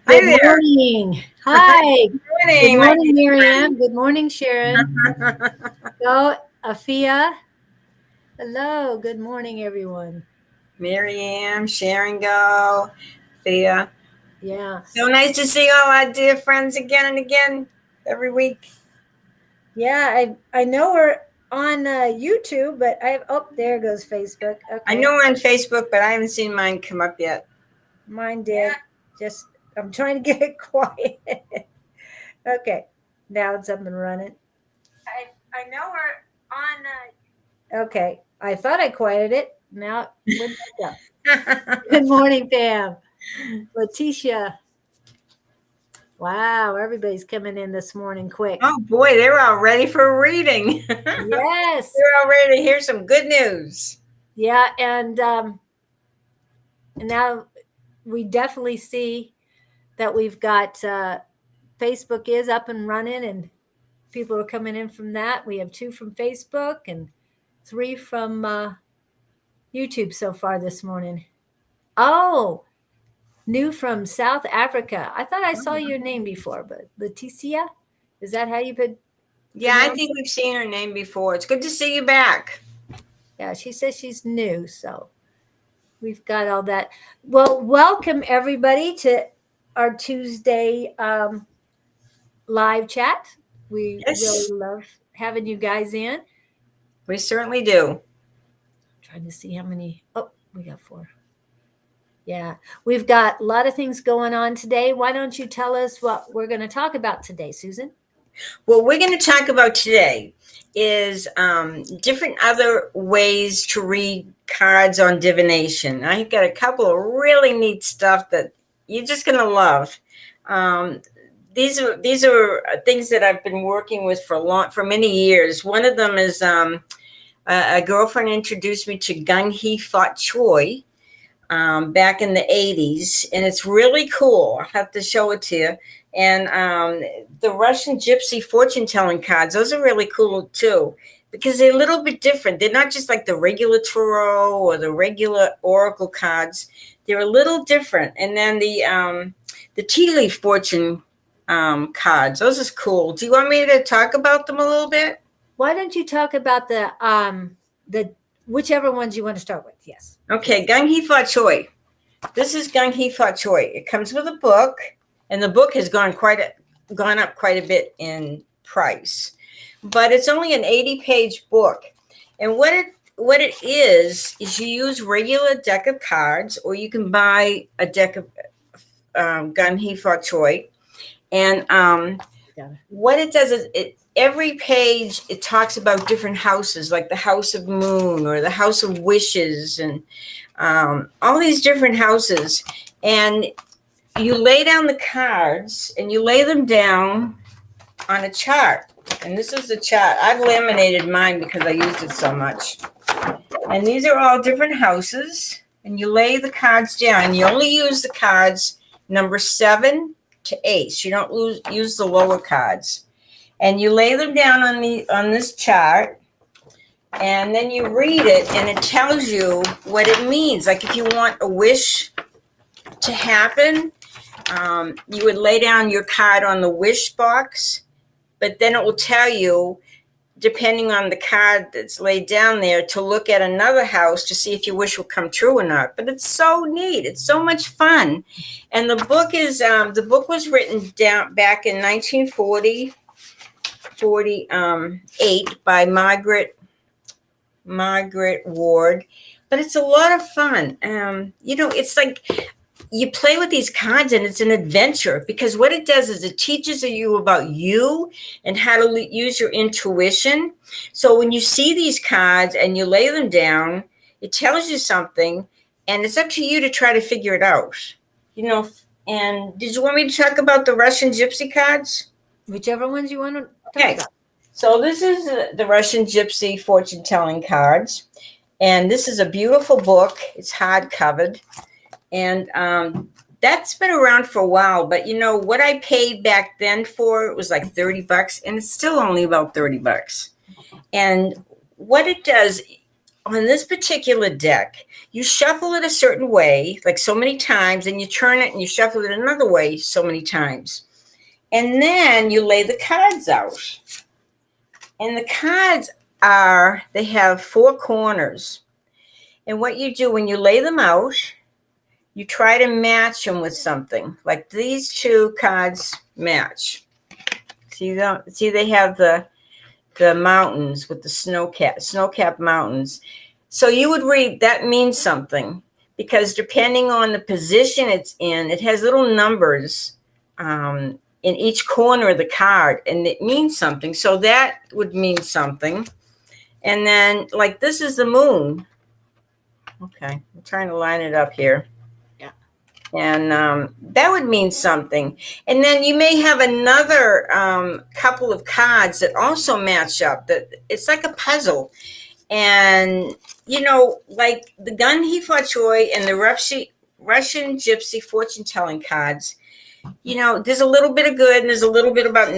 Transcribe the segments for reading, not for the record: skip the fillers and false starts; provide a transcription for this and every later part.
Hi Good there. morning. Hi. Good Good morning, my morning, Marianne. Good morning, Sharon. dear. Go, Afia. Hello. Good morning, everyone. Mary Ann, Sharon Go, Thea. Yeah. So nice to see all our dear friends again and again every week. Yeah. I know we're on YouTube, but there goes Facebook. I Okay. know we're on Facebook, but I haven't seen mine come up yet. Mine did. Just, I'm trying to get it quiet. Okay. Now it's up and running. I know we're on. Okay. I thought I quieted it. Now it went back up. Good morning, Pam. Letitia. Wow, everybody's coming in this morning quick. Oh boy, they're all ready for reading. They're Yes. all ready to hear some good news. Yeah, and now we definitely see that we've got Facebook is up and running, and people are coming in from that. We have 2 from Facebook and 3 from YouTube so far this morning. Oh, new from South Africa. I thought I saw your name before, but Leticia, is that how you put? Yeah, I think we've seen her name before. It's good to see you back. Yeah, she says she's new, so we've got all that. Well, welcome everybody to our Tuesday live chat. We really Yes, love having you guys in. we certainly do. Trying to see how many. Oh, we got 4. Yeah, we've got a lot of things going on today. Why don't you tell us what we're going to talk about today, Susan? What we're going to talk about today is different other ways to read cards on divination. I've got a couple of really neat stuff that you're just going to love. Um, these are things that I've been working with for many years. One of them is a girlfriend introduced me to Gung Hee Fat Choi back in the 80s, and it's really cool. I'll have to show it to you. And the Russian Gypsy fortune telling cards, those are really cool too, because they're a little bit different. They're not just like the regular tarot or the regular oracle cards. They're a little different. And then the tea leaf fortune cards, those are cool. Do you want me to talk about them a little bit? Why don't you talk about the whichever ones you want to start with? Yes. Okay, Gung Hee Fa Choi. This is Gung Hee Fa Choi. It comes with a book, and the book has gone up quite a bit in price, but it's only an 80-page book. And what it is you use regular deck of cards, or you can buy a deck of Gung Hee Fa Choi. And what it does is every page it talks about different houses, like the House of Moon or the House of Wishes, and all these different houses. And you lay down the cards and you lay them down on a chart. And this is the chart. I've laminated mine because I used it so much. And these are all different houses. And you lay the cards down. You only use the cards number 7 to ace. You don't use the lower cards. And you lay them down on this chart. And then you read it, and it tells you what it means. Like if you want a wish to happen, you would lay down your card on the wish box, but then it will tell you, depending on the card that's laid down there, to look at another house to see if your wish will come true or not. But it's so neat. It's so much fun. And the book was written down back in 1948 by Margaret Ward, but it's a lot of fun. It's like you play with these cards and it's an adventure, because what it does is it teaches you about you and how to use your intuition. So when you see these cards and you lay them down, it tells you something, and it's up to you to try to figure it out. And did you want me to talk about the Russian Gypsy cards? Whichever ones you want to talk Okay. about. So this is the Russian Gypsy fortune telling cards. And this is a beautiful book. It's hardcovered. And that's been around for a while. But what I paid back then for it was like $30, and it's still only about $30. And what it does, on this particular deck, you shuffle it a certain way, like so many times, and you turn it and you shuffle it another way so many times. And then you lay the cards out. And the cards they have 4 corners. And what you do when you lay them out, you try to match them with something. Like these 2 cards match. See, they have the mountains with the snow-capped mountains. So you would read that means something, because depending on the position it's in, it has little numbers in each corner of the card, and it means something. So that would mean something. And then, like, this is the moon. Okay, I'm trying to line it up here. Yeah. And that would mean something. And then you may have another couple of cards that also match up. That it's like a puzzle. And, like the Gun He Fought Troy and the Russian Gypsy fortune-telling cards, there's a little bit of good and there's a little bit about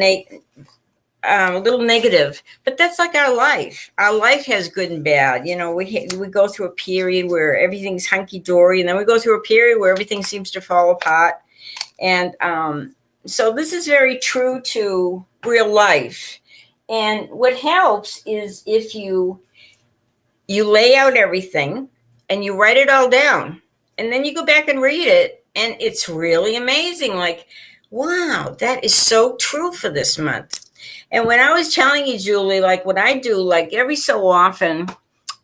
a little negative, but that's like our life. Our life has good and bad. We go through a period where everything's hunky-dory, and then we go through a period where everything seems to fall apart. And so this is very true to real life. And what helps is if you lay out everything and you write it all down, and then you go back and read it, and it's really amazing. Like, wow, that is so true for this month. And when I was telling you, Julie, like what I do, like every so often,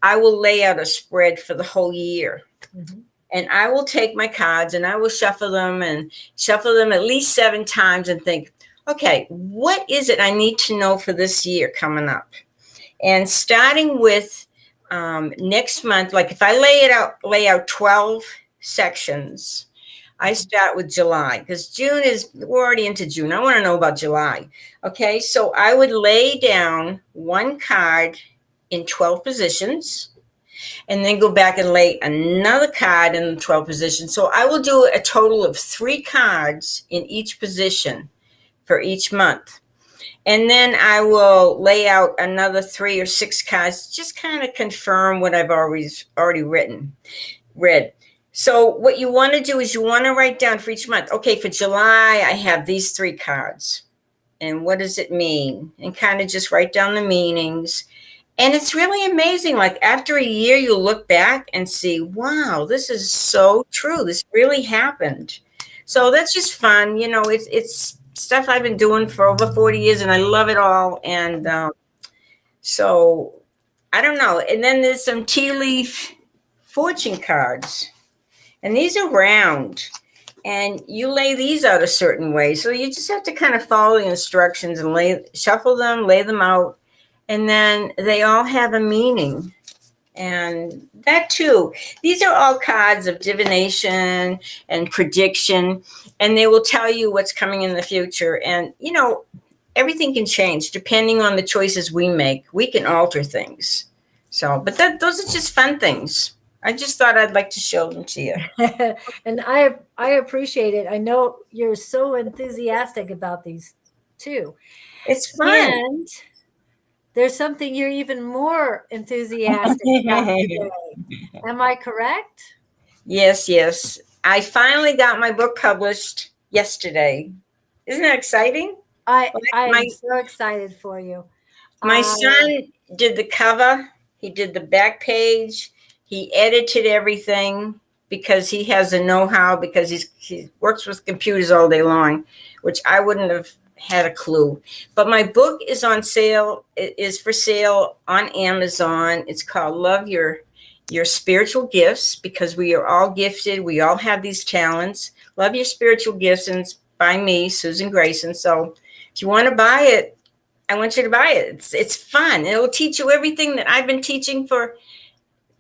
I will lay out a spread for the whole year. Mm-hmm. And I will take my cards and I will shuffle them at least 7 times and think, okay, what is it I need to know for this year coming up? And starting with next month, like if I lay out 12 sections, I start with July, because we're already into June. I want to know about July. Okay, so I would lay down 1 card in 12 positions and then go back and lay another card in 12 positions. So I will do a total of 3 cards in each position for each month. And then I will lay out another 3 or 6 cards, just kind of confirm what I've already read. So what you want to do is you want to write down for each month, okay, for July, I have these 3 cards. And what does it mean? And kind of just write down the meanings. And it's really amazing. Like after a year, you'll look back and see, wow, this is so true. This really happened. So that's just fun. It's stuff I've been doing for over 40 years and I love it all. And so I don't know. And then there's some tea leaf fortune cards. And these are round, and you lay these out a certain way. So you just have to kind of follow the instructions and shuffle them, lay them out, and then they all have a meaning. And that too, these are all cards of divination and prediction, and they will tell you what's coming in the future. And, everything can change depending on the choices we make. We can alter things. So, but those are just fun things. I just thought I'd like to show them to you. And I appreciate it. I know you're so enthusiastic about these too. It's fun. And there's something you're even more enthusiastic about today. Am I correct? Yes. I finally got my book published yesterday. Isn't that exciting? I am so excited for you. My son did the cover. He did the back page. He edited everything because he has the know-how, because he works with computers all day long, which I wouldn't have had a clue. But my book is on sale. It is for sale on Amazon. It's called Love Your Spiritual Gifts, because we are all gifted. We all have these talents. Love Your Spiritual Gifts, and it's by me, Susan Grayson. So if you want to buy it, I want you to buy it. It's fun. It will teach you everything that I've been teaching for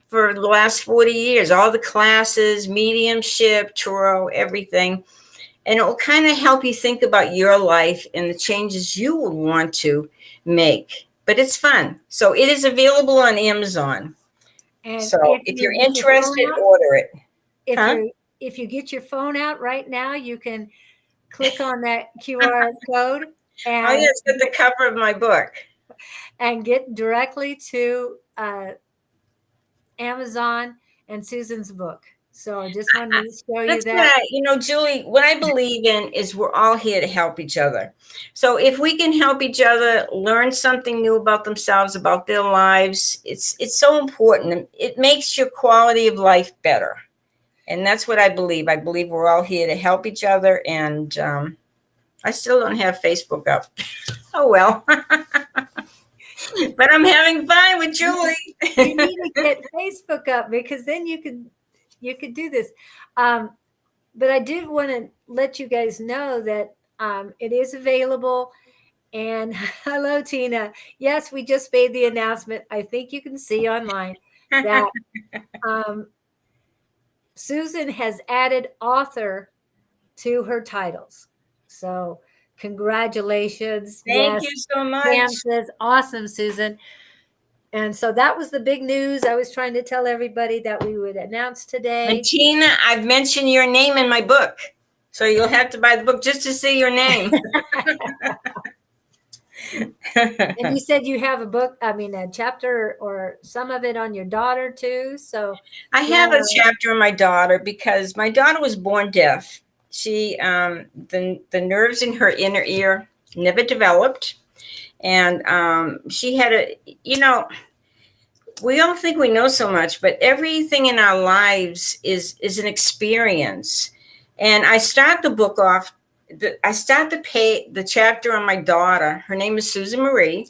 the last 40 years, all the classes, mediumship, tarot, everything. And it will kind of help you think about your life and the changes you would want to make. But it's fun. So it is available on Amazon. And so if you're interested, order it. If you get your phone out right now, you can click on that QR code. And it's got the cover of my book. And get directly to Amazon, and Susan's book. So I just wanted to show you That's what that. Julie, what I believe in is we're all here to help each other. So if we can help each other learn something new about themselves, about their lives, it's so important. It makes your quality of life better. And that's what I believe. I believe we're all here to help each other. And I still don't have Facebook up. Oh, well. But I'm having fun with Julie. You need to get Facebook up because then you could do this. But I did want to let you guys know that it is available. And hello, Tina. Yes, we just made the announcement. I think you can see online that Susan has added author to her titles. So congratulations. Thank Yes. you so much. Pam says, awesome, Susan. And so that was the big news. I was trying to tell everybody that we would announce today. And Tina, I've mentioned your name in my book. So you'll have to buy the book just to see your name. And you said you have a chapter or some of it on your daughter too. So I have a chapter on my daughter because my daughter was born deaf. She, the nerves in her inner ear never developed. And she had we all think we know so much, but everything in our lives is an experience. And I start the book off. I start the chapter on my daughter. Her name is Susan Marie,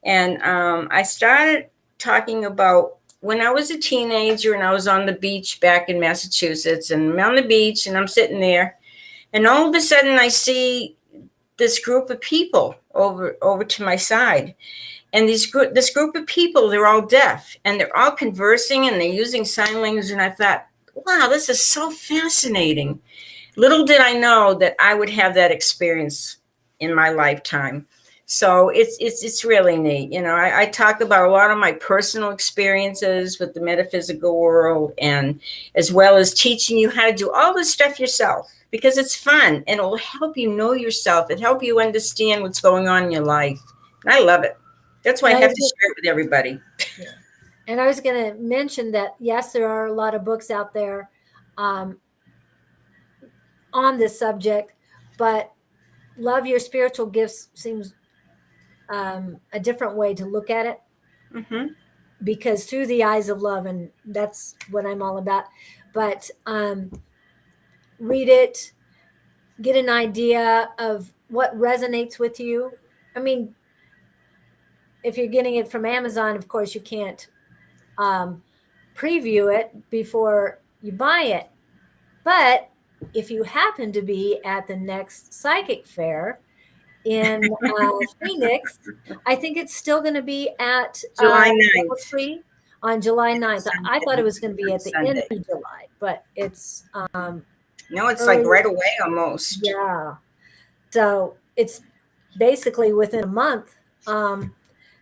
and I started talking about when I was a teenager and I was on the beach back in Massachusetts, and I'm on the beach and I'm sitting there, and all of a sudden I see this group of people over to my side. And this group of people, they're all deaf and they're all conversing and they're using sign language. And I thought, wow, this is so fascinating. Little did I know that I would have that experience in my lifetime. So it's really neat. I talk about a lot of my personal experiences with the metaphysical world, and as well as teaching you how to do all this stuff yourself, because it's fun and it will help you know yourself and help you understand what's going on in your life. And I love it. That's why I have to share it with everybody. Yeah. And I was going to mention that, yes, there are a lot of books out there on this subject, but Love Your Spiritual Gifts seems a different way to look at it. Mm-hmm. Because through the eyes of love, and that's what I'm all about. But read it, get an idea of what resonates with you. I mean, if you're getting it from Amazon, of course, you can't preview it before you buy it. But if you happen to be at the next psychic fair in Phoenix, I think it's still going to be at July 9th. On July 9th. I thought it was going to be at the end of July, but it's no, it's like right away almost. Yeah. So it's basically within a month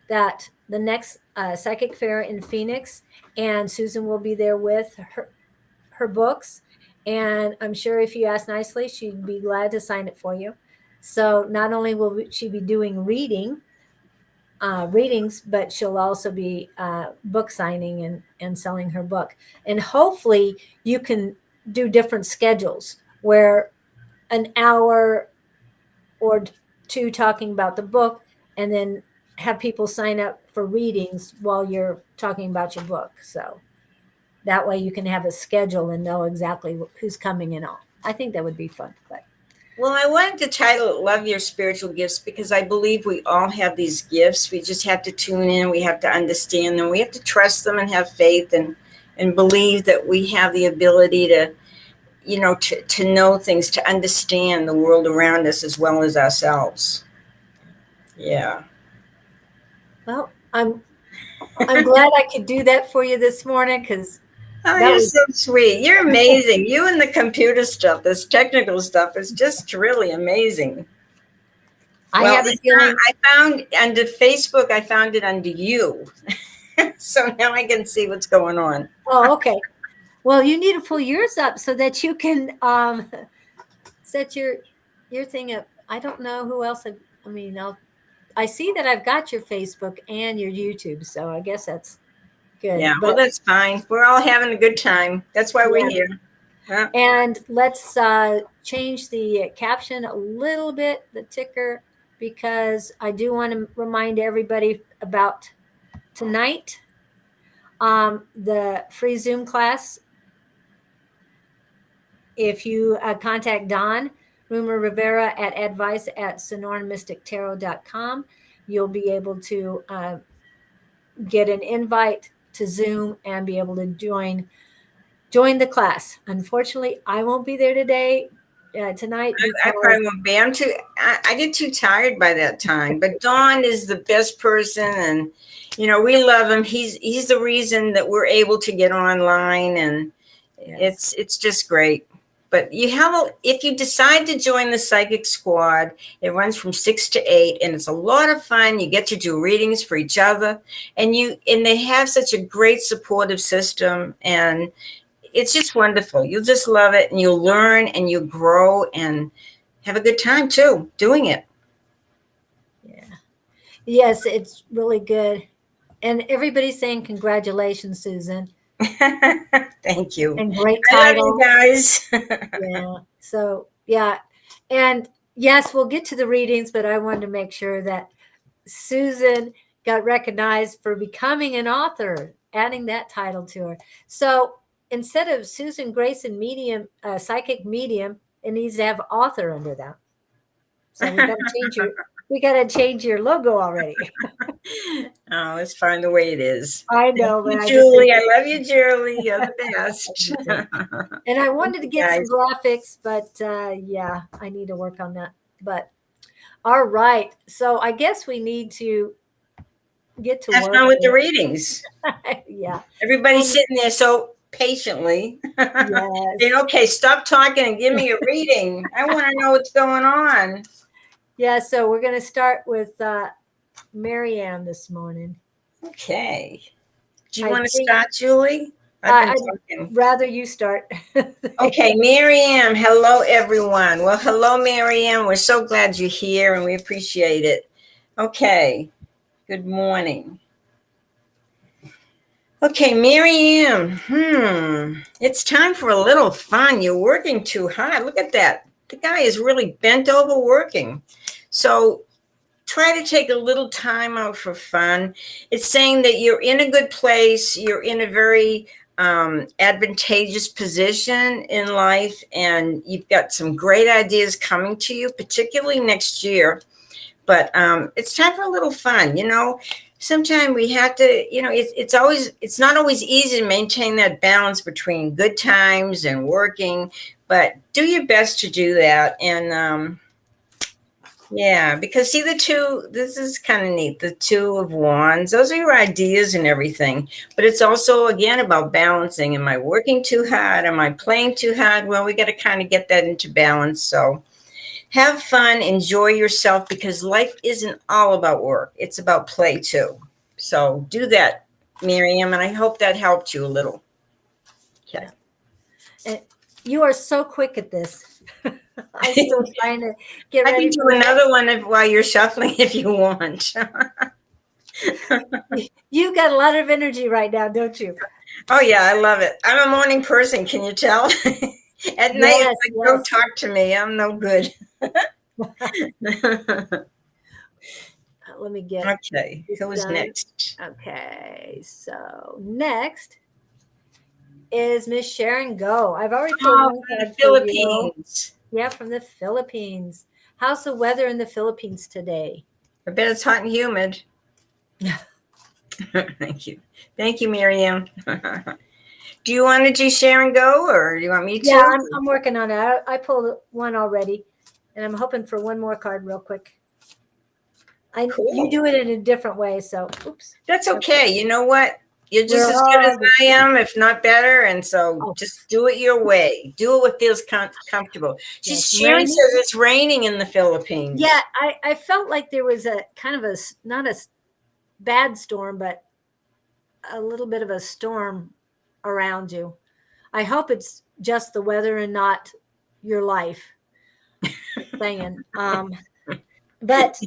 that the next psychic fair in Phoenix, and Susan will be there with her books. And I'm sure if you ask nicely, she'd be glad to sign it for you. So not only will she be doing readings, but she'll also be book signing and selling her book. And hopefully you can do different schedules where an hour or two talking about the book, and then have people sign up for readings while you're talking about your book. So that way you can have a schedule and know exactly who's coming and all. I think that would be fun. Well, I wanted to title it Love Your Spiritual Gifts because I believe we all have these gifts. We just have to tune in. We have to understand them. We have to trust them and have faith and believe that we have the ability to, to know things, to understand the world around us as well as ourselves. Yeah. Well, I'm glad I could do that for you this morning because you're so sweet. You're amazing. You and the computer stuff, this technical stuff is just really amazing. I have a feeling I found under Facebook, I found it under you. So now I can see what's going on. Oh, okay. Well, you need to pull yours up so that you can set your thing up. I don't know who else. I see that I've got your Facebook and your YouTube, so I guess that's Good. Yeah, well, But that's fine. We're all having a good time. That's why we're yeah. here. Yeah. And let's change the caption a little bit, the ticker, because I do want to remind everybody about tonight, the free Zoom class. If you contact Don Rumor Rivera at advice@sonoramystictarot.com, you'll be able to get an invite to Zoom and be able to join the class. Unfortunately, I won't be there tonight I because probably won't be. I get too tired by that time. But Don is the best person, and we love him. He's the reason that we're able to get online, and yes. it's just great. But if you decide to join the Psychic Squad, it runs from 6 to 8, and it's a lot of fun. You get to do readings for each other, and they have such a great supportive system, and it's just wonderful. You'll just love it, and you'll learn, and you'll grow, and have a good time too doing it. Yeah. Yes, it's really good. And everybody's saying congratulations, Susan. Thank you. And great I love title. you guys. Yeah. So, yeah. And yes, we'll get to the readings, but I wanted to make sure that Susan got recognized for becoming an author, adding that title to her. So instead of Susan Grayson medium, psychic medium, it needs to have author under that. So we got to change your logo already. Oh, it's fine the way it is. I know, Thank but you, Julie. I love you, Julie. You're the best. And I wanted to get some Guys. graphics, but yeah, I need to work on that. But all right. So I guess we need to get to Have work. fun with the readings. Yeah. Everybody's sitting there so patiently. Yes. Saying, okay, stop talking and give me a reading. I want to know what's going on. Yeah. So we're going to start with Marianne this morning. Okay. Do you I want to think- start, Julie? I've been talking. Rather you start. Okay, Miriam. Hello, everyone. Well, hello, Miriam. We're so glad you're here, and we appreciate it. Okay. Good morning. Okay, Miriam. It's time for a little fun. You're working too hard. Look at that. The guy is really bent over working. So try to take a little time out for fun. It's saying that you're in a good place. You're in a very advantageous position in life, and you've got some great ideas coming to you, particularly next year. But it's time for a little fun. Sometimes we have to, it's not always easy to maintain that balance between good times and working, but do your best to do that. And yeah, because see this is kind of neat. The 2 of Wands, those are your ideas and everything. But it's also, again, about balancing. Am I working too hard? Am I playing too hard? Well, we got to kind of get that into balance. So have fun, enjoy yourself, because life isn't all about work. It's about play too. So do that, Miriam, and I hope that helped you a little. Okay. And you are so quick at this. I'm still trying to get I ready. can do another one while you're shuffling if you want. You got a lot of energy right now, don't you? Oh, yeah, I love it. I'm a morning person. Can you tell? At night, Yes, it's like, don't talk to me. I'm no good. Let me get Okay. Who's done. next? Okay, so next is Miss Sharon Go. I've already pulled one From card the for you. Philippines. Yeah, from the Philippines. How's the weather in the Philippines today? I bet it's hot and humid. Thank you. Thank you, Miriam. Do you want to do Sharon Go, or do you want me to? Yeah, I'm working on it. I pulled one already, and I'm hoping for one more card real quick. Cool. You do it in a different way, so oops. That's okay. You know what? You're just We're as good as all- I am, if not better. And so just do it your way. Do it what feels comfortable. Sharon says it's raining in the Philippines. Yeah, I felt like there was a kind of not a bad storm, but a little bit of a storm around you. I hope it's just the weather and not your life. Saying, but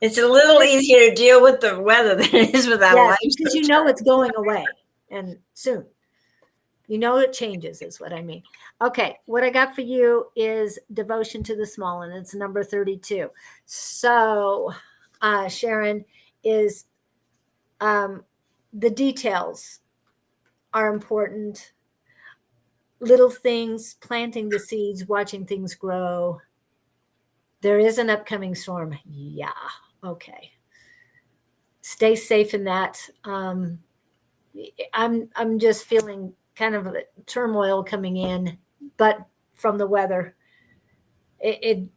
It's a little easier to deal with the weather than it is with our Yes, life. because you know it's going away and soon. You know it changes, is what I mean. Okay, what I got for you is devotion to the small, and it's number 32. So, Sharon, is the details are important. Little things, planting the seeds, watching things grow. There is an upcoming storm. Yeah, okay. Stay safe in that. I'm just feeling kind of a turmoil coming in, but from the weather, it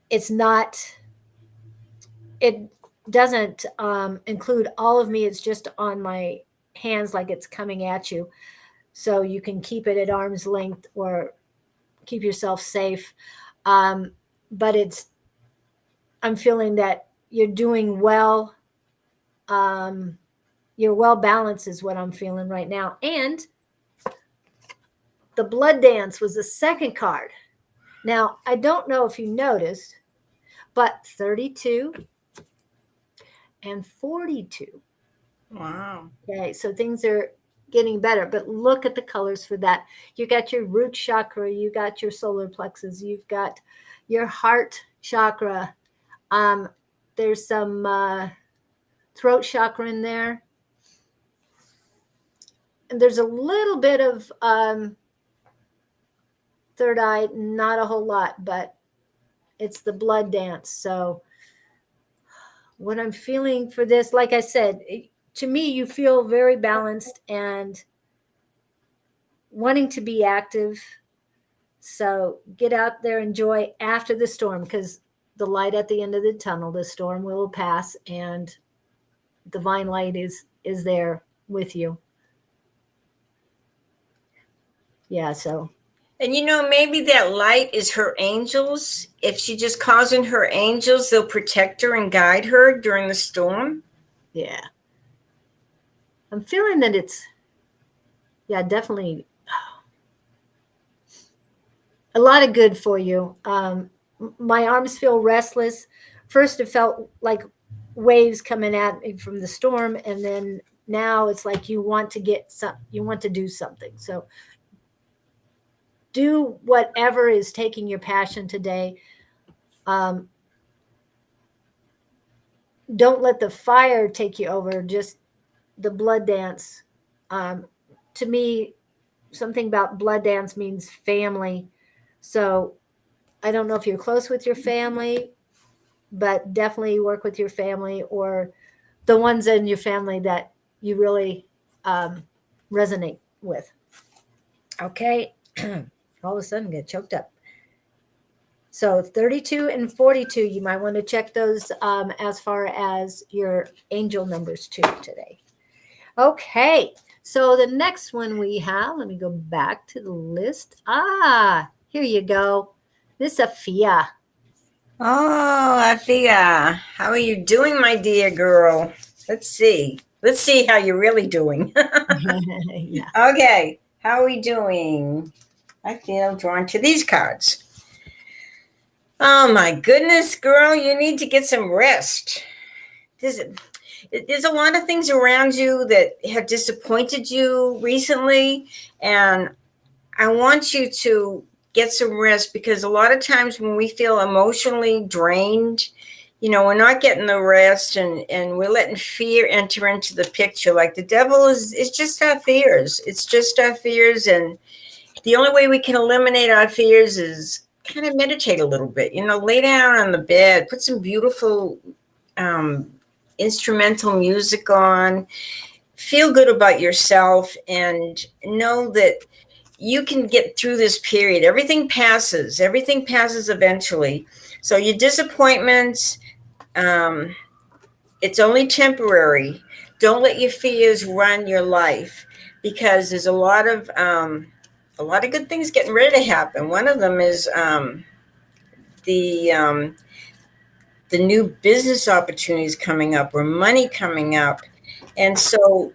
it's not. It doesn't include all of me. It's just on my hands, like it's coming at you. So you can keep it at arm's length or keep yourself safe. Um, but I'm feeling that you're doing well. Um, you're well balanced, is what I'm feeling right now. And the blood dance was the second card. Now, I don't know if you noticed, but 32 and 42. Wow. Okay, so things are getting better, but look at the colors for that. You got your root chakra, you got your solar plexus, you've got your heart chakra. There's some throat chakra in there. And there's a little bit of third eye, not a whole lot, but it's the blood dance. So what I'm feeling for this, like I said, to me, you feel very balanced and wanting to be active. So get out there, enjoy after the storm, because the light at the end of the tunnel, the storm will pass, and divine light is there with you. Yeah, so And maybe that light is her angels. If she just calls in her angels, they'll protect her and guide her during the storm. yeah. I'm feeling that it's, yeah, definitely a lot of good for you. My arms feel restless. First, it felt like waves coming at me from the storm, and then now it's like you want to you want to do something. So do whatever is taking your passion today. Don't let the fire take you over. Just the blood dance. To me, something about blood dance means family. So I don't know if you're close with your family, but definitely work with your family or the ones in your family that you really resonate with. Okay. All of a sudden get choked up. So 32 and 42, you might want to check those as far as your angel numbers too today. Okay. So the next one we have, let me go back to the list. Here you go. Miss Afia. Oh, Afia, how are you doing, my dear girl? Let's see. Let's see how you're really doing. Yeah. Okay, how are we doing? I feel drawn to these cards. Oh my goodness, girl, you need to get some rest. There's a lot of things around you that have disappointed you recently, and I want you to get some rest, because a lot of times when we feel emotionally drained, we're not getting the rest, and we're letting fear enter into the picture. Like the devil is just our fears. It's just our fears. And the only way we can eliminate our fears is kind of meditate a little bit, lay down on the bed, put some beautiful instrumental music on, feel good about yourself, and know that you can get through this period. Everything passes eventually. So your disappointments, it's only temporary. Don't let your fears run your life, because there's a lot of good things getting ready to happen. One of them is the new business opportunities coming up, or money coming up. And so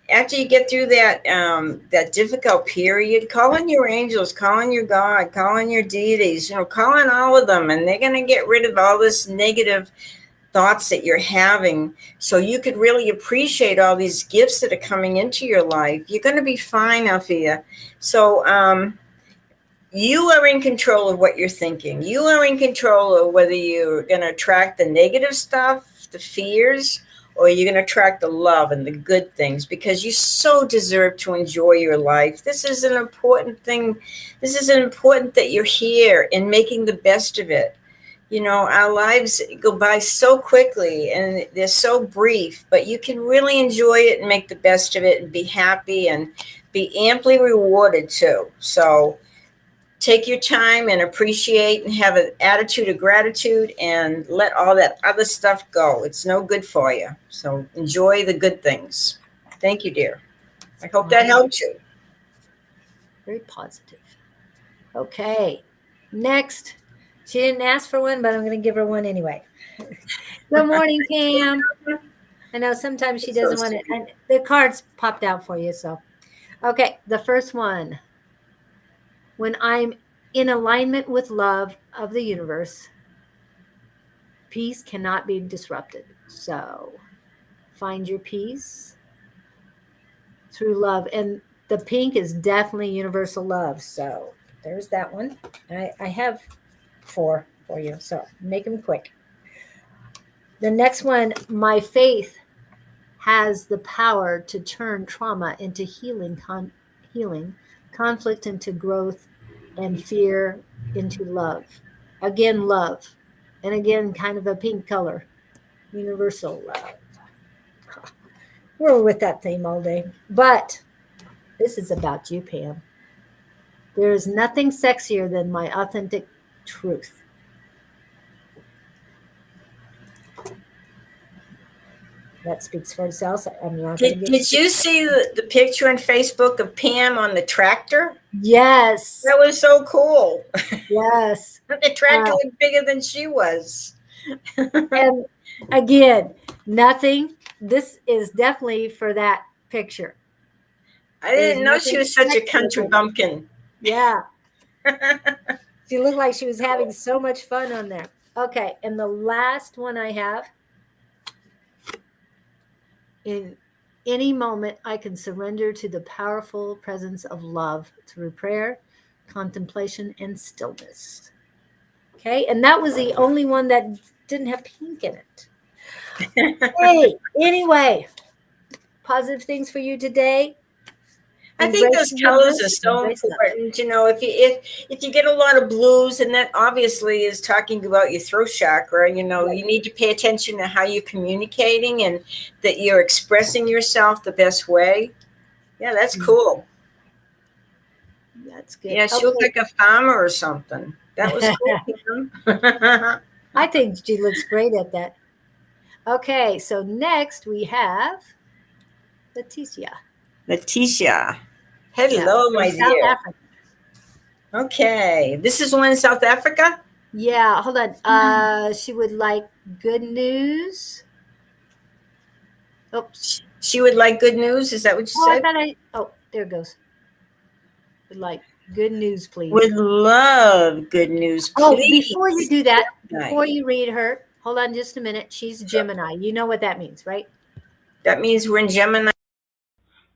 after you get through that difficult period, call on your angels, call on your God, call on your deities, call on all of them, and they're going to get rid of all this negative thoughts that you're having so you could really appreciate all these gifts that are coming into your life, you're going to be fine, Althea. So you are in control of what you're thinking. You are in control of whether you're going to attract the negative stuff, the fears, or you're going to attract the love and the good things, because you so deserve to enjoy your life. This is an important thing. This is important that you're here and making the best of it. You know, our lives go by so quickly and they're so brief, but you can really enjoy it and make the best of it and be happy and be amply rewarded too. So take your time and appreciate and have an attitude of gratitude and let all that other stuff go. It's no good for you. So enjoy the good things. Thank you, dear. I hope that helped you. Very positive. Okay. Next. She didn't ask for one, but I'm going to give her one anyway. Good morning, Pam. I know sometimes she doesn't want it. And the cards popped out for you. So, okay. The first one. When I'm in alignment with love of the universe, peace cannot be disrupted. So find your peace through love. And the pink is definitely universal love. So there's that one. I have 4 for you. So make them quick. The next one, my faith has the power to turn trauma into healing, conflict into growth, and fear into love. Again, love. And again, kind of a pink color. Universal love. We're with that theme all day. But this is about you, Pam. There is nothing sexier than my authentic truth. That speaks for itself. I'm not Did you see the picture on Facebook of Pam on the tractor? Yes. That was so cool. Yes. The tractor was bigger than she was. And again, nothing. This is definitely for that picture. I didn't know she was such a country bumpkin. Yeah. She looked like she was having so much fun on there. Okay. And the last one I have. In any moment, I can surrender to the powerful presence of love through prayer, contemplation, and stillness. Okay. And that was the only one that didn't have pink in it. Hey, anyway, positive things for you today. I think those colors are so important. You know, if you get a lot of blues, and that obviously is talking about your throat chakra, you know, you need to pay attention to how you're communicating and that you're expressing yourself the best way. Yeah, that's cool. That's good. Yeah, she looked like a farmer or something. That was cool. I think she looks great at that. Okay, so next we have Leticia. Leticia. Hello, my dear. South Africa. Okay. This is one in South Africa? Yeah, hold on. She would like good news. Oops. She would like good news? Is that what you said? There it goes. Would like good news, please. Would love good news, please. Oh, before you do that, before you read her, hold on just a minute. She's Gemini. You know what that means, right? That means we're in Gemini.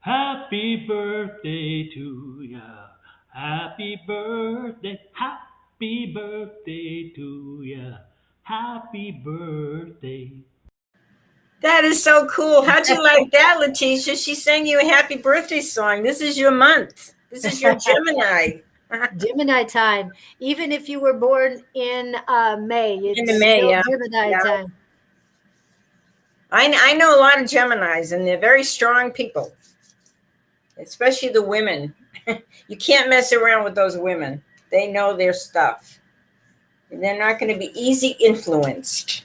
Happy birthday to ya. Happy birthday to ya. Happy birthday. That is so cool. How'd you like that, Leticia? She sang you a happy birthday song. This is your month. This is your Gemini. Gemini time. Even if you were born in May, it's in May, yeah. Gemini time. I know a lot of Geminis, and they're very strong people, especially the women. You can't mess around with those women. They know their stuff. And they're not going to be easy influenced.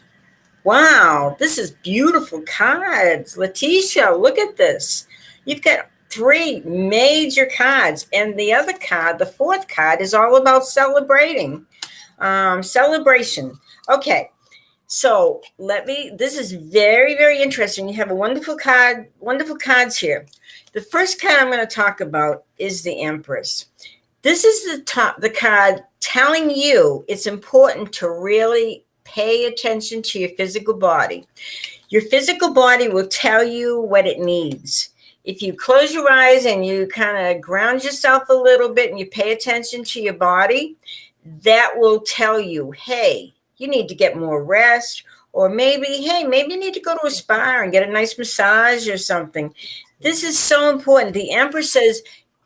Wow, this is beautiful cards. Leticia, look at this. You've got 3 major cards. And the other card, the 4th card, is all about celebrating. Celebration. Okay. So this is very, very interesting. You have a wonderful cards here. The first card I'm going to talk about is the Empress. This is the card telling you it's important to really pay attention to your physical body. Your physical body will tell you what it needs. If you close your eyes and you kind of ground yourself a little bit and you pay attention to your body, that will tell you, hey, you need to get more rest, or maybe, hey, maybe you need to go to a spa and get a nice massage or something. This is so important. The Empress says,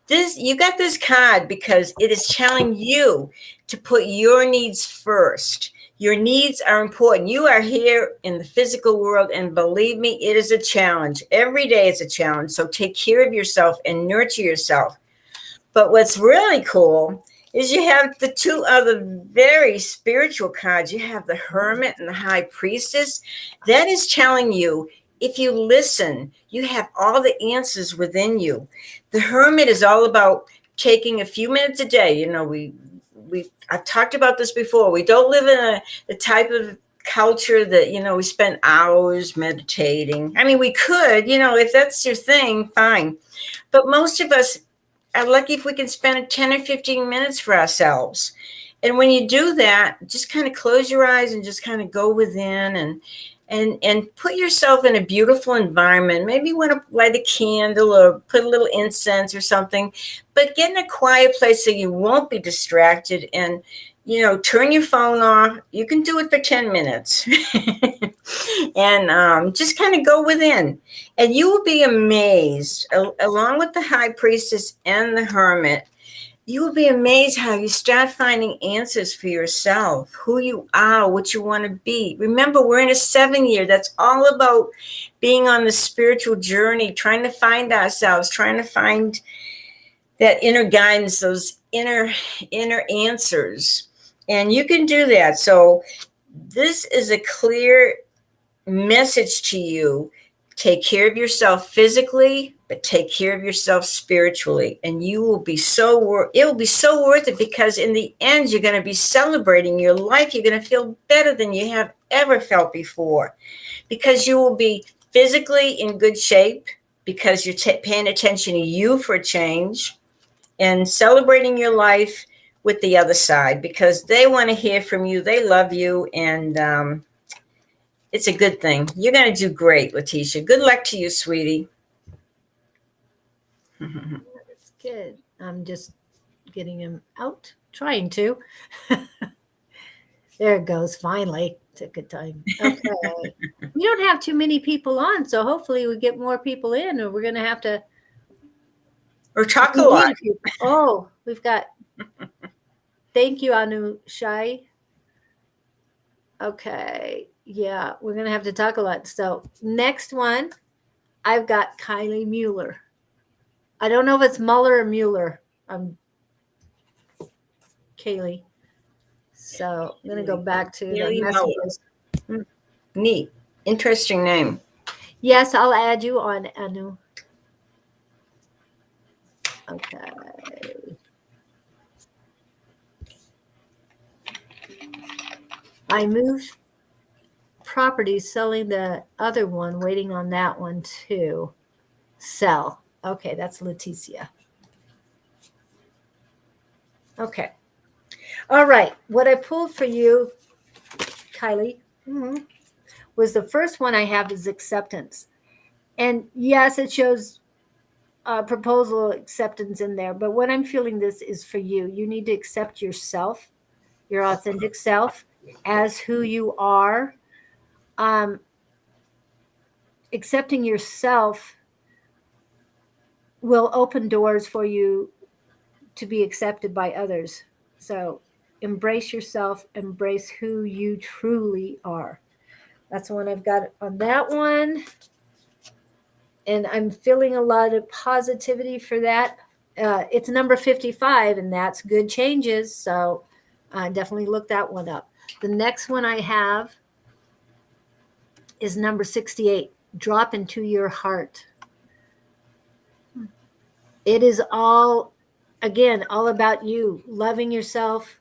this, you got this card because it is telling you to put your needs first. Your needs are important. You are here in the physical world, and believe me, it is a challenge. Every day is a challenge. So take care of yourself and nurture yourself. But what's really cool is you have the two other very spiritual cards. You have the Hermit and the High Priestess. That is telling you, if you listen, you have all the answers within you. The Hermit is all about taking a few minutes a day. You know, I've talked about this before. We don't live in a type of culture that, you know, we spend hours meditating. I mean, we could, you know, if that's your thing, fine. But most of us are lucky if we can spend 10 or 15 minutes for ourselves. And when you do that, just kind of close your eyes and just kind of go within and put yourself in a beautiful environment. Maybe you want to light a candle or put a little incense or something, but get in a quiet place so you won't be distracted, and, you know, turn your phone off. You can do it for 10 minutes and just kind of go within, and you will be amazed, along with the High Priestess and the Hermit. You will be amazed how you start finding answers for yourself, who you are, what you want to be. Remember, we're in a 7-year. That's all about being on the spiritual journey, trying to find ourselves, trying to find that inner guidance, those inner answers. And you can do that. So this is a clear message to you. Take care of yourself physically, but take care of yourself spiritually, and you will be it will be so worth it, because in the end, you're going to be celebrating your life. You're going to feel better than you have ever felt before, because you will be physically in good shape, because you're paying attention to you for a change, and celebrating your life with the other side, because they want to hear from you. They love you, and it's a good thing. You're going to do great, Letitia. Good luck to you, sweetie. That's good. I'm just getting him out, trying to. There it goes. Finally, took a time. Okay. We don't have too many people on, so hopefully we get more people in, or we're going to have to. Or talk a lot. Oh, we've got. Thank you, Anu Shai. Okay. Yeah, we're going to have to talk a lot. So next one, I've got Kylie Mueller. I don't know if it's Mueller or Mueller. Kaylee. So I'm going to go back to the messages. Neat. Interesting name. Yes, I'll add you on, Anu. Okay. I moved properties, selling the other one, waiting on that one to sell. Okay, that's Leticia. Okay. All right. What I pulled for you, Kylie, was the first one I have is acceptance. And yes, it shows proposal acceptance in there. But what I'm feeling this is for you. You need to accept yourself, your authentic self, as who you are. Accepting yourself will open doors for you to be accepted by others. So embrace yourself, embrace who you truly are. That's the one I've got on that one. And I'm feeling a lot of positivity for that. It's number 55, and that's good changes. So definitely look that one up. The next one I have is number 68, drop into your heart. It is all, again, all about you, loving yourself,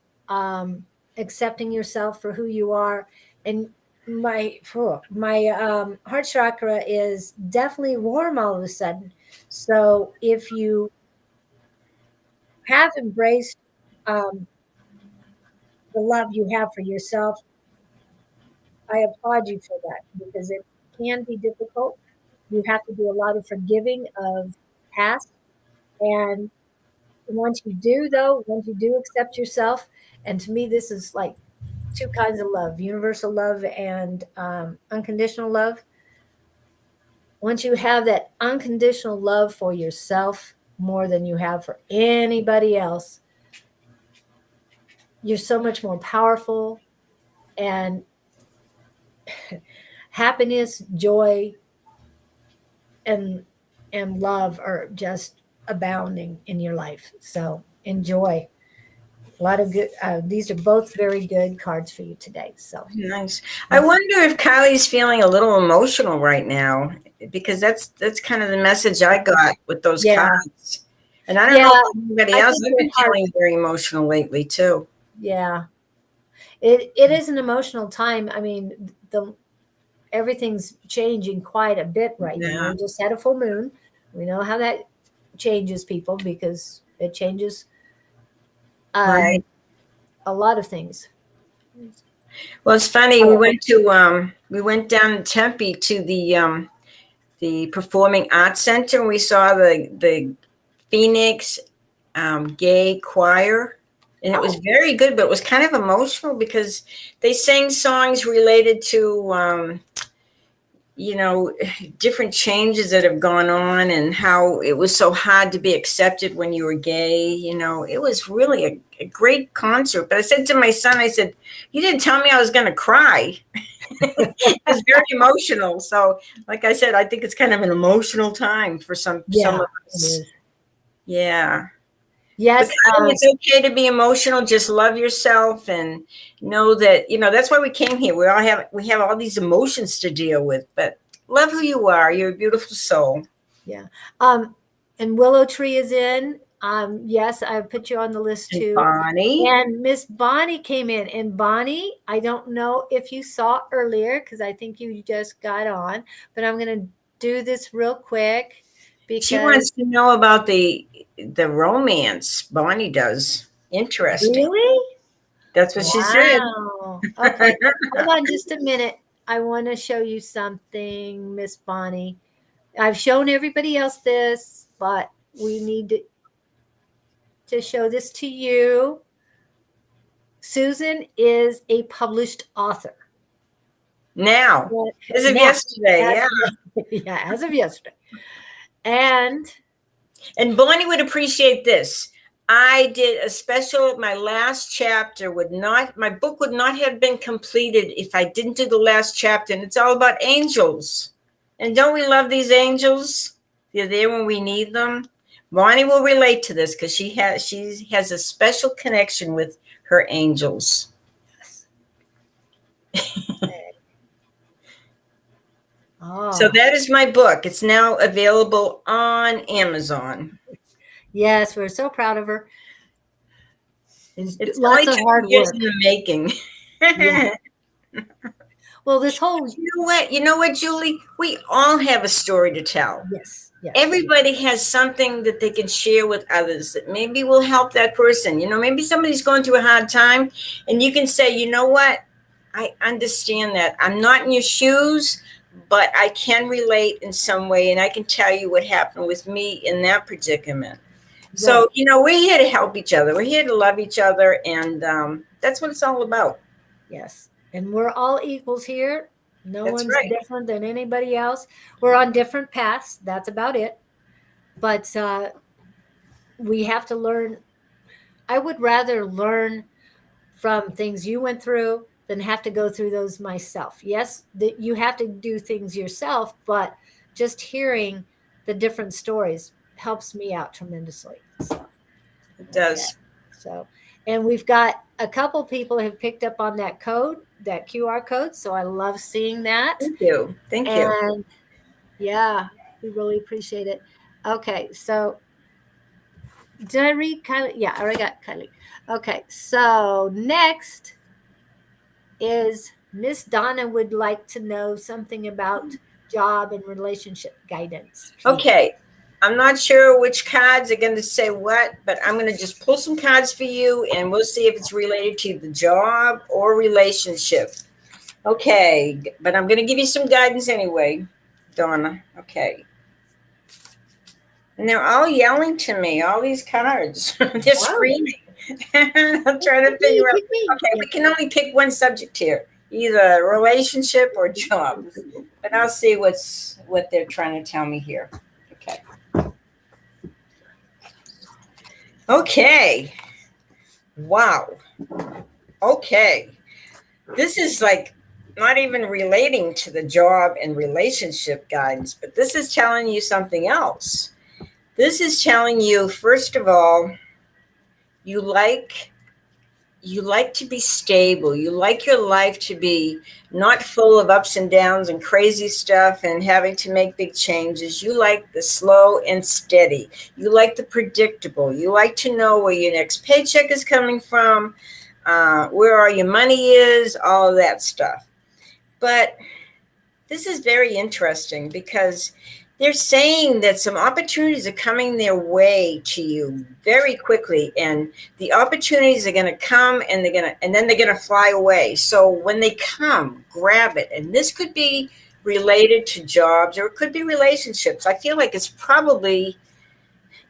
accepting yourself for who you are. And my heart chakra is definitely warm all of a sudden. So if you have embraced the love you have for yourself, I applaud you for that because it can be difficult. You have to do a lot of forgiving of past. And once you do, though, once you do accept yourself, and to me, this is like two kinds of love: universal love and unconditional love. Once you have that unconditional love for yourself more than you have for anybody else, you're so much more powerful, and happiness, joy, and love are just abounding in your life. So enjoy. A lot of good. These are both very good cards for you today. So Nice. I wonder if Kylie's feeling a little emotional right now, because that's kind of the message I got with those yeah, cards. And I don't yeah. know about anybody I else. think I've your been heart. feeling very emotional lately too. Yeah, it is an emotional time. I mean, the everything's changing quite a bit right now. Yeah. We just had a full moon. We know how that changes people because it changes Right. a lot of things. Well, it's funny. Oh, We went down to Tempe to the Performing Arts Center, and we saw the Phoenix gay choir, and it was oh, very good, but it was kind of emotional because they sang songs related to you know, different changes that have gone on and how it was so hard to be accepted when you were gay. You know, it was really a great concert. But I said to my son, I said, you didn't tell me I was going to cry. It was very emotional. So, like I said, I think it's kind of an emotional time for some yeah, of it us. is. Yeah. But Yes. I think it's okay to be emotional. Just love yourself and know that, you know, that's why we came here. We have all these emotions to deal with, but love who you are. You're a beautiful soul. Yeah. Um, and Willow Tree is in. Yes, I put you on the list And too. Bonnie, And Miss Bonnie came in. And Bonnie, I don't know if you saw earlier because I think you just got on, but I'm going to do this real quick she because wants to know about the romance. Bonnie does. Interesting. really? That's what she said. Wow. Okay. Hold on just a minute. I want to show you something, Miss Bonnie. I've shown everybody else this, but we need to show this to you. Susan is a published author. Now, as of Now, yesterday, as yeah. of, yeah, as of yesterday. And And Bonnie would appreciate this. I did a special, my last chapter would not, my book would not have been completed if I didn't do the last chapter. And it's all about angels. And don't we love these angels? They're there when we need them. Bonnie will relate to this because she has a special connection with her angels. So oh, that is my book. It's now available on Amazon. yes, we're so proud of her. It's It's lots only of 2 hard years work. in the making. Yeah. Well, this whole You know what? You know what, Julie? We all have a story to tell. yes, yes, Everybody has something that they can share with others that maybe will help that person. You know, maybe somebody's going through a hard time, and you can say, you know what? I understand that. I'm not in your shoes, but I can relate in some way, and I can tell you what happened with me in that predicament. right. So, you know, we're here to help each other. We're here to love each other, and that's what it's all about. Yes. And we're all equals here. No That's one's right. different than anybody else. We're on different paths. That's about it. But we have to learn. I would rather learn from things you went through than have to go through those myself. Yes, that you have to do things yourself, but just hearing the different stories helps me out tremendously. So, It okay. does. So, and we've got a couple people have picked up on that code, that QR code. So I love seeing that. Thank you. Thank you. And yeah, we really appreciate it. Okay. So did I read Kylie? Yeah, I already got Kylie. Okay. So next is Miss Donna would like to know something about job and relationship guidance. Please. Okay. I'm not sure which cards are going to say what, but I'm going to just pull some cards for you and we'll see if it's related to the job or relationship. Okay, but I'm going to give you some guidance anyway, Donna. Okay. And they're all yelling to me, all these cards. They're screaming. I'm trying to figure out. Okay, we can only pick one subject here, either relationship or jobs. But I'll see what they're trying to tell me here. Okay. Okay. Wow. Okay. This is like not even relating to the job and relationship guidance, but this is telling you something else. This is telling you, first of all, you like to be stable. You like your life to be not full of ups and downs and crazy stuff and having to make big changes. You like the slow and steady. You like the predictable. You like to know where your next paycheck is coming from, where all your money is, all of that stuff. But this is very interesting because they're saying that some opportunities are coming their way to you very quickly, and the opportunities are going to come and then they're going to fly away. So when they come, grab it. And this could be related to jobs or it could be relationships. I feel like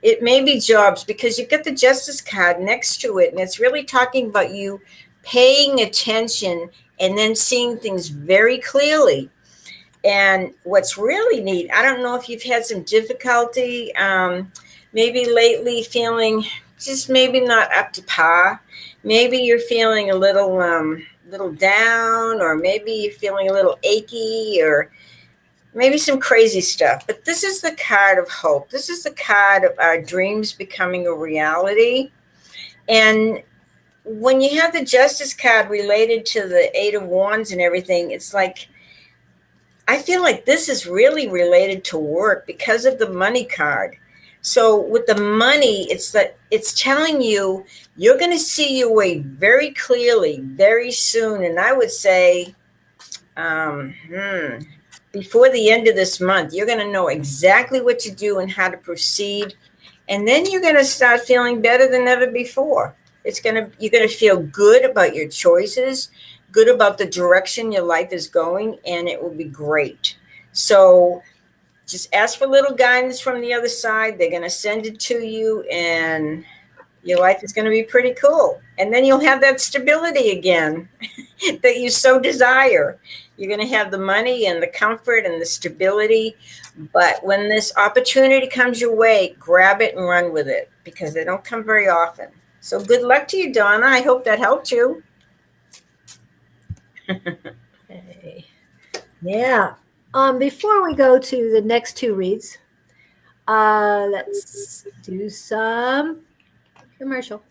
it may be jobs because you've got the justice card next to it, and it's really talking about you paying attention and then seeing things very clearly. And what's really neat, I don't know if you've had some difficulty, maybe lately feeling just maybe not up to par. Maybe you're feeling a little down, or maybe you're feeling a little achy, or maybe some crazy stuff. But this is the card of hope. This is the card of our dreams becoming a reality. And when you have the justice card related to the Eight of Wands and everything, it's like, I feel like this is really related to work because of the money card. So with the money, it's telling you you're going to see your way very clearly, very soon. And I would say, um, hmm, before the end of this month, you're going to know exactly what to do and how to proceed. And then you're going to start feeling better than ever before. You're going to feel good about your choices, good about the direction your life is going, and it will be great. So just ask for little guidance from the other side. They're going to send it to you, and your life is going to be pretty cool. And then you'll have that stability again that you so desire. You're going to have the money and the comfort and the stability. But when this opportunity comes your way, grab it and run with it because they don't come very often. So good luck to you, Donna. I hope that helped you. Okay. Yeah. Before we go to the next two reads, let's do some commercial.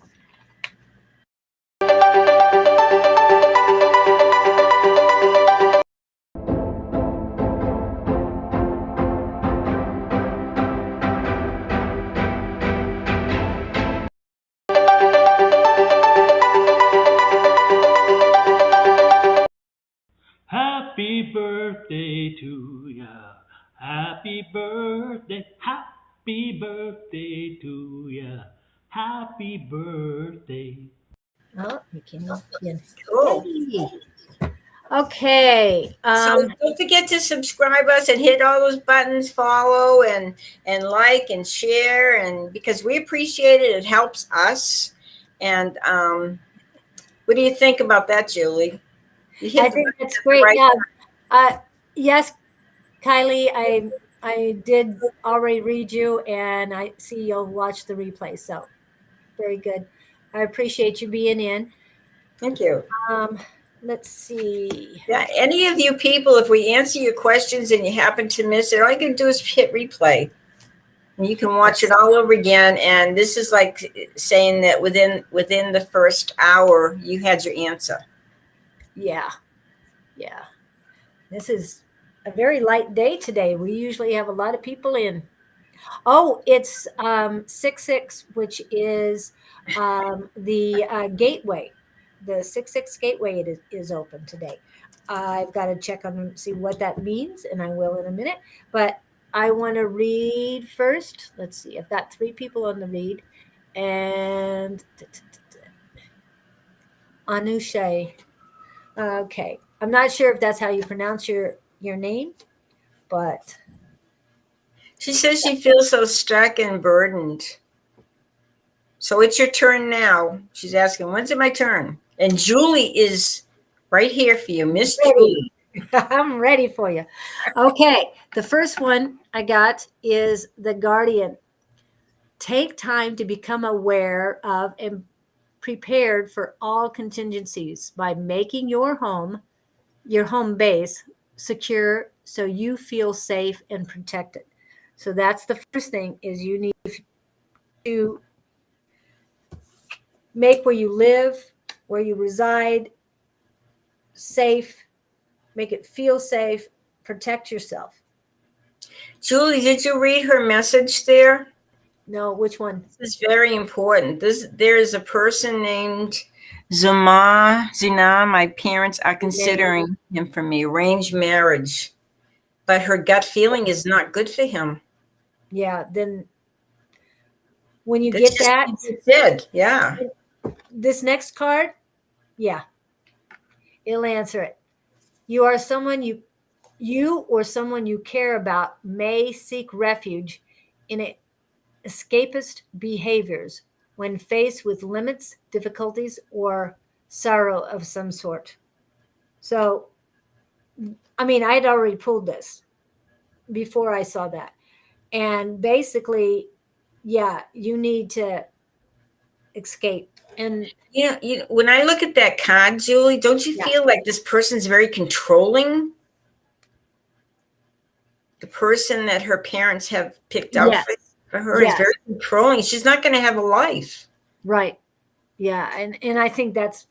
Happy birthday to ya. Happy birthday. Happy birthday to ya. Happy birthday. Oh, you can't. Cool. Yay. Okay. So don't forget to subscribe us and hit all those buttons, follow and like and share, and because we appreciate it, it helps us. And what do you think about that, Julie? I think that's great. right? Yeah. Yes, Kylie, I did already read you, and I see you'll watch the replay. So very good. I appreciate you being in. Thank you. Let's see. Yeah, any of you people, if we answer your questions and you happen to miss it, all you can do is hit replay. And you can watch it all over again. And this is like saying that within the first hour, you had your answer. Yeah. Yeah. This is a very light day today. We usually have a lot of people in. Oh, it's 6/6, which is the gateway. The 6/6 gateway is open today. I've got to check on see what that means, and I will in a minute. But I want to read first. Let's see. I've got 3 people on the read, and Anushay. Okay. I'm not sure if that's how you pronounce your name, but She says she feels so stuck and burdened. So it's your turn now. She's asking, when's it my turn? And Julie is right here for you, Miss Julie. I'm ready for you. Okay. The first one I got is the Guardian. Take time to become aware of and prepared for all contingencies by making your home base secure so you feel safe and protected. So that's the first thing is you need to make where you live, where you reside safe, make it feel safe, protect yourself. Julie, did you read her message there? No, which one? This is very important. There is a person named Zina. My parents are considering him for me, arranged marriage. But her gut feeling is not good for him. Yeah, then when you That's get just that, what you said. Yeah. this next card, yeah, it'll answer it. You are someone you or someone you care about may seek refuge in escapist behaviors when faced with limits, difficulties, or sorrow of some sort. So, I mean, I'd already pulled this before I saw that. And basically, yeah, you need to escape. And when I look at that card, Julie, don't you yeah, feel like this person's very controlling? The person that her parents have picked out yes, for her is yes, very controlling. She's not going to have a life. right. Yeah. And I think that's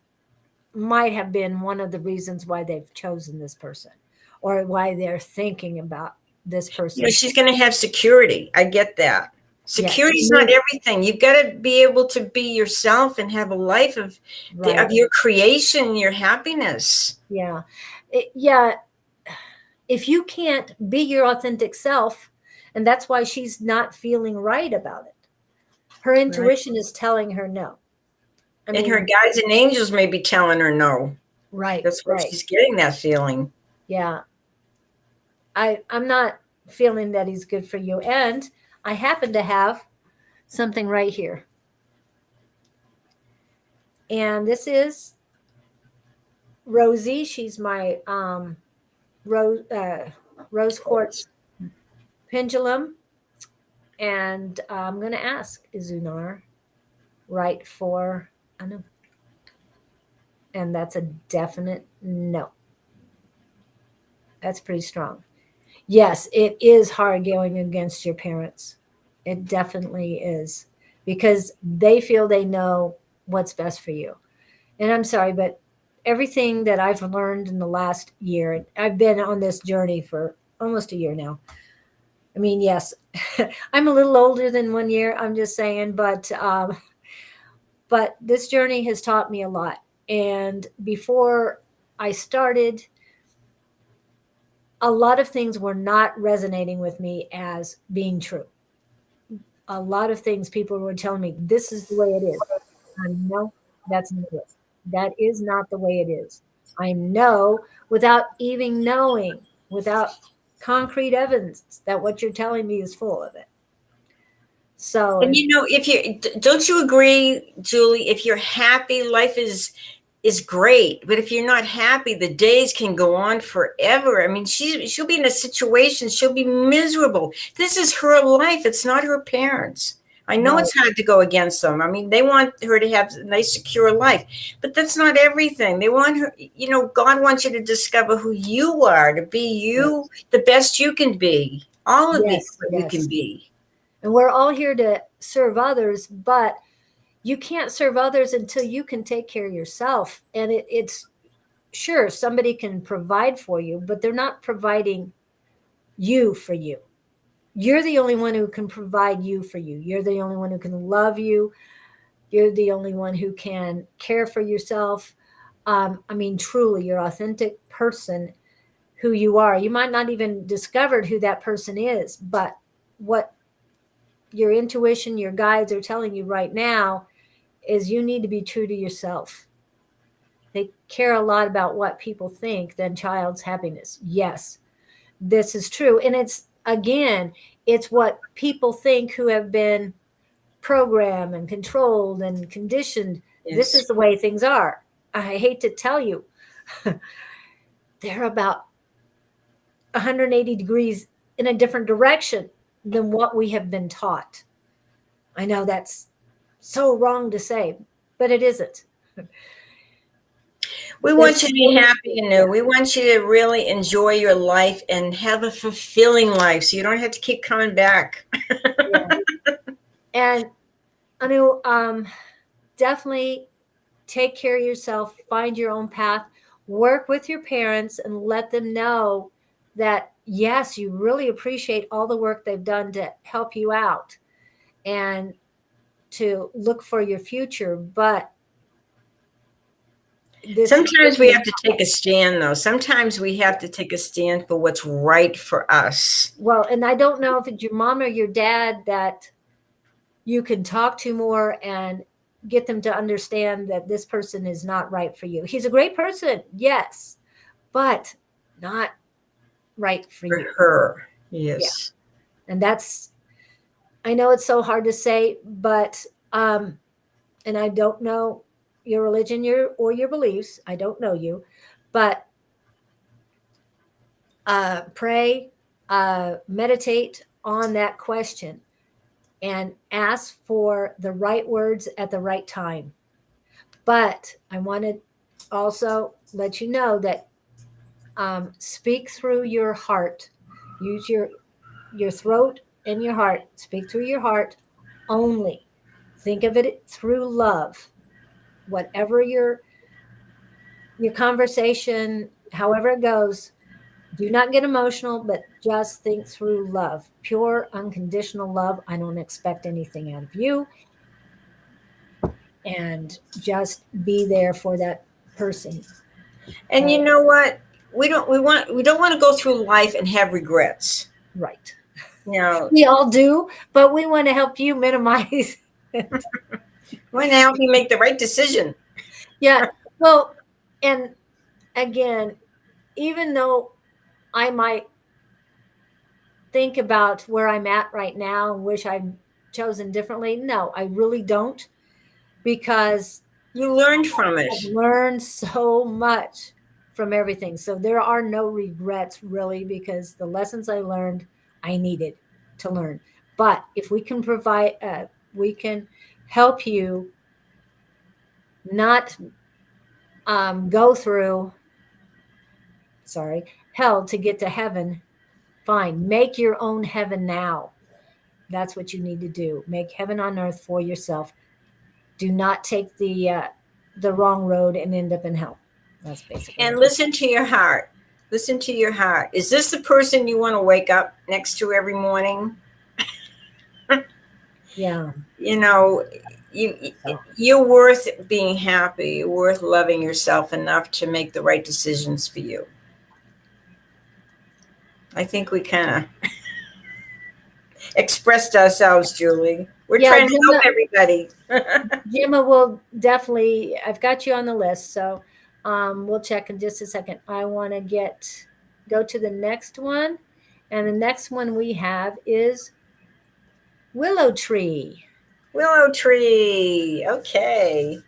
might have been one of the reasons why they've chosen this person or why they're thinking about this person. She's going to have security. I get that. Security is not everything. You've got to be able to be yourself and have a life of your creation, your happiness. Yeah. Yeah. If you can't be your authentic self, and that's why she's not feeling right about it. Her intuition is telling her no. And her guides and angels may be telling her no. Right. That's why she's getting that feeling. Yeah. I'm not feeling that he's good for you. And I happen to have something right here. And this is Rosie. She's my rose quartz pendulum. And I'm going to ask, is Unar right for a no? And that's a definite no. That's pretty strong. Yes, it is hard going against your parents. It definitely is because they feel they know what's best for you. And I'm sorry, but everything that I've learned in the last year, I've been on this journey for almost a year now. I mean, yes, I'm a little older than 1 year. I'm just saying, but this journey has taught me a lot. And before I started, a lot of things were not resonating with me as being true. A lot of things people were telling me, this is the way it is. I know that's not it. That is not the way it is. I know without even knowing, without concrete evidence that what you're telling me is full of it. So, and don't you agree, Julie? If you're happy, life is great. But if you're not happy, the days can go on forever. I mean, she'll be in a situation, she'll be miserable. This is her life. It's not her parents. I know it's hard to go against them. I mean, they want her to have a nice, secure life, but that's not everything. They want her, God wants you to discover who you are, to be you, the best you can be. All of you can be. And we're all here to serve others, but you can't serve others until you can take care of yourself. And it's sure somebody can provide for you, but they're not providing you for you. You're the only one who can provide you for you. You're the only one who can love you. You're the only one who can care for yourself. I mean, truly, your authentic person, who you are. You might not even discovered who that person is, but what your intuition, your guides are telling you right now is you need to be true to yourself. they care a lot about what people think than child's happiness. Yes, this is true. And it's, again, it's what people think who have been programmed and controlled and conditioned. This Yes. is the way things are. I hate to tell you, they're about 180 degrees in a different direction than what we have been taught. I know that's so wrong to say, but it isn't. We want you to be happy and new. We want you to really enjoy your life and have a fulfilling life so you don't have to keep coming back. Yeah. And Anu, definitely take care of yourself, find your own path, work with your parents, and let them know that, yes, you really appreciate all the work they've done to help you out and to look for your future. But sometimes we have to take a stand, though. Sometimes we have to take a stand for what's right for us. Well, and I don't know if it's your mom or your dad that you can talk to more and get them to understand that this person is not right for you. He's a great person, yes, but not right for you. Her, yes. Yeah. And that's, I know it's so hard to say, but and I don't know your religion, or your beliefs. I don't know you, but pray, meditate on that question, and ask for the right words at the right time. But I want to also let you know that speak through your heart. Use your throat and your heart. Speak through your heart only. Think of it through love. Whatever your conversation, however it goes, do not get emotional, but just think through love. Pure, unconditional love. I don't expect anything out of you. And just be there for that person. And you know what? We don't want to go through life and have regrets. Right. You know, we all do, but we want to help you minimize it. We want to help you make the right decision. Yeah. Well, and again, even though I might think about where I'm at right now and wish I'd chosen differently, no, I really don't, because you learned from it. I've learned so much from everything. So there are no regrets, really, because the lessons I learned, I needed to learn. But if we can provide, we can help you not go through, hell to get to heaven, fine. Make your own heaven now. That's what you need to do. Make heaven on earth for yourself. Do not take the wrong road and end up in hell. That's basically. And listen to your heart. Listen to your heart. Is this the person you want to wake up next to every morning? Yeah. You know, you're worth being happy. You're worth loving yourself enough to make the right decisions for you. I think we kind of expressed ourselves, Julie. We're trying to help everybody. Gemma will definitely, I've got you on the list, so we'll check in just a second. I want to go to the next one. And the next one we have is Willow Tree. Willow Tree. Okay.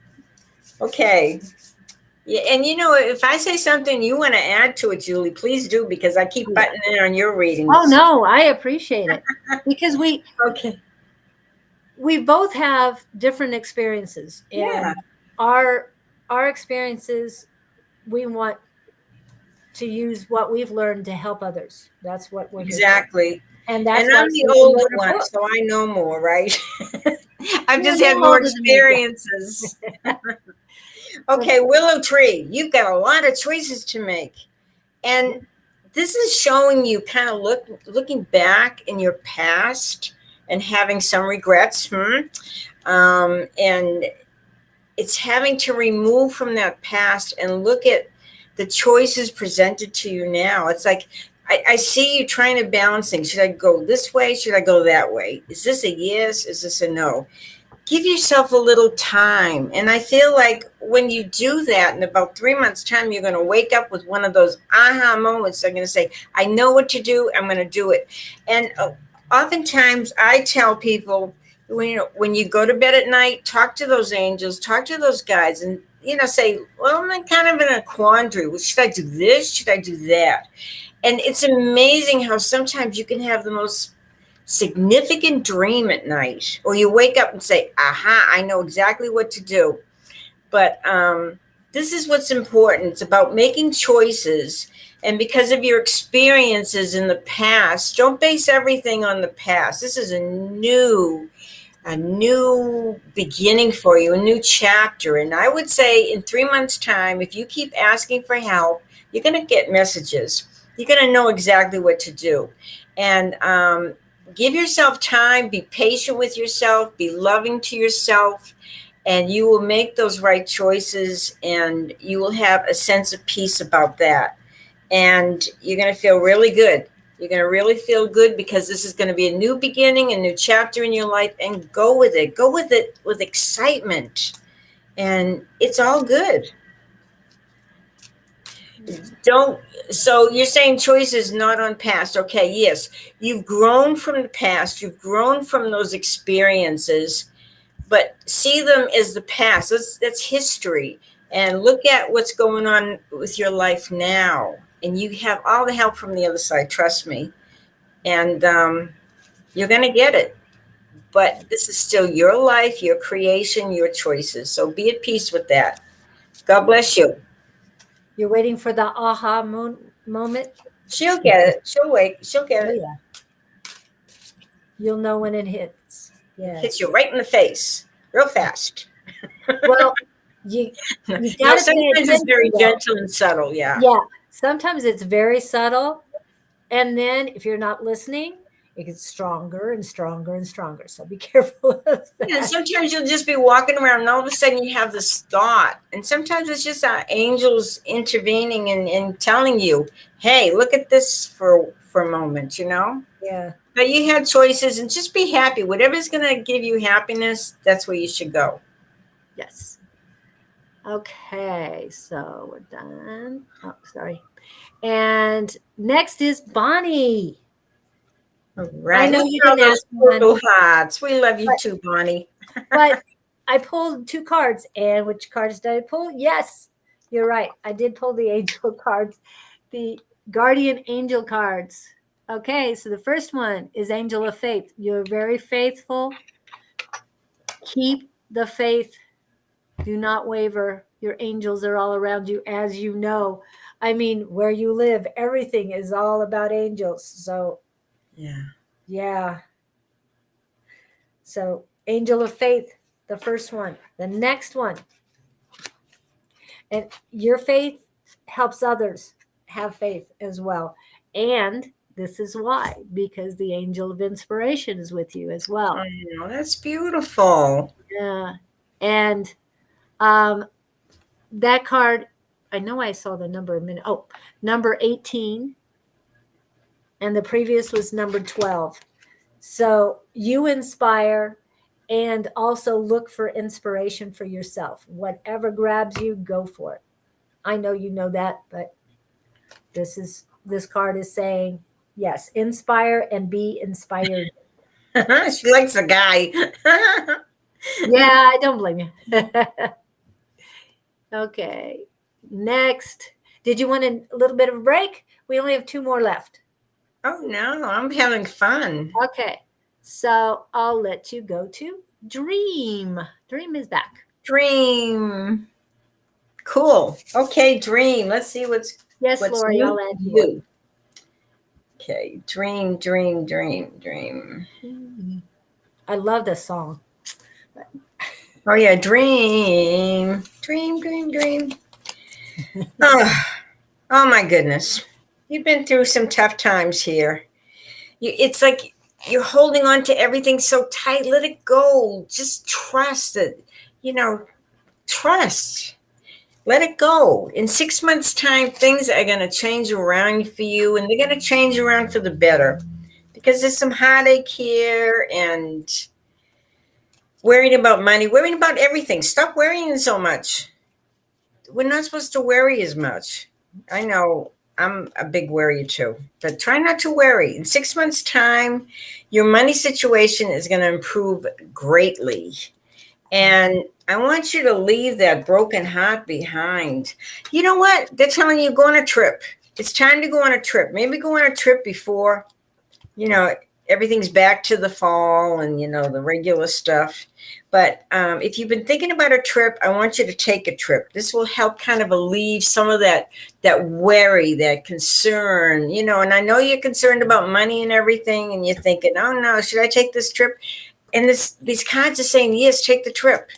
Yeah, and you know, if I say something you want to add to it, Julie, please do, because I keep butting in on your readings. Oh no, I appreciate it, because we both have different experiences, and our experiences, we want to use what we've learned to help others. That's what we're exactly. And that's I'm the older one, so I know more, right? I've just had more experiences. Okay, Willow Tree, you've got a lot of choices to make. And this is showing you kind of looking back in your past and having some regrets. And it's having to remove from that past and look at the choices presented to you now. It's like, I see you trying to balance things. Should I go this way? Should I go that way? Is this a yes? Is this a no? Give yourself a little time. And I feel like when you do that, in about 3 months' time, you're going to wake up with one of those aha moments. They're going to say, I know what to do. I'm going to do it. And oftentimes I tell people, when you go to bed at night, talk to those angels, talk to those guides, and, say, well, I'm kind of in a quandary. Well, should I do this? Should I do that? And it's amazing how sometimes you can have the most significant dream at night, or you wake up and say, aha, I know exactly what to do. But this is what's important. It's about making choices. And because of your experiences in the past, don't base everything on the past. This is a new beginning for you, a new chapter. And I would say in 3 months' time, if you keep asking for help, you're going to get messages. You're going to know exactly what to do. And give yourself time, be patient with yourself, be loving to yourself, and you will make those right choices, and you will have a sense of peace about that. And you're going to feel really good. You're going to really feel good, because this is going to be a new beginning, a new chapter in your life, and go with it. Go with it with excitement. And it's all good. So you're saying choices not on past. Okay, yes. You've grown from the past. You've grown from those experiences, but see them as the past. That's history. And look at what's going on with your life now. And you have all the help from the other side, trust me. And you're going to get it. But this is still your life, your creation, your choices. So be at peace with that. God bless you. You're waiting for the aha moment? She'll get it. She'll wait. She'll get it. Yeah. You'll know when it hits. Yeah. Hits you right in the face real fast. Well, you No, gotta sometimes it's very gentle and subtle. Yeah. Yeah. Sometimes it's very subtle. And then if you're not listening, it gets stronger and stronger and stronger. So be careful of that. Yeah, sometimes you'll just be walking around and all of a sudden you have this thought. And sometimes it's just our angels intervening and telling you, hey, look at this for a moment, Yeah. But you had choices, and just be happy. Whatever's going to give you happiness, that's where you should go. Yes. Okay. So we're done. Oh, sorry. And next is Bonnie. All right. I know Look you at all didn't those ask one. little hearts. We love you too, Bonnie. But I pulled 2 cards. And which cards did I pull? Yes, you're right. I did pull the angel cards, the guardian angel cards. Okay, so the first one is Angel of Faith. You're very faithful. Keep the faith. Do not waver. Your angels are all around you, as you know. I mean, where you live, everything is all about angels. So, yeah. So, Angel of Faith, the first one. The next one. And your faith helps others have faith as well. And this is why, because the angel of inspiration is with you as well. Oh, that's beautiful. Yeah. And that card, I know I saw the number a minute. Oh, number 18. And the previous was number 12. So you inspire and also look for inspiration for yourself. Whatever grabs you, go for it. I know you know that, but this card is saying, yes, inspire and be inspired. She likes the guy. Yeah, I don't blame you. Okay. Next. Did you want a little bit of a break? We only have 2 more left. Oh, no, I'm having fun. Okay. So I'll let you go to Dream. Dream is back. Dream. Cool. Okay, Dream. Let's see what's Lori, new I'll add to you. Okay, Dream. I love this song. Oh, yeah, Dream. Oh, my goodness. You've been through some tough times here. It's like you're holding on to everything so tight. Let it go. Just trust it. Trust. Let it go. In 6 months' time, things are going to change around for you, and they're going to change around for the better, because there's some heartache here and worrying about money, worrying about everything. Stop worrying so much. we're not supposed to worry as much. I know I'm a big worrier too, but try not to worry. In 6 months' time, your money situation is going to improve greatly. And I want you to leave that broken heart behind. You know what? They're telling you go on a trip. It's time to go on a trip. Maybe go on a trip before, everything's back to the fall and, the regular stuff. But if you've been thinking about a trip, I want you to take a trip. This will help kind of alleviate some of that worry, that concern, and I know you're concerned about money and everything, and you're thinking, oh no, should I take this trip? And these cards are saying, yes, take the trip.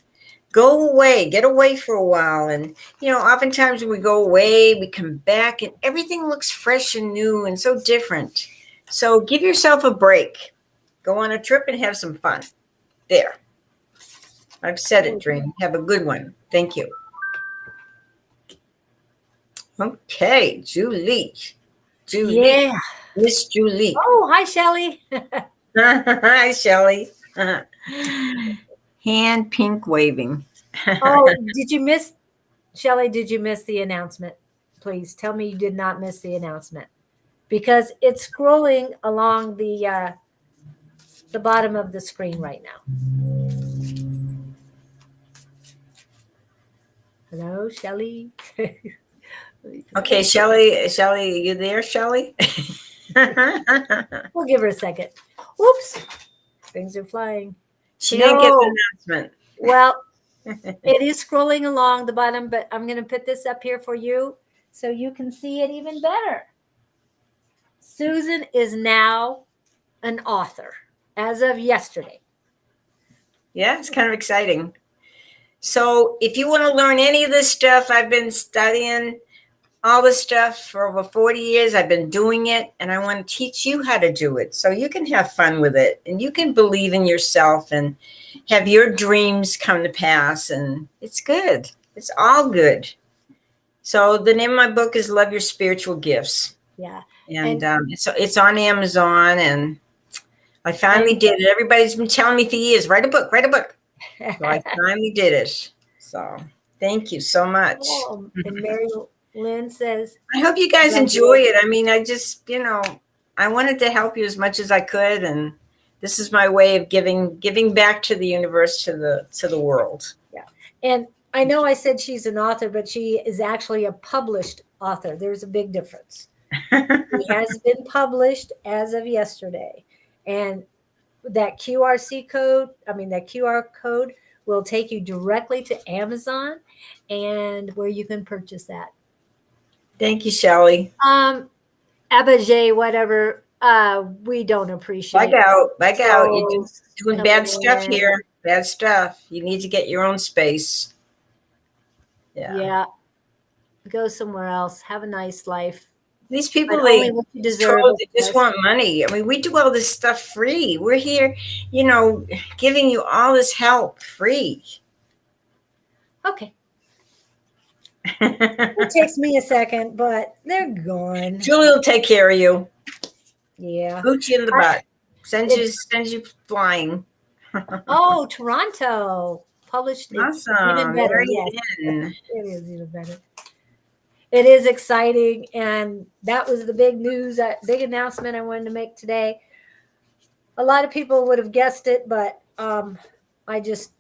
Go away, get away for a while. And, oftentimes when we go away, we come back and everything looks fresh and new and so different. So give yourself a break. Go on a trip and have some fun. There. I've said it, Dream. Have a good one. Thank you. Okay, Julie. Yeah. Miss Julie. Oh, hi, Shelley. Hi, Shelley. Hand pink waving. Oh, did you miss, Shelley, did you miss the announcement? Please tell me you did not miss the announcement, because it's scrolling along the bottom of the screen right now. Hello, Shelley. Okay, Shelley, are you there, Shelley? We'll give her a second. Oops, things are flying. She didn't get the announcement. Well, it is scrolling along the bottom, but I'm going to put this up here for you so you can see it even better. Susan is now an author as of yesterday. Yeah, it's kind of exciting. So if you want to learn any of this stuff, I've been studying all this stuff for over 40 years. I've been doing it, and I want to teach you how to do it so you can have fun with it, and you can believe in yourself and have your dreams come to pass. And it's good. It's all good. So the name of my book is Love Your Spiritual Gifts. Yeah. And it's on Amazon, and I finally did it. Everybody's been telling me for years, write a book. So I finally did it. So thank you so much. Oh, and Mary Lynn says, I hope you guys enjoy it. I mean, I just, I wanted to help you as much as I could, and this is my way of giving back to the universe, to the world. Yeah. And I know I said she's an author, but she is actually a published author. There's a big difference. She has been published as of yesterday. And that QR code will take you directly to Amazon and where you can purchase that. Thank you, Shelley. Abajay, whatever, we don't appreciate. Back out. You're doing bad stuff here. Bad stuff. You need to get your own space. Yeah. Go somewhere else. Have a nice life. These people, they just want money. I mean, we do all this stuff free. We're here, giving you all this help free. Okay. It takes me a second, but they're gone. Julie will take care of you. Yeah. Boot you in the butt. Send you flying. Oh, Toronto. Published. Awesome. Even better. Yes. It is even better. It is exciting, and that was the big news, big announcement I wanted to make today. A lot of people would have guessed it, but I just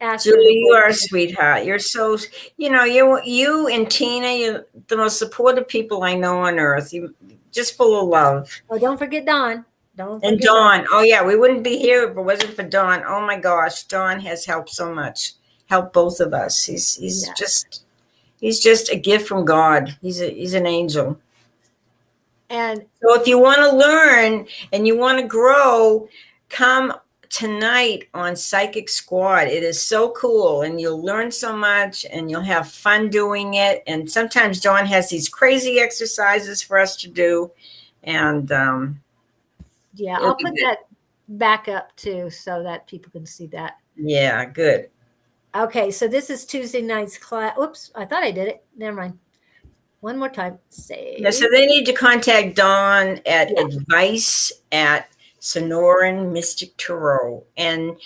asked. Julie, you are a sweetheart. You're so, you and Tina, you're the most supportive people I know on earth. You just full of love. Oh, don't forget Dawn. And Dawn. Oh yeah, we wouldn't be here if it wasn't for Dawn. Oh my gosh, Dawn has helped so much. Helped both of us. He's just a gift from God. He's an angel. And so if you want to learn and you want to grow, come tonight on Psychic Squad. It is so cool, and you'll learn so much, and you'll have fun doing it. And sometimes Dawn has these crazy exercises for us to do. And yeah, I'll put that back up too so that people can see that. Yeah, good. Okay, so this is Tuesday night's class. Oops, I thought I did it. Never mind. One more time. Yeah, so they need to contact Dawn at advice@Sonoran Mystic Tarot. And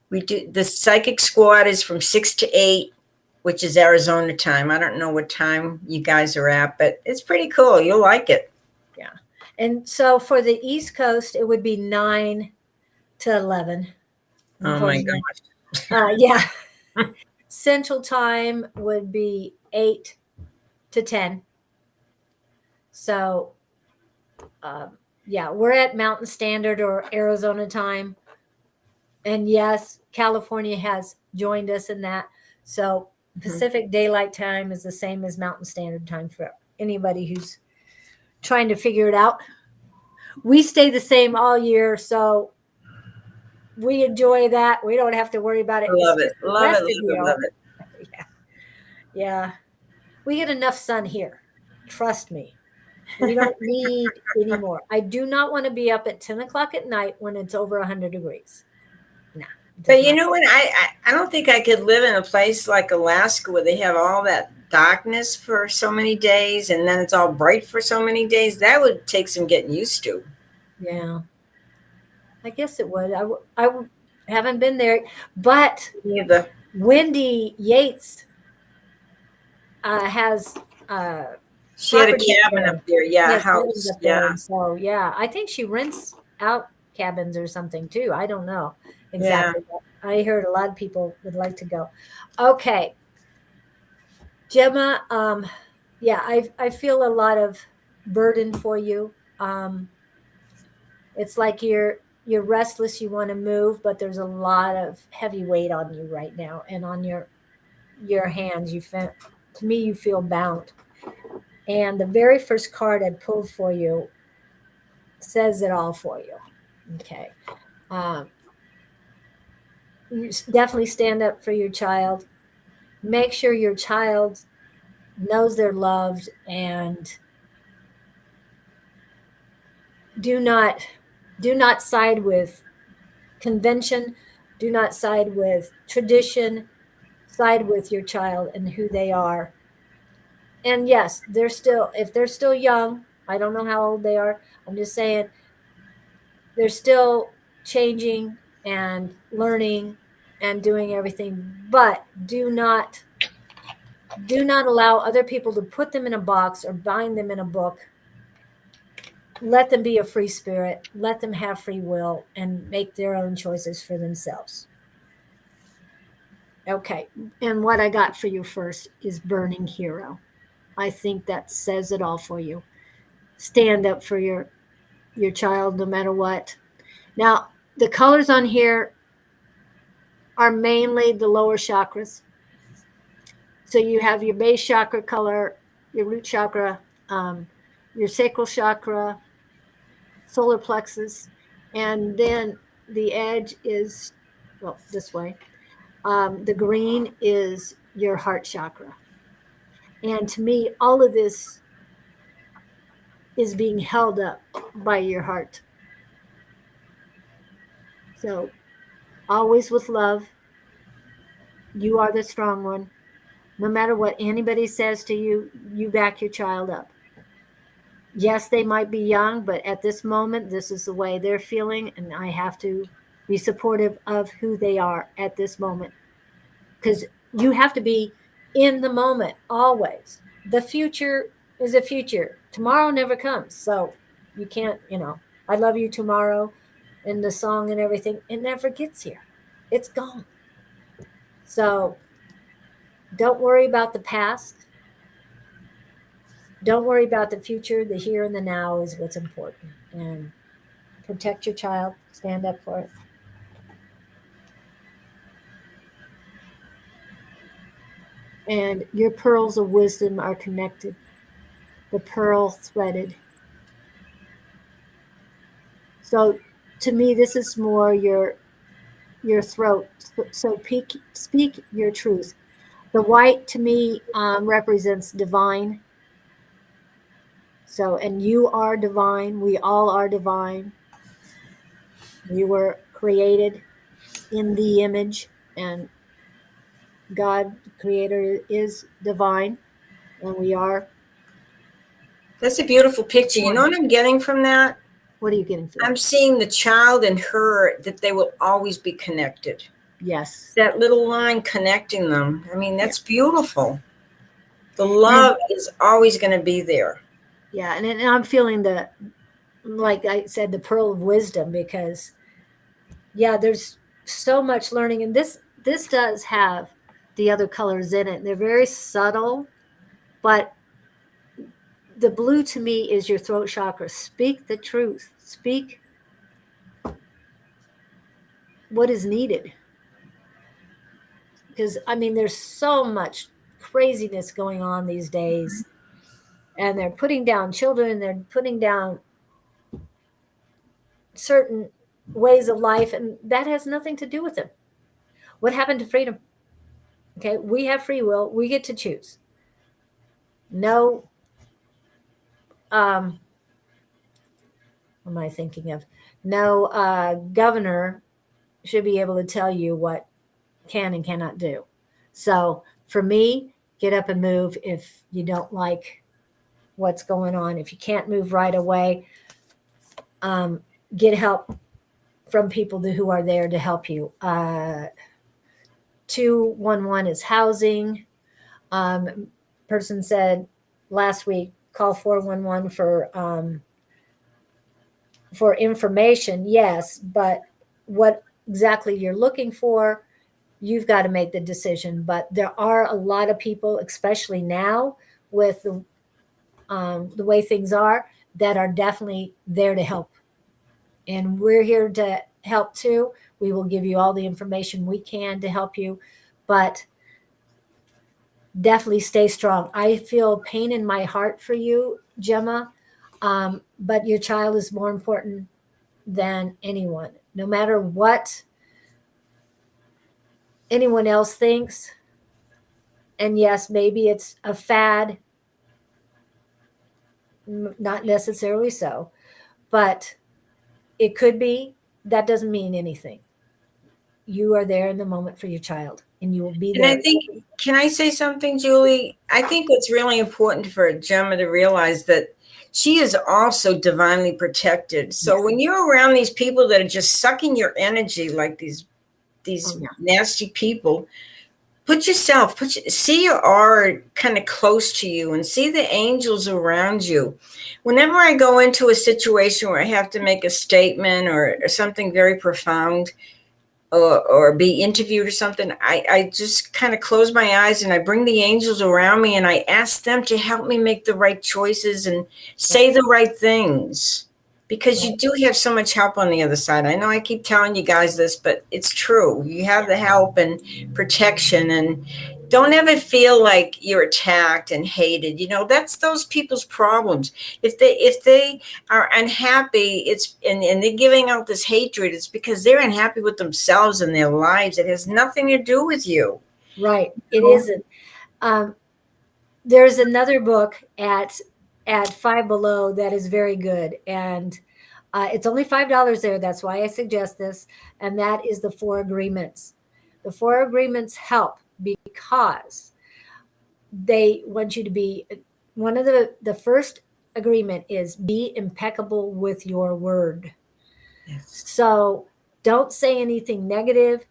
we do the Psychic Squad is from 6 to 8. which is Arizona time. I don't know what time you guys are at, but it's pretty cool. You'll like it. And so for the East Coast, it would be 9 to 11. Oh my gosh. Yeah. Central time would be 8 to 10. So, yeah, we're at Mountain Standard or Arizona time. And yes, California has joined us in that. So Pacific Daylight Time is the same as Mountain Standard Time for anybody who's trying to figure it out. We stay the same all year, so we enjoy that. We don't have to worry about it. I love It's it. just the Love rest it. of Love it. you. Love it. Yeah. Yeah. We get enough sun here. Trust me. We don't need any more. I do not want to be up at 10 o'clock at night when it's over 100 degrees. No. But you know what? I don't think I could live in a place like Alaska where they have all that darkness for so many days and then it's all bright for so many days. That would take some getting used to. Yeah. I guess it would. I haven't been there, but Neither. Wendy Yates has She had a property up cabin there. up there. Yeah, Yes, house. cabins up there. Yeah. And so yeah, I think she rents out cabins or something too. I don't know exactly. But I heard a lot of people would like to go. Okay. Gemma, yeah, I feel a lot of burden for you. It's like you're restless, you want to move, but there's a lot of heavy weight on you right now and on your hands. To me, you feel bound. And the very first card I pulled for you says it all for you. Okay. You definitely stand up for your child. Make sure your child knows they're loved, and do not side with convention, do not side with tradition, side with your child and who they are. And yes, if they're still young, I don't know how old they are, I'm just saying they're still changing and learning and doing everything, but do not allow other people to put them in a box or bind them in a book. Let them be a free spirit. Let them have free will and make their own choices for themselves. Okay. And what I got for you first is Burning Hero. I think that says it all for you. Stand up for your child no matter what. Now, the colors on here are mainly the lower chakras. So you have your base chakra color, your root chakra, your sacral chakra, solar plexus, and then the edge is, well, this way. The green is your heart chakra. And to me, all of this is being held up by your heart. So always with love. You are the strong one. No matter what anybody says to you, you back your child up. Yes, they might be young, but at this moment, this is the way they're feeling, and I have to be supportive of who they are at this moment. Because you have to be in the moment always. The future is a future. Tomorrow never comes. So you can't, I love you tomorrow and the song and everything. It never gets here. It's gone. So don't worry about the past. Don't worry about the future. The here and the now is what's important. And protect your child. Stand up for it. And your pearls of wisdom are connected. The pearl threaded. So to me, this is more your throat. So speak your truth. The white to me represents divine. So, and you are divine. We all are divine. We were created in the image, and God, the creator, is divine, and we are. That's a beautiful picture. You know what I'm getting from that? What are you getting from that? I'm seeing the child and her, that they will always be connected. Yes. That little line connecting them. I mean, that's beautiful. The And love is always going to be there. yeah, and I'm feeling like I said, the pearl of wisdom, because yeah, there's so much learning, and this does have the other colors in it. They're very subtle, but the blue to me is your throat chakra. Speak the truth. Speak what is needed. Because I mean, there's so much craziness going on these days, and they're putting down children, they're putting down certain ways of life, and that has nothing to do with them. What happened to freedom? Okay, we have free will, we get to choose. No, what am I thinking of? No governor should be able to tell you what can and cannot do. So for me, get up and move if you don't like what's going on. If you can't move right away, get help from people who are there to help you. 211 is housing. Person said last week, call 411 for information. Yes, but what exactly you're looking for, you've got to make the decision. But there are a lot of people, especially now with the way things are, that are definitely there to help. And we're here to help too. We will give you all the information we can to help you, but definitely stay strong. I feel pain in my heart for you, Gemma, but your child is more important than anyone. No matter what anyone else thinks, and yes, maybe it's a fad, not necessarily so, but it could be. That doesn't mean anything. You are there in the moment for your child, and you will be And I there. think, can I say something, Julie? I think what's really important for Gemma to realize that she is also divinely protected. So Yes. when you're around these people that are just sucking your energy, like these Oh, yeah. nasty people, see your aura kind of close to you and see the angels around you. Whenever I go into a situation where I have to make a statement or something very profound, or be interviewed or something, I just kind of close my eyes and I bring the angels around me and I ask them to help me make the right choices and say the right things, because you do have so much help on the other side. I know I keep telling you guys this, but it's true. You have the help and protection, and don't ever feel like you're attacked and hated. That's those people's problems. If they are unhappy, and they're giving out this hatred, it's because they're unhappy with themselves and their lives. It has nothing to do with you. Right. It isn't. There's another book at Five Below that is very good, and it's only $5 there. That's why I suggest this, and that is the Four Agreements. The Four Agreements help because they want you to be. One of the first agreement is be impeccable with your word. Yes. So don't say anything negative.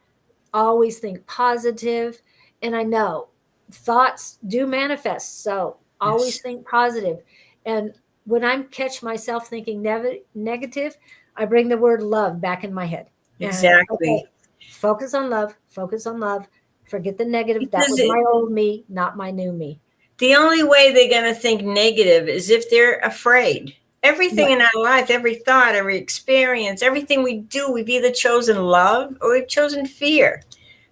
Always think positive. And I know thoughts do manifest. So always Yes. think positive. And when I catch myself thinking negative, I bring the word love back in my head. And Exactly. okay, focus on love, focus on love. Forget the negative. That Because was my old me, not my new me. the only way they're going to think negative is if they're afraid. Everything Right. in our life, every thought, every experience, everything we do, we've either chosen love or we've chosen fear.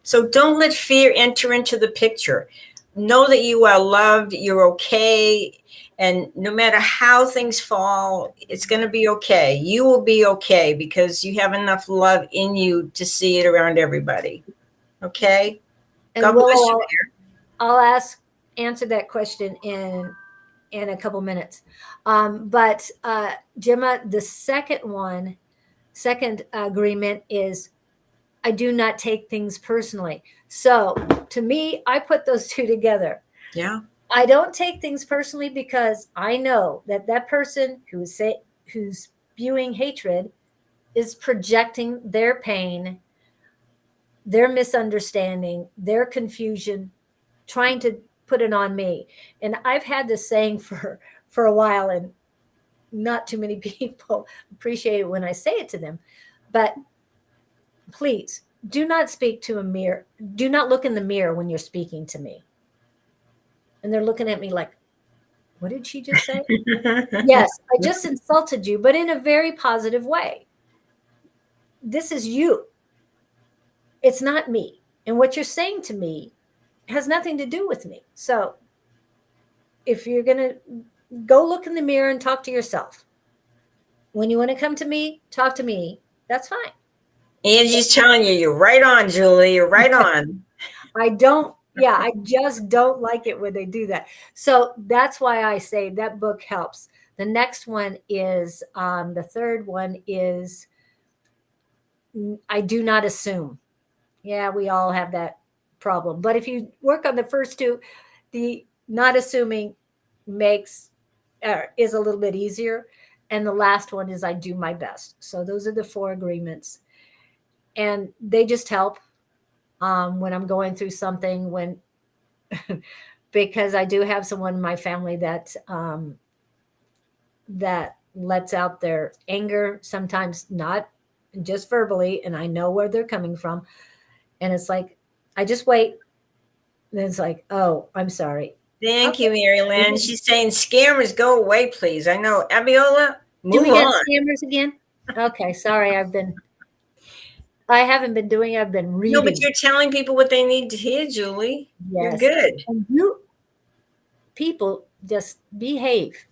So don't let fear enter into the picture. Know that you are loved, you're okay, and no matter how things fall, it's going to be okay. You will be okay because you have enough love in you to see it around everybody. Okay? And God bless you, Willow, dear. I'll answer that question in a couple minutes. But Gemma, the second agreement is I do not take things personally. So to me, I put those two together. Yeah. I don't take things personally because I know that person who's spewing hatred is projecting their pain their misunderstanding, their confusion, trying to put it on me. And I've had this saying for a while, and not too many people appreciate it when I say it to them. But please do not speak to a mirror. Do not look in the mirror when you're speaking to me. And they're looking at me like, what did she just say? Yes, I just insulted you, but in a very positive way. This is you. It's not me. And what you're saying to me has nothing to do with me. So if you're going to go look in the mirror and talk to yourself, when you want to come to me, talk to me. That's fine. Angie's telling you, you're right on, Julie. You're right on. I just don't like it when they do that. So that's why I say that book helps. The next one is, the third one is, I do not assume. Yeah, we all have that problem. But if you work on the first two, the not assuming is a little bit easier. And the last one is I do my best. So those are the 4 agreements. And they just help when I'm going through something, because I do have someone in my family that lets out their anger, sometimes not just verbally, and I know where they're coming from. And it's like, I just wait. And it's like, oh, I'm sorry. Thank you, Mary Lynn. She's saying, scammers, go away, please. I know. Abiola, Do move we get on. scammers again? Okay, sorry. I haven't been doing it. I've been reading. No, but you're telling people what they need to hear, Julie. You're Yes. good. And you people just behave.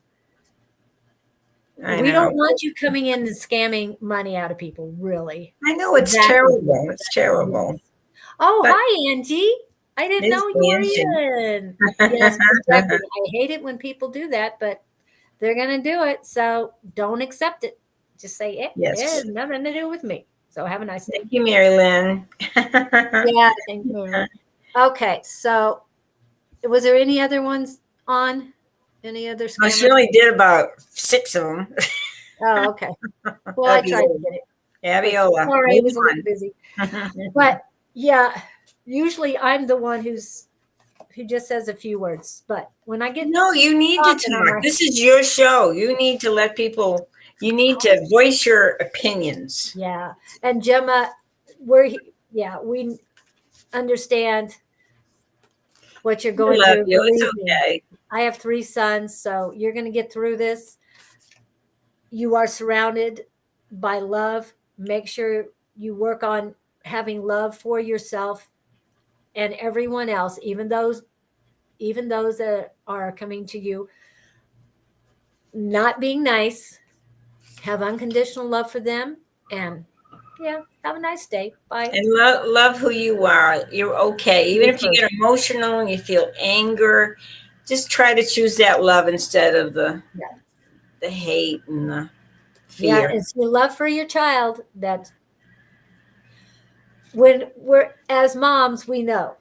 I We know. don't want you coming in and scamming money out of people, really. I know it's That is terrible. It's terrible. Oh, But- hi, Angie. I didn't know you were in. Yes, exactly. I hate it when people do that, but they're going to do it. So don't accept it. Just say, it has nothing to do with me. So have a nice day. Thank you, Mary Lynn. Yeah, thank you. Okay, so was there any other ones on? Any other Well, scammers? she only did about 6 of them. Oh, okay. Well, I tried to get it. Abiola. Sorry, I was a little busy. But yeah, usually I'm the one who just says a few words. But when I get No, you need to talk. This is your show. You need to let people. You need to voice your opinions. Yeah, and Gemma, we understand what you're going I love through. you. It's okay. I have 3 sons, so you're going to get through this. You are surrounded by love. Make sure you work on having love for yourself and everyone else, even those that are coming to you. Not being nice, have unconditional love for them, and yeah, have a nice day. Bye. And love who you are. You're okay. Even if you get emotional and you feel anger, just try to choose that love instead of the hate and the fear. Yeah, it's your love for your child. That's when we're, as moms, we know.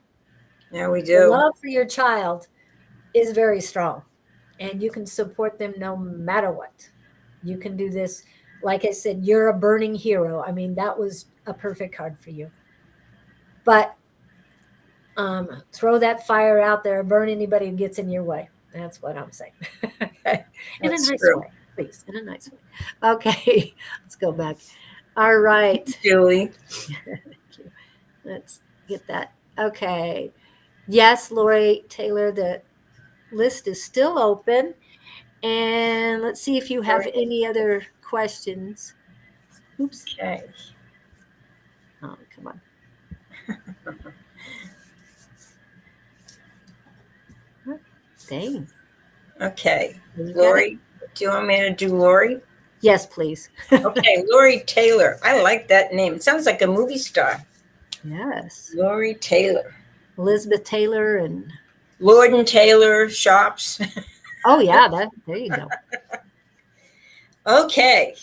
Yeah, we The do. love for your child is very strong, and you can support them no matter what. You can do this. Like I said, you're a burning hero. I mean, that was a perfect card for you. But throw that fire out there, burn anybody who gets in your way. That's what I'm saying. Okay. In a nice way, please. In a nice way. Okay. Let's go back. All right. Julie. Thank you. Let's get that. Okay. Yes, Lori Taylor, the list is still open. And let's see if you have any other questions. Oops. Okay. Oh, come on. Dang. Okay. Lori, do you want me to do Lori? Yes, please. Okay, Lori Taylor. I like that name. It sounds like a movie star. Yes. Lori Taylor. Elizabeth Taylor and Lord and Taylor shops. oh yeah, there you go. Okay.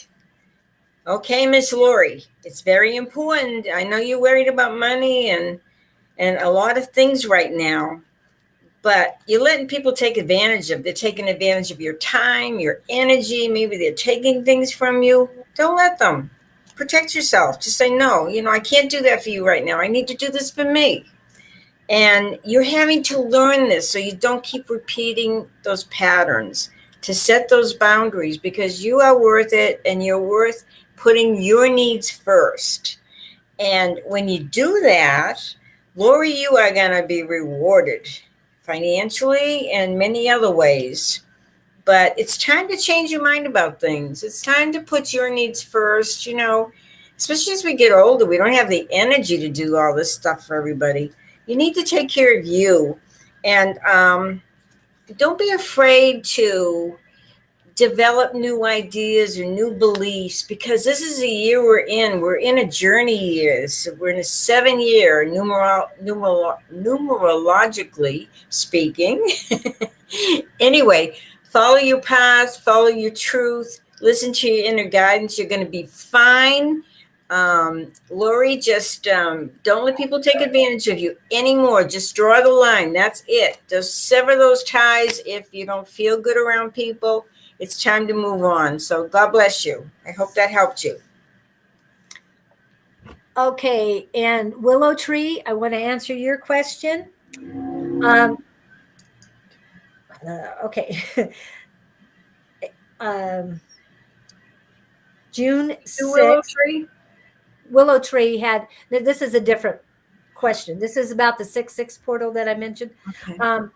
Okay, Miss Lori. It's very important. I know you're worried about money and a lot of things right now. But you're letting people take advantage of. They're taking advantage of your time, your energy. Maybe they're taking things from you. Don't let them. protect yourself. Just say, no, I can't do that for you right now. I need to do this for me. And you're having to learn this so you don't keep repeating those patterns, to set those boundaries, because you are worth it and you're worth putting your needs first. And when you do that, Lori, you are going to be rewarded financially and many other ways. But it's time to change your mind about things. It's time to put your needs first, especially as we get older. We don't have the energy to do all this stuff for everybody. You need to take care of you. And don't be afraid to develop new ideas or new beliefs, because this is the year we're in. We're in a journey year. So we're in a 7-year, numerologically speaking. Anyway, follow your path, follow your truth, listen to your inner guidance. You're going to be fine. Lori, just don't let people take advantage of you anymore. Just draw the line. That's it. Just sever those ties. If you don't feel good around people, it's time to move on. So God bless you. I hope that helped you. Okay, and Willow Tree, I want to answer your question. Okay. June 6th. Willow Tree had, this is a different question. This is about the 6/6 portal that I mentioned. Okay.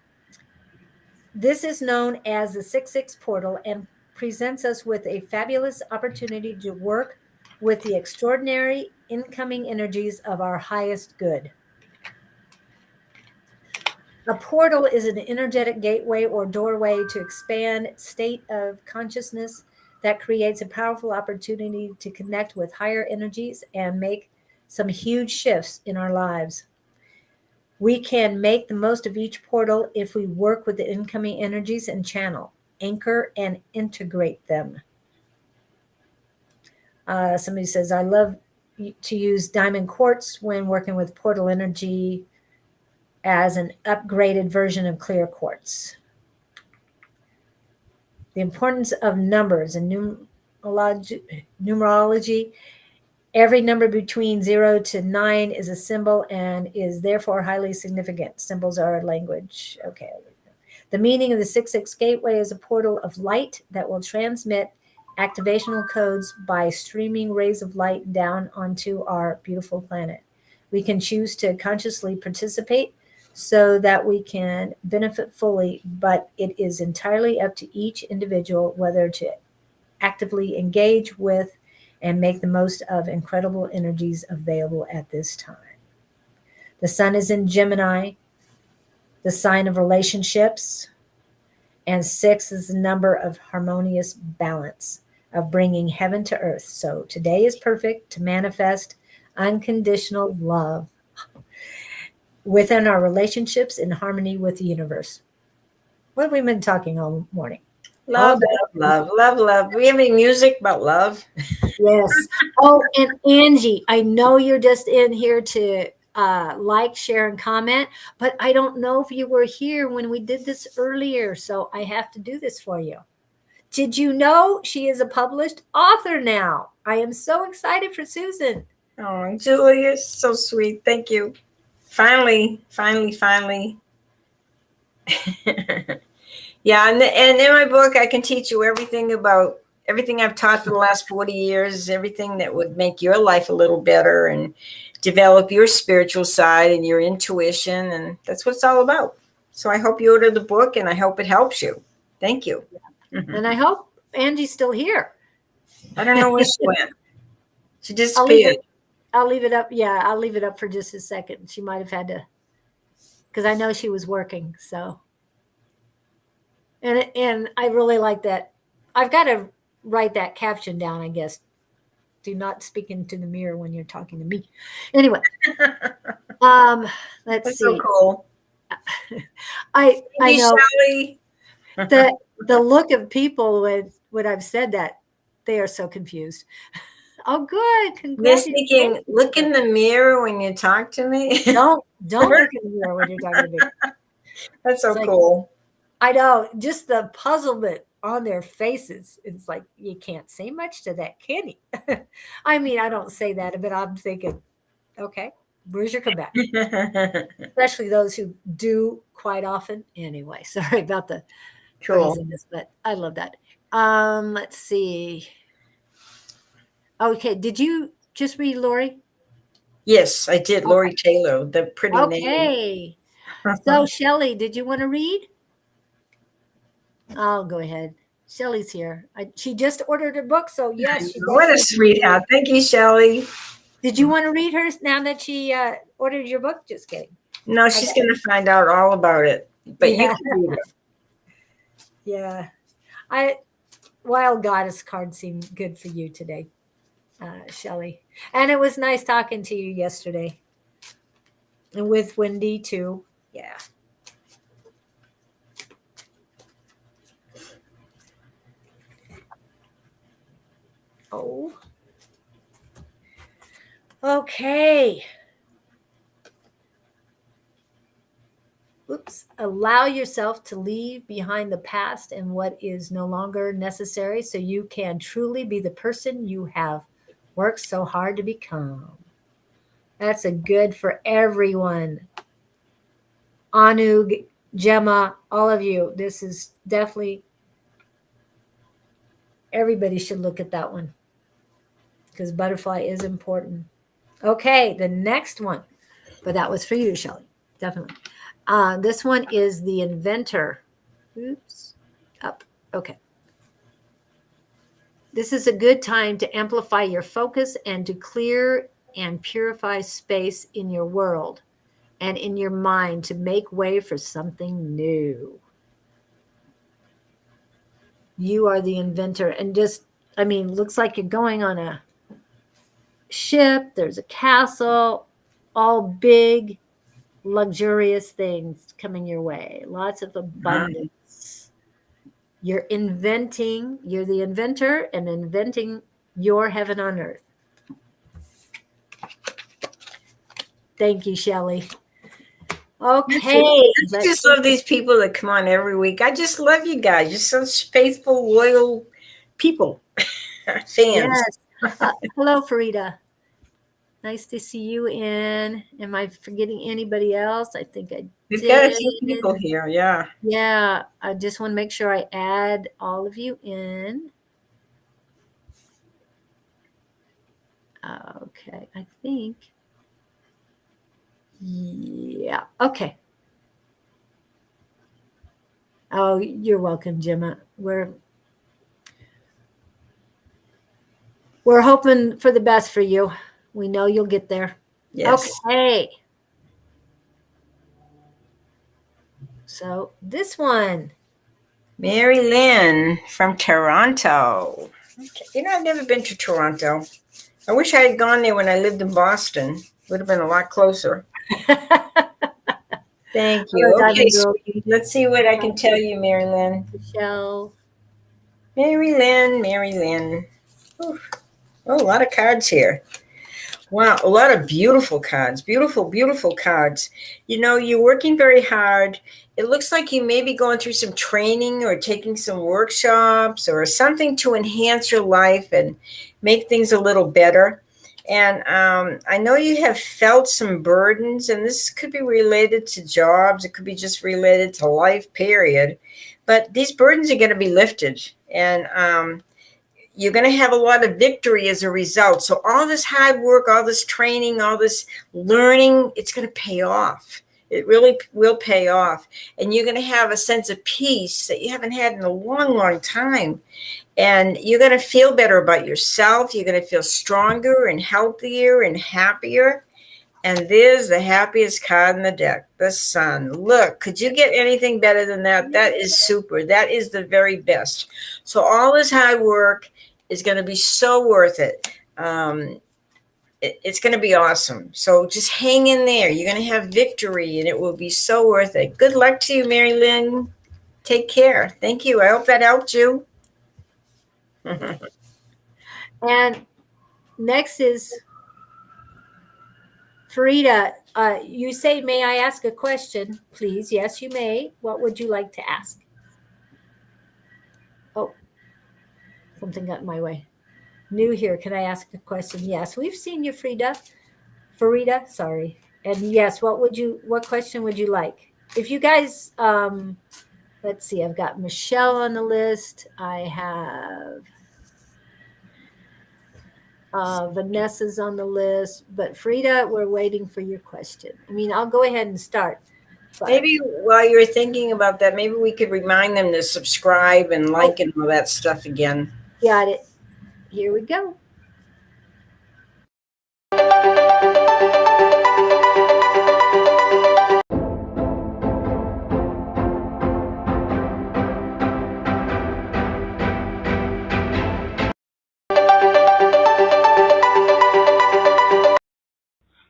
This is known as the 6/6 portal and presents us with a fabulous opportunity to work with the extraordinary incoming energies of our highest good. A portal is an energetic gateway or doorway to expand state of consciousness that creates a powerful opportunity to connect with higher energies and make some huge shifts in our lives. We can make the most of each portal if we work with the incoming energies and channel, anchor, and integrate them. Somebody says, I love to use diamond quartz when working with portal energy as an upgraded version of clear quartz. The importance of numbers and numerology. Every number between 0 to 9 is a symbol and is therefore highly significant. Symbols are a language. Okay. The meaning of the 6/6 gateway is a portal of light that will transmit activational codes by streaming rays of light down onto our beautiful planet. We can choose to consciously participate so that we can benefit fully, but it is entirely up to each individual whether to actively engage with and make the most of incredible energies available at this time. The sun is in Gemini, the sign of relationships, and 6 is the number of harmonious balance, of bringing heaven to earth. So today is perfect to manifest unconditional love within our relationships in harmony with the universe. What have we been talking all morning? Love. We have any music about love? Yes. Oh, and Angie, I know you're just in here to like, share, and comment, but I don't know if you were here when we did this earlier, so I have to do this for you. Did you know she is a published author now? I am so excited for Susan. Oh, Julia, so sweet. Thank you. Finally. Yeah, and in my book, I can teach you everything about everything I've taught for the last 40 years, everything that would make your life a little better and develop your spiritual side and your intuition. And that's what it's all about. So I hope you order the book and I hope it helps you. Thank you. And I hope Angie's still here. I don't know where she went. She disappeared. I'll leave it up. Yeah, I'll leave it up for just a second. She might have had to, because I know she was working. So, and I really like that. I've got to write that caption down, I guess. Do not speak into the mirror when you're talking to me. Anyway, let's That's see. so cool. I know Shelly. the look of people when I've said that, they are so confused. Oh, good. You're thinking, look in the mirror when you talk to me. Don't look in the mirror when you're talking to me. That's so It's like, cool. I know, just the puzzlement on their faces. It's like, you can't say much to that, can you? I mean, I don't say that, but I'm thinking, okay, where's your comeback? Especially those who do quite often. Anyway, sorry about the Cool. craziness, but I love that. Let's see. Okay, did you just read Lori? Yes, I did. Lori Taylor, the pretty name. Okay. So, Shelley, did you want to read? I'll go ahead. Shelley's here. She just ordered her book, so yes, she What a definitely. sweetheart. Thank you, Shelley. Did you want to read hers now that she ordered your book? Just kidding. No, she's going to find out all about it. But you Yeah. can read it. Yeah. Wild Goddess card seemed good for you today, Shelley. And it was nice talking to you yesterday. And with Wendy too. Yeah. Oh. Okay. Oops. Allow yourself to leave behind the past and what is no longer necessary so you can truly be the person you have worked so hard to become. That's a good for everyone. Anu, Gemma, all of you. This is definitely, everybody should look at that one because butterfly is important. Okay, the next one, but that was for you, Shelley. Definitely. This one is the inventor. Oops, up. Okay. This is a good time to amplify your focus and to clear and purify space in your world and in your mind to make way for something new. You are the inventor. And just, I mean, looks like you're going on a ship. There's a castle, all big, luxurious things coming your way. Lots of abundance. You're inventing, you're the inventor and inventing your heaven on earth. Thank you, Shelley. Okay. I just love these people that come on every week. I just love you guys. You're such faithful, loyal people. Fans. Yes. Hello, Farida. Nice to see you in. Am I forgetting anybody else? I think I We've did. got a few people here. Yeah. Yeah. I just want to make sure I add all of you in. Okay. I think. Yeah. Okay. Oh, you're welcome, Gemma. We're hoping for the best for you. We know you'll get there. Yes. Okay. So this one. Mary Lynn from Toronto. Okay. You know, I've never been to Toronto. I wish I had gone there when I lived in Boston. Would have been a lot closer. Thank you. Hello, Okay, Diamond Girl. sweetie. Let's see what I can tell you, Mary Lynn. Michelle. Mary Lynn, Mary Lynn. Oh, a lot of cards here. Wow, a lot of beautiful cards. Beautiful, beautiful cards. You know, you're working very hard. It looks like you may be going through some training or taking some workshops or something to enhance your life and make things a little better. And I know you have felt some burdens, and this could be related to jobs. It could be just related to life, period. But these burdens are going to be lifted. And you're going to have a lot of victory as a result. So all this hard work, all this training, all this learning, it's going to pay off. It really will pay off. And you're going to have a sense of peace that you haven't had in a long, long time. And you're going to feel better about yourself. You're going to feel stronger and healthier and happier. And there's the happiest card in the deck, the Sun. Look, could you get anything better than that? That is super. That is the very best. So all this hard work is going to be so worth it. It's going to be awesome. So just hang in there. You're going to have victory, and it will be so worth it. Good luck to you, Mary Lynn. Take care. Thank you. I hope that helped you. And next is Farida. You say, may I ask a question, please? Yes, you may. What would you like to ask? Something got in my way. New here. Can I ask a question? Yes. We've seen you, Farida, sorry. And yes, what question would you like? If you guys, let's see, I've got Michelle on the list. I have Vanessa's on the list, but Frida, we're waiting for your question. I mean, I'll go ahead and start. But Maybe while you're thinking about that, maybe we could remind them to subscribe and like and all that stuff again. got it. Here we go.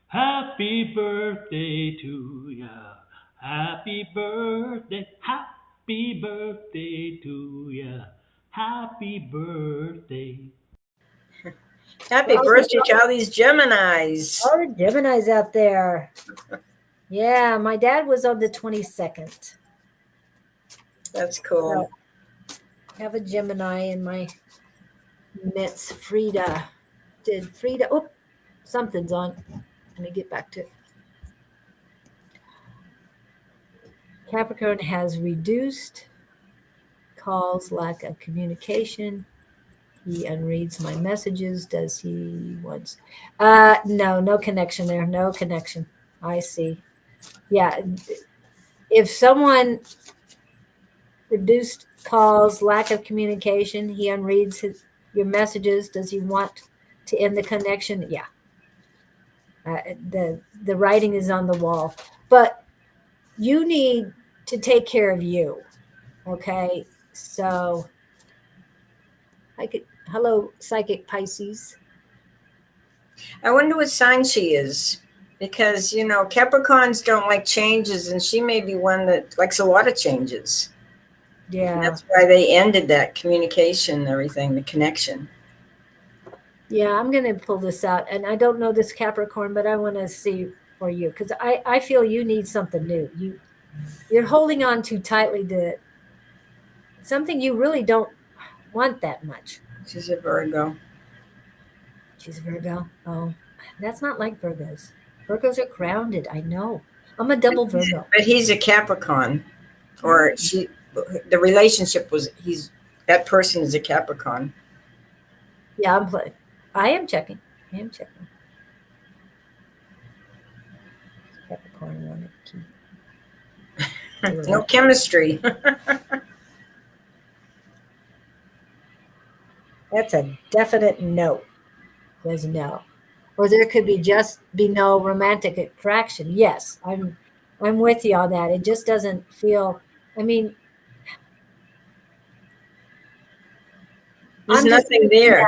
Happy birthday to ya. Happy birthday. Happy birthday to ya. Happy birthday. Happy birthday to all these Geminis. All the Geminis out there. Yeah, my dad was on the 22nd. That's cool. So, I have a Gemini in my midst. Frida. Did Frida? Oh, something's on. Let me get back to it. Capricorn has reduced calls, lack of communication. He unreads my messages. Does he wants? No connection there. No connection. I see. Yeah. If someone reduced calls, lack of communication, he unreads your messages. Does he want to end the connection? Yeah. The writing is on the wall, but you need to take care of you. Okay. So hello, psychic Pisces. I wonder what sign she is, because Capricorns don't like changes, and she may be one that likes a lot of changes. Yeah. And that's why they ended that communication and everything, the connection. Yeah, I'm going to pull this out. And I don't know this Capricorn, but I want to see for you because I feel you need something new. You're holding on too tightly to something you really don't want that much. She's a Virgo. She's a Virgo. Oh, that's not like Virgos. Virgos are grounded. I know. I'm a double Virgo. But he's a Capricorn, or she. The relationship was that person is a Capricorn. Yeah, I'm playing. I am checking. Capricorn wanted to keep. No chemistry. That's a definite no. There's no. Or there could be no romantic attraction. Yes, I'm with you on that. It just doesn't feel. I mean, there's nothing there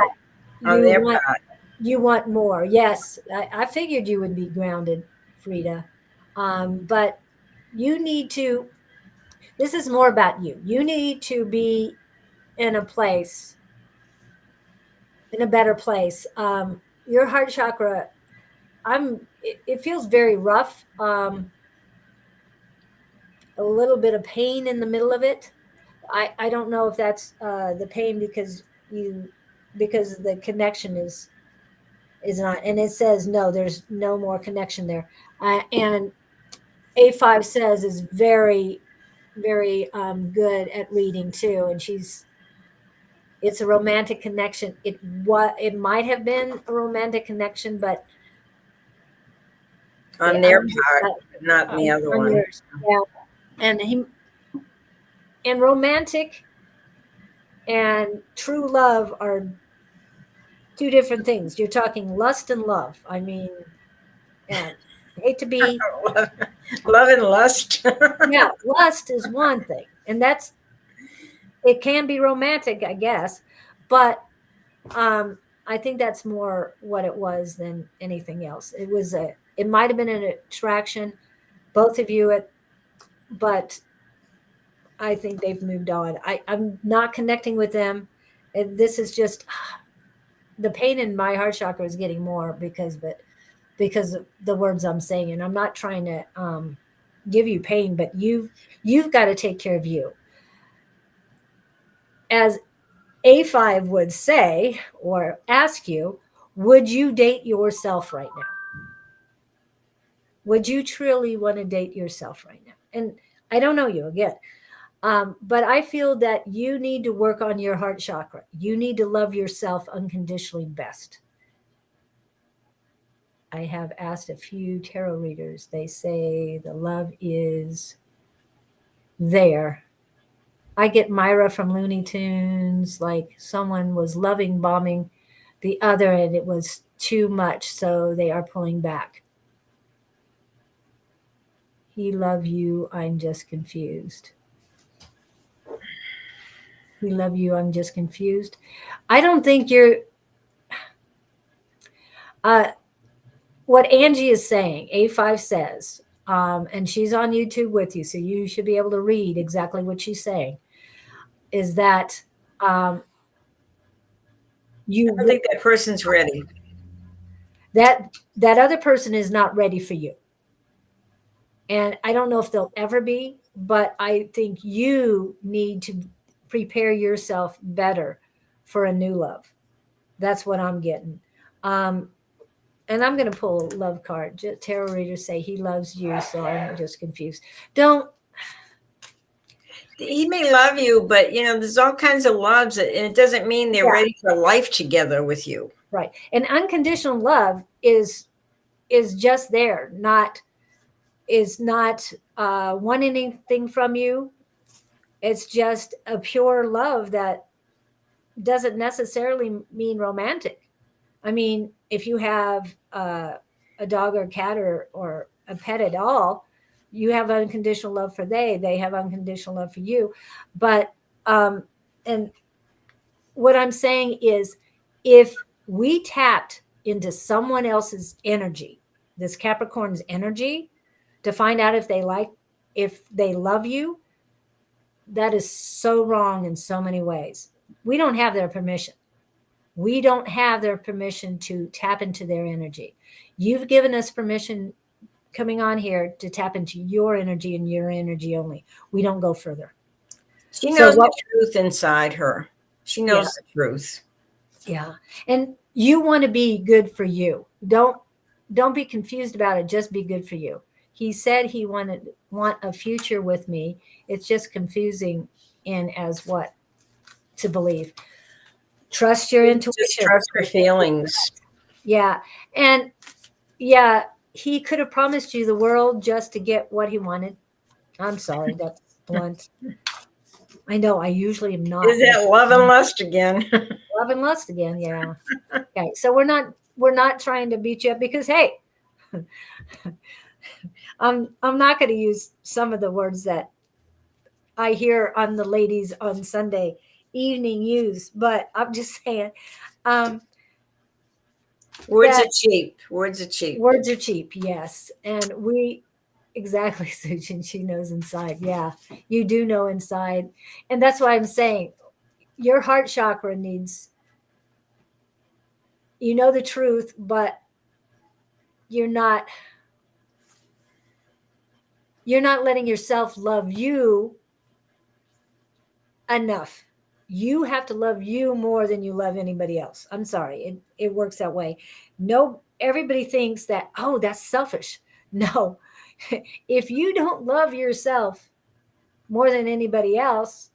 on their part. You want more. Yes, I figured you would be grounded, Frida. But you need to. This is more about you. You need to be in a place. In a better place. Your heart chakra, it feels very rough. A little bit of pain in the middle of it. I don't know if that's the pain because the connection is not, and it says no, there's no more connection there. And A5 says is very, very good at reading too, and it's a romantic connection. It might have been a romantic connection, but on their part, not the other one. Yours. Yeah, and romantic and true love are two different things. You're talking lust and love. I mean, I hate to be love and lust. Yeah, lust is one thing, and it can be romantic, I guess, but I think that's more what it was than anything else. It might have been an attraction, both of you, but I think they've moved on. I'm not connecting with them, and this is just the pain in my heart chakra is getting more because of the words I'm saying, and I'm not trying to give you pain, but you've got to take care of you. As A5 would say or ask you, would you date yourself right now? Would you truly want to date yourself right now? And I don't know you again, but I feel that you need to work on your heart chakra. You need to love yourself unconditionally best. I have asked a few tarot readers. They say the love is there. I get Myra from Looney Tunes, like someone was loving bombing the other and it was too much, so they are pulling back. He love you, I'm just confused. He love you, I'm just confused. I don't think you're what Angie is saying, A5 says, and she's on YouTube with you, so you should be able to read exactly what she's saying, is that you I don't think that person's ready. that other person is not ready for you. And I don't know if they'll ever be, but I think you need to prepare yourself better for a new love. That's what I'm getting. And I'm going to pull a love card. Tarot readers say he loves you, so I'm just confused. Don't. He may love you, but there's all kinds of loves, and it doesn't mean they're ready for life together with you. Right. And unconditional love is just there, is not wanting anything from you. It's just a pure love that doesn't necessarily mean romantic. I mean, if you have a dog or a cat or a pet at all, you have unconditional love for they have unconditional love for you. But and what I'm saying is, if we tapped into someone else's energy, this Capricorn's energy, to find out if they love you, that is so wrong in so many ways. We don't have their permission. We don't have their permission to tap into their energy. You've given us permission coming on here to tap into your energy and your energy only. We don't go further. She knows the truth inside her. She knows the truth. Yeah. And you want to be good for you. Don't be confused about it. Just be good for you. He said he want a future with me. It's just confusing in as what to believe. Trust your intuition. Just trust your feelings. Yeah. And yeah, he could have promised you the world just to get what he wanted. I'm sorry, that's blunt. I know I usually am not. Is that love and lust again? Love and lust again, yeah. Okay. So we're not trying to beat you up because hey, I'm not going to use some of the words that I hear on the ladies on Sunday evening use, but I'm just saying words are cheap. Words are cheap. Words are cheap, yes. And exactly, Susan, she knows inside. Yeah, you do know inside. And that's why I'm saying your heart chakra needs, the truth, but you're not letting yourself love you enough. You have to love you more than you love anybody else. I'm sorry. It works that way. No, everybody thinks that, oh, that's selfish. No. If you don't love yourself more than anybody else,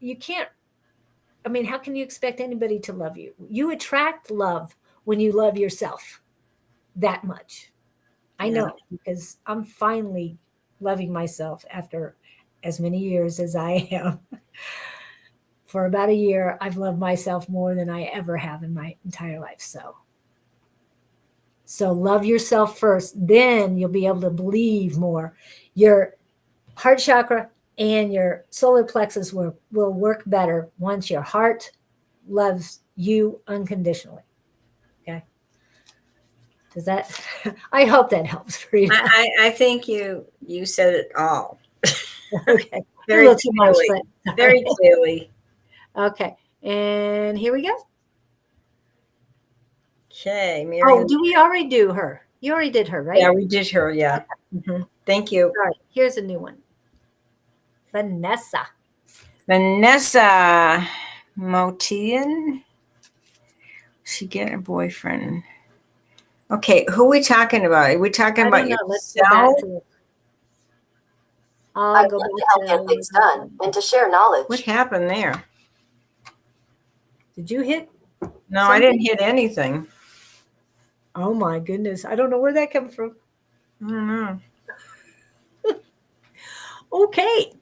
you can't. I mean, how can you expect anybody to love you? You attract love when you love yourself that much. I know, because I'm finally loving myself after as many years as I am. For about a year, I've loved myself more than I ever have in my entire life. So love yourself first, then you'll be able to believe more. Your heart chakra and your solar plexus will work better once your heart loves you unconditionally. Okay. Does that, I hope that helps for you. I think you said it all. Okay. Very clearly. Very clearly. Okay. And here we go. Okay. Miriam. Oh, do we already do her? You already did her, right? Yeah, we did her. Yeah. Mm-hmm. Thank you. All right. Here's a new one. Vanessa. Vanessa. Motian. She get a boyfriend. Okay, who are we talking about? Are we talking I about don't know. Let's go back yourself? to it. I'll go back to help get things done and to share knowledge. What happened there? Did you hit? No, I didn't hit anything. Oh my goodness. I don't know where that came from. I don't know. Okay.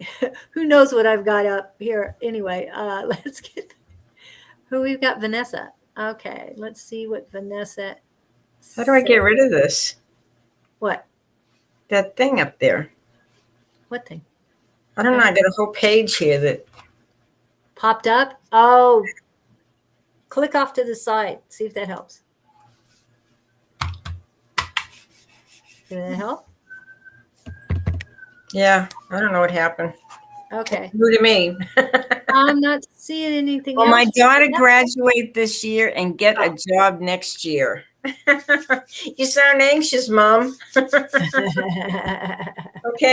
Who knows what I've got up here? Anyway, let's get who we've got. Vanessa. Okay, let's see what Vanessa. How do I get rid of this? What? That thing up there. What thing? I don't know. I got a whole page here that Popped up? Oh, click off to the side. See if that helps. Did that help? yeah, I don't know what happened. Okay. Who to me? I'm not seeing anything Well, else. my daughter graduate this year and get a job next year. You sound anxious, Mom. Okay,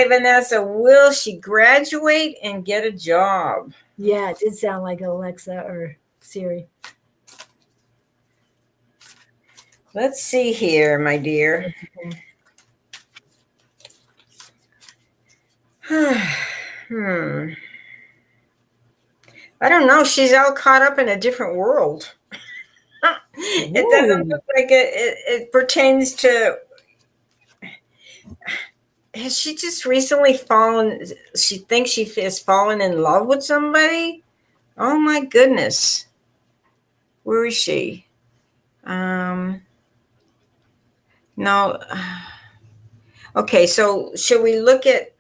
Vanessa, will she graduate and get a job? Yeah, it did sound like Alexa or Siri. Let's see here, my dear. I don't know. She's all caught up in a different world. It doesn't look like it pertains to. Has she just recently fallen? She thinks she has fallen in love with somebody. Oh my goodness. Where is she? No. Okay, so should we look at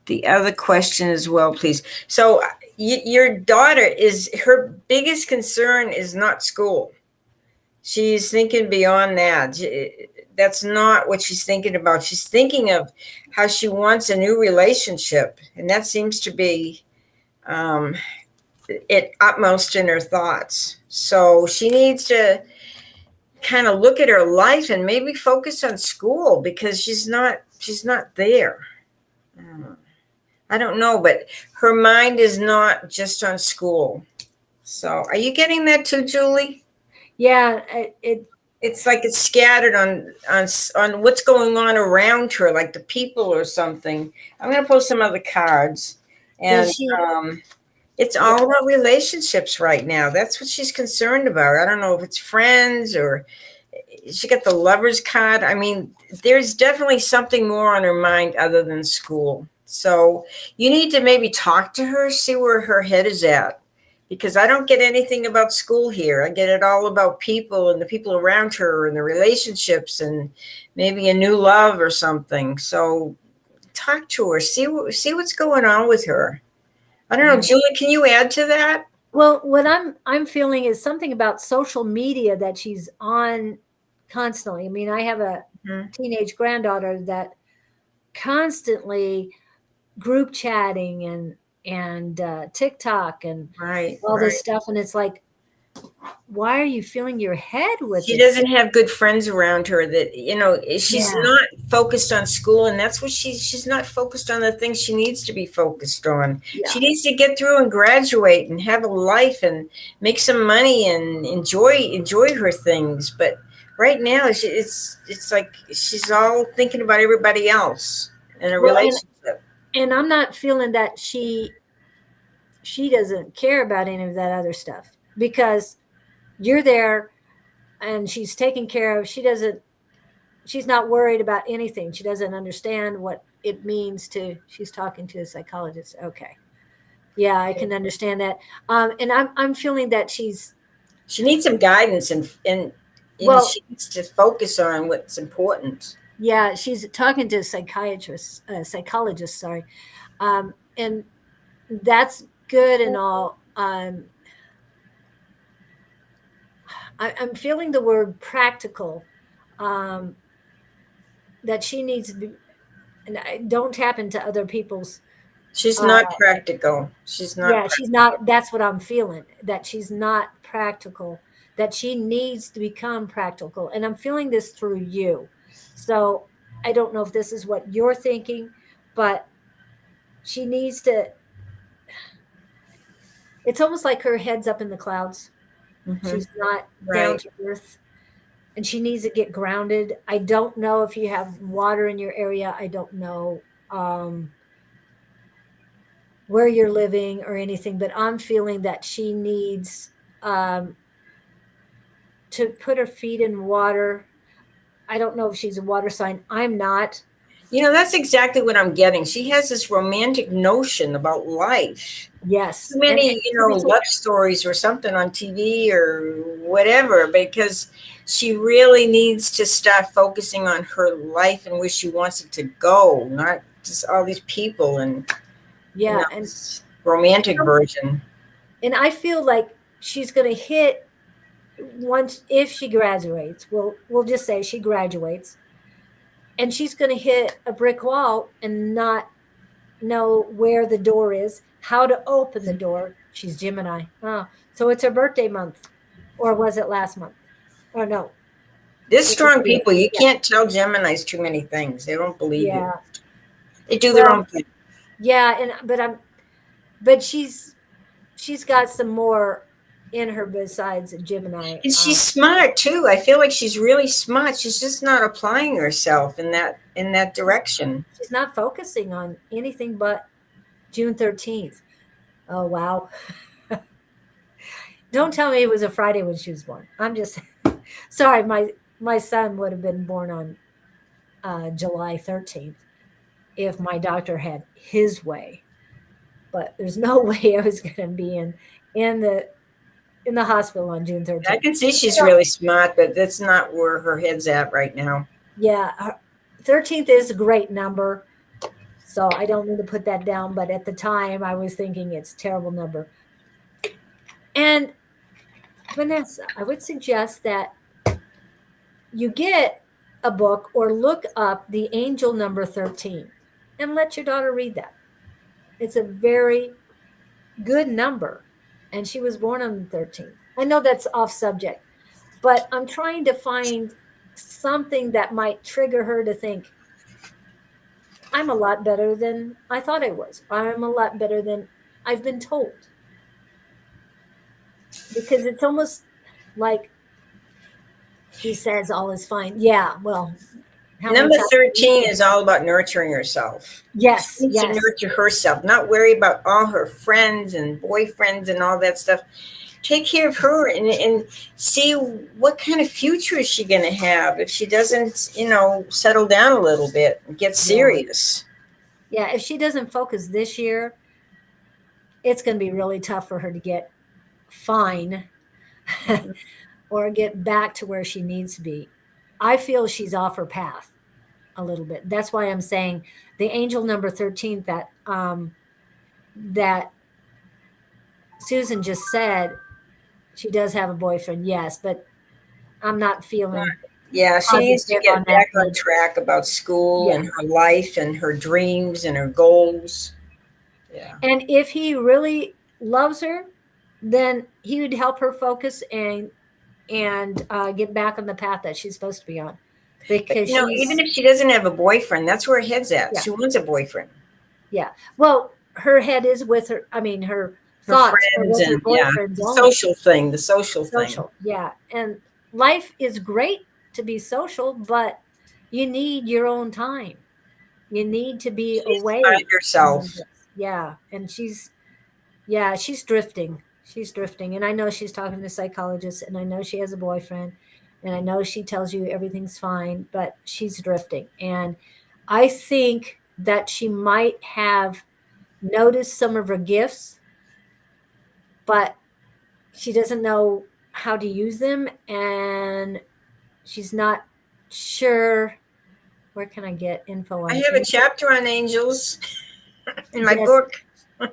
the other question as well, please? So your daughter is her biggest concern is not school. She's thinking beyond that. That's not what she's thinking about. She's thinking of how she wants a new relationship, and that seems to be it utmost in her thoughts. So she needs to kind of look at her life and maybe focus on school because she's not there. I don't know, but her mind is not just on school. So are you getting that too, Julie? Yeah, It's like it's scattered on what's going on around her, like the people or something. I'm going to post some other cards, and it's all about relationships right now. That's what she's concerned about. I don't know if it's friends or she got the lover's card. I mean, there's definitely something more on her mind other than school. So you need to maybe talk to her, see where her head is at. Because I don't get anything about school here. I get it all about people and the people around her and the relationships and maybe a new love or something. So talk to her, see what's going on with her. I don't know, Julie, can you add to that? Well, what I'm feeling is something about social media that she's on constantly. I mean, I have a teenage granddaughter that constantly group chatting and TikTok and all this stuff. And it's like, why are you filling your head with She it? doesn't have good friends around her that, she's not focused on school. And that's what she's not focused on the things she needs to be focused on. Yeah. She needs to get through and graduate and have a life and make some money and enjoy her things. But right now it's like she's all thinking about everybody else in a relationship. And I'm not feeling that she doesn't care about any of that other stuff because you're there and she's taken care of. She's not worried about anything. She doesn't understand what it means she's talking to a psychologist. Okay. Yeah, I can understand that. And I'm feeling that she needs some guidance and she needs to focus on what's important. Yeah, she's talking to a psychologist, sorry. And that's good and all. I'm feeling the word practical, that she needs to be, and I don't tap into other people's. She's not practical. She's not. Yeah, she's not. That's what I'm feeling, that she's not practical, that she needs to become practical. And I'm feeling this through you. So I don't know if this is what you're thinking, but she needs to it's almost like her head's up in the clouds. Mhm. She's not down Right. to earth, and she needs to get grounded. I don't know if you have water in your area. I don't know where you're living or anything, but I'm feeling that she needs um, to put her feet in water. I don't know if she's a water sign. I'm not. You know, that's exactly what I'm getting. She has this romantic notion about life. Yes. Too many, love stories or something on TV or whatever, because she really needs to start focusing on her life and where she wants it to go, not just all these people and Yeah. this romantic version. And I feel like she's going to hit once if she graduates. We'll just say she graduates, and she's going to hit a brick wall and not know where the door is, how to open the door. She's Gemini. Oh, so it's her birthday month, or was it last month? Or no? There's strong Yeah. people. You can't tell Geminis too many things. They don't believe you. Yeah. They do their own thing. Yeah, but she's got some more in her besides Gemini. And she's smart too. I feel like she's really smart. She's just not applying herself in that direction. She's not focusing on anything but June 13th. Oh wow. Don't tell me it was a Friday when she was born. I'm just sorry. My son would have been born on July 13th if my doctor had his way. But there's no way I was going to be in the hospital on June 13th. I can see she's really smart, but that's not where her head's at right now. Yeah, 13th is a great number, so I don't mean to put that down. But at the time, I was thinking it's a terrible number. And Vanessa, I would suggest that you get a book or look up the angel number 13 and let your daughter read that. It's a very good number, and she was born on the 13th. I know that's off subject, but I'm trying to find something that might trigger her to think, I'm a lot better than I thought I was. I'm a lot better than I've been told. Because it's almost like he says all is fine. Yeah, well, Number 13 is all about nurturing herself. Yes, She needs to nurture herself, not worry about all her friends and boyfriends and all that stuff. Take care of her and see what kind of future is she going to have if she doesn't, settle down a little bit and get serious. Yeah, if she doesn't focus this year, it's going to be really tough for her to get fine or get back to where she needs to be. I feel she's off her path a little bit. That's why I'm saying the angel number 13 that Susan just said, she does have a boyfriend, yes, but I'm not feeling. Yeah, she needs to get back on track about school and her life and her dreams and her goals. Yeah. And if he really loves her, then he would help her focus and get back on the path that she's supposed to be on. Because even if she doesn't have a boyfriend, that's where her head's at. Yeah. She wants a boyfriend. Yeah. Well, her head is with her. I mean, her thoughts are with her boyfriend. The social thing. Yeah. And life is great to be social, but you need your own time. You need to be away by yourself. Yeah. And she's drifting. She's drifting. And I know she's talking to psychologists, and I know she has a boyfriend, and I know she tells you everything's fine, but she's drifting. And I think that she might have noticed some of her gifts, but she doesn't know how to use them, and she's not sure. Where can I get info on? I have a chapter on angels in my book.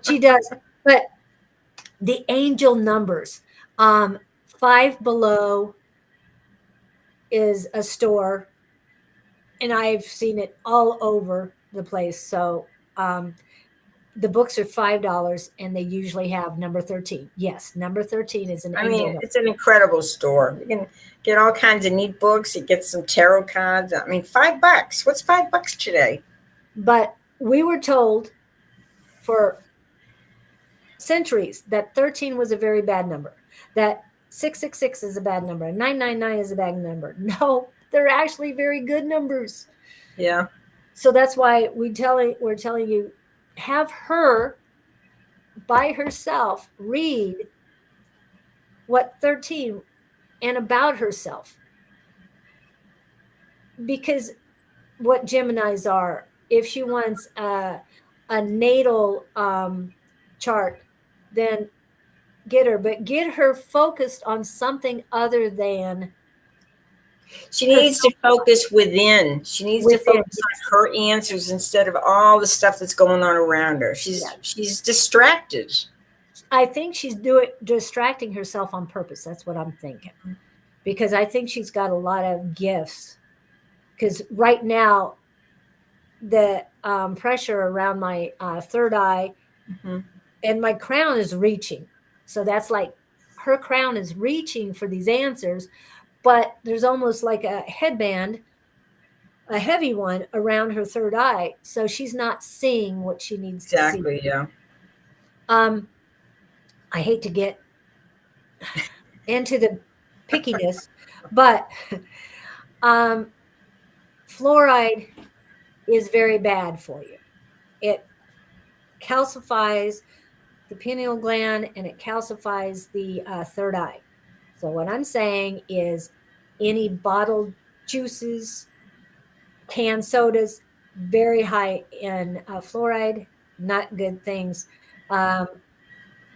She does, but the angel numbers, 5 below is a store, and I've seen it all over the place. So the books are $5, and they usually have number 13. Yes, number 13 is an angel number. It's an incredible store. You can get all kinds of neat books. You get some tarot cards. $5. What's $5 today? But we were told for centuries that 13 was a very bad number, that 666 is a bad number, 999 is a bad number. No, they're actually very good numbers. Yeah. So that's why we're telling you, have her by herself read what 13 and about herself. Because what Geminis are, if she wants a natal chart, then get her, but get her focused on something other than She needs to focus within. She needs to within. focus on her answers instead of all the stuff that's going on around her. She's distracted. I think she's distracting herself on purpose. That's what I'm thinking. Because I think she's got a lot of gifts. Because right now, the pressure around my third eye and my crown is reaching. So that's like her crown is reaching for these answers, but there's almost like a headband, a heavy one around her third eye. So she's not seeing what she needs to see. Exactly, yeah. I hate to get into the pickiness, but fluoride is very bad for you. It calcifies the pineal gland and it calcifies the third eye. So what I'm saying is any bottled juices, canned sodas, very high in fluoride, not good things.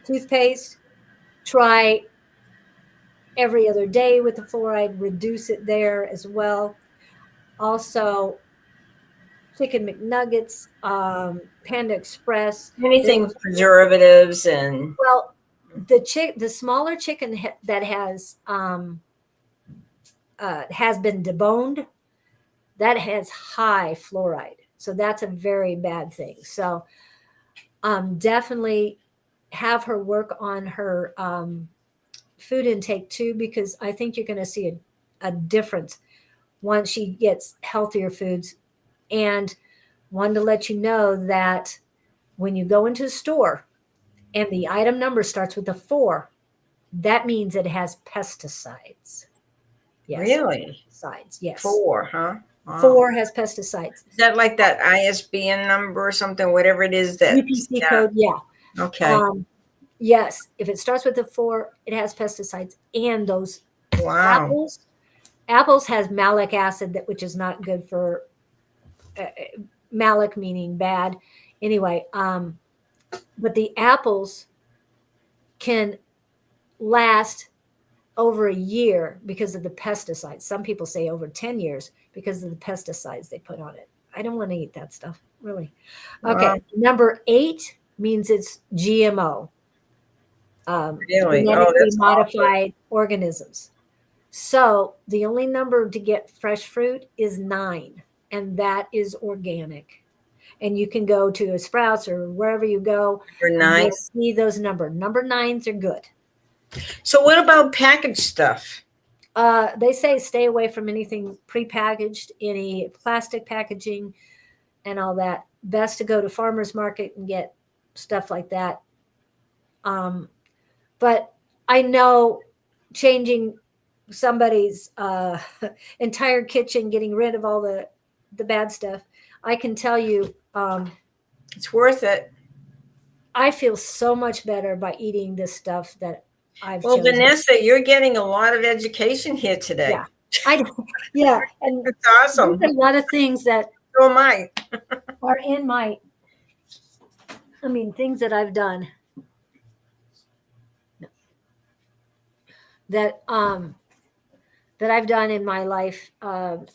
Toothpaste, try every other day with the fluoride, reduce it there as well. Also, Chicken McNuggets, Panda Express. Anything with preservatives and Well, the smaller chicken that has been deboned, that has high fluoride. So that's a very bad thing. So definitely have her work on her food intake too, because I think you're going to see a difference once she gets healthier foods. And wanted to let you know that when you go into a store and the item number starts with a 4, that means it has pesticides. Yes. really? Pesticides, yes. 4, huh? Wow. 4 has pesticides. Is that like that ISBN number or something, whatever it is that UPC code, yeah. Okay. Yes, if it starts with a 4, it has pesticides. And those Wow. apples has malic acid, which is not good for malic meaning bad. Anyway, but the apples can last over a year because of the pesticides. Some people say over 10 years because of the pesticides they put on it. I don't want to eat that stuff, really. Okay, Wow. number 8 means it's GMO. Really? Oh, Genetically that's modified organisms. So the only number to get fresh fruit is 9, and that is organic. And you can go to a Sprouts or wherever you go. Number and 9. you'll see those numbers. Number 9s are good. So what about packaged stuff? They say stay away from anything prepackaged, any plastic packaging and all that. Best to go to farmer's market and get stuff like that. But I know changing somebody's entire kitchen, getting rid of all the bad stuff, I can tell you It's worth it. I feel so much better by eating this stuff that I've Well, chosen. Vanessa, you're getting a lot of education here today. Yeah, and That's awesome. there's a lot of things that So am I. are in things that I've done that I've done in my life. Well,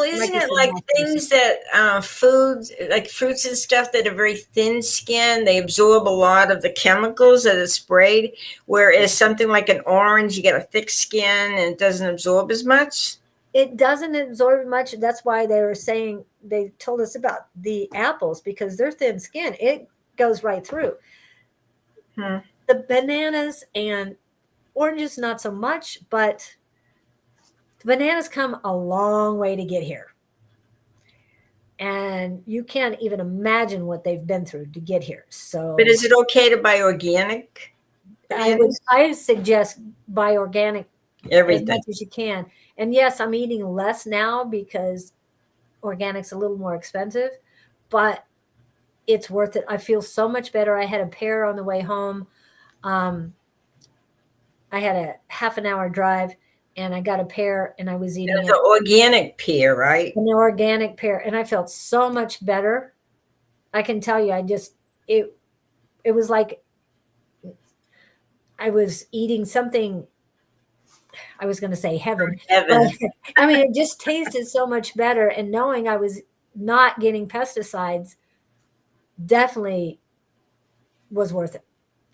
isn't Like I it said, like health things that foods, like fruits and stuff that are very thin skinned, they absorb a lot of the chemicals that are sprayed, whereas something like an orange, you get a thick skin and it doesn't absorb as much? It doesn't absorb much. That's why they told us about the apples, because they're thin skin. It goes right through. The bananas and oranges, not so much, but the bananas come a long way to get here. and you can't even imagine what they've been through to get here. So, But is it okay to buy organic? I suggest buy organic as Everything. much as you can. And yes, I'm eating less now because organic's a little more expensive, but it's worth it. I feel so much better. I had a pear on the way home. I had a half an hour drive and I got a pear and I was eating It's an organic pear, right? an organic pear, and I felt so much better. I can tell you, it was like I was eating something. I was going to say heaven, Heaven. but I mean, it just tasted so much better. And knowing I was not getting pesticides definitely was worth it.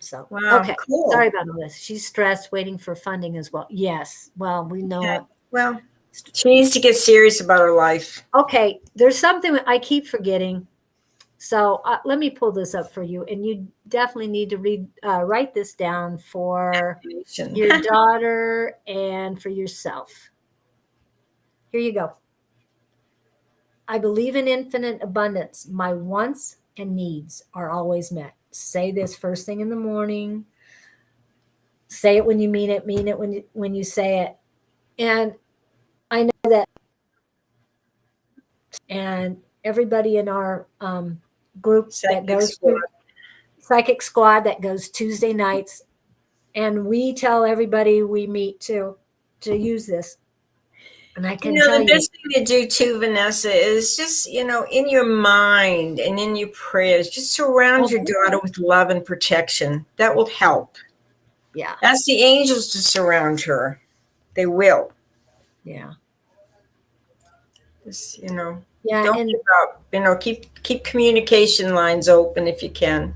So, Wow, okay. cool. Sorry about all this. She's stressed, waiting for funding as well. Yes. Well, we know Okay. it. Well, she needs to get serious about her life. Okay. There's something I keep forgetting. So let me pull this up for you, and you definitely need to write this down for your daughter and for yourself. Here you go. I believe in infinite abundance. My wants and needs are always met. Say this first thing in the morning. Say it when you mean it. Mean it when you say it. And I know that, and everybody in our group that goes to Psychic Squad that goes Tuesday nights, and we tell everybody we meet to use this. And I can tell the you, best thing to do too, Vanessa, is just, in your mind and in your prayers, just surround your daughter with love and protection. That will help. Yeah. Ask the angels to surround her. They will. Yeah. Just, Yeah. don't give up. Keep communication lines open if you can.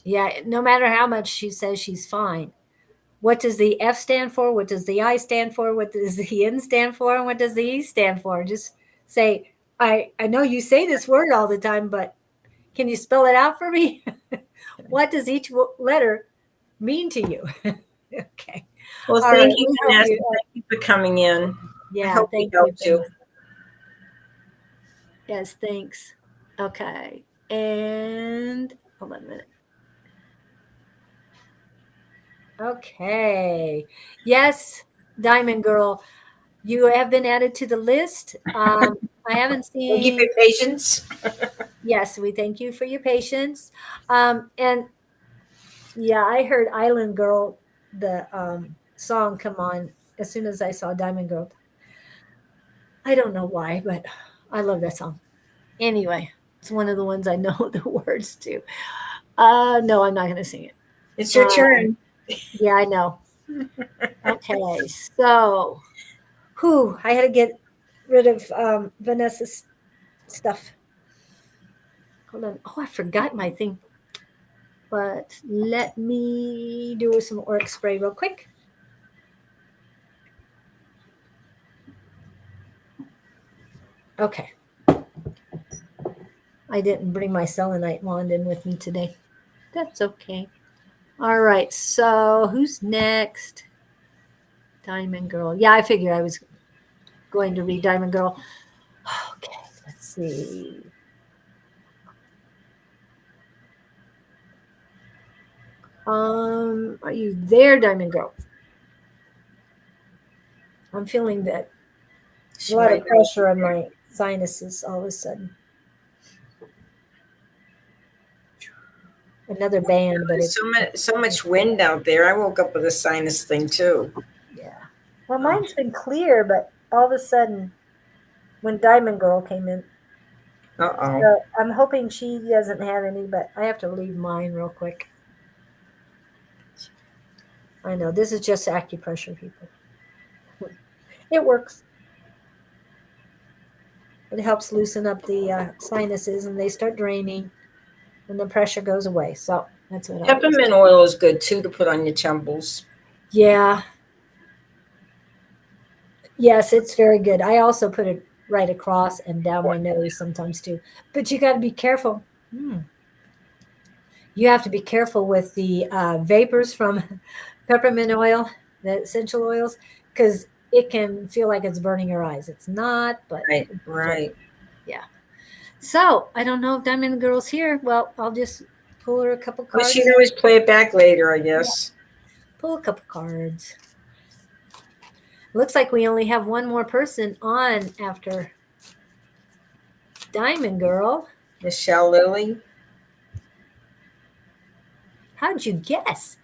Yeah. No matter how much she says she's fine. What does the F stand for? What does the I stand for? What does the N stand for? And what does the E stand for? Just say, I know you say this word all the time, but can you spell it out for me? What does each letter mean to you? Okay. Well, All thank right. you, Vanessa. Thank you for coming in. Yeah. I hope Thank we helped you. you. Yes. Thanks. Okay. And hold on a minute. Okay. Yes, Diamond Girl, you have been added to the list. I haven't Thank you for seen. your patience. Yes, we thank you for your patience. And yeah, I heard Island Girl, the song, come on as soon as I saw Diamond Girl. I don't know why, but I love that song. Anyway, it's one of the ones I know the words to. No, I'm not going to sing it. It's your turn. Yeah, I know. Okay, so I had to get rid of Vanessa's stuff. Hold on. Oh, I forgot my thing. But let me do some orc spray real quick. Okay. I didn't bring my selenite wand in with me today. That's okay. All right. So who's next? Diamond Girl. Yeah, I figured I was going to read Diamond Girl. Okay. Let's see. Are you there, Diamond Girl? I'm feeling that a lot of pressure on my sinuses all of a sudden. Another band, but it's so much wind out there. I woke up with a sinus thing too. Yeah. Well, mine's been clear, but all of a sudden, when Diamond Girl came in, so I'm hoping she doesn't have any, but I have to leave mine real quick. I know this is just acupressure, people. It works. It helps loosen up the sinuses, and they start draining, and the pressure goes away. So that's what. Peppermint oil is good too to put on your temples. Yeah. Yes, it's very good. I also put it right across and down my nose sometimes too. But you got to be careful. You have to be careful with the vapors from peppermint oil, the essential oils, because it can feel like it's burning your eyes. It's not, but Right. yeah. So I don't know if Diamond Girl's here. Well, I'll just pull her a couple Well, cards. she can always play it back later, I guess. Pull a couple cards. Looks like we only have one more person on after Diamond Girl. Michelle Lilly. How'd you guess?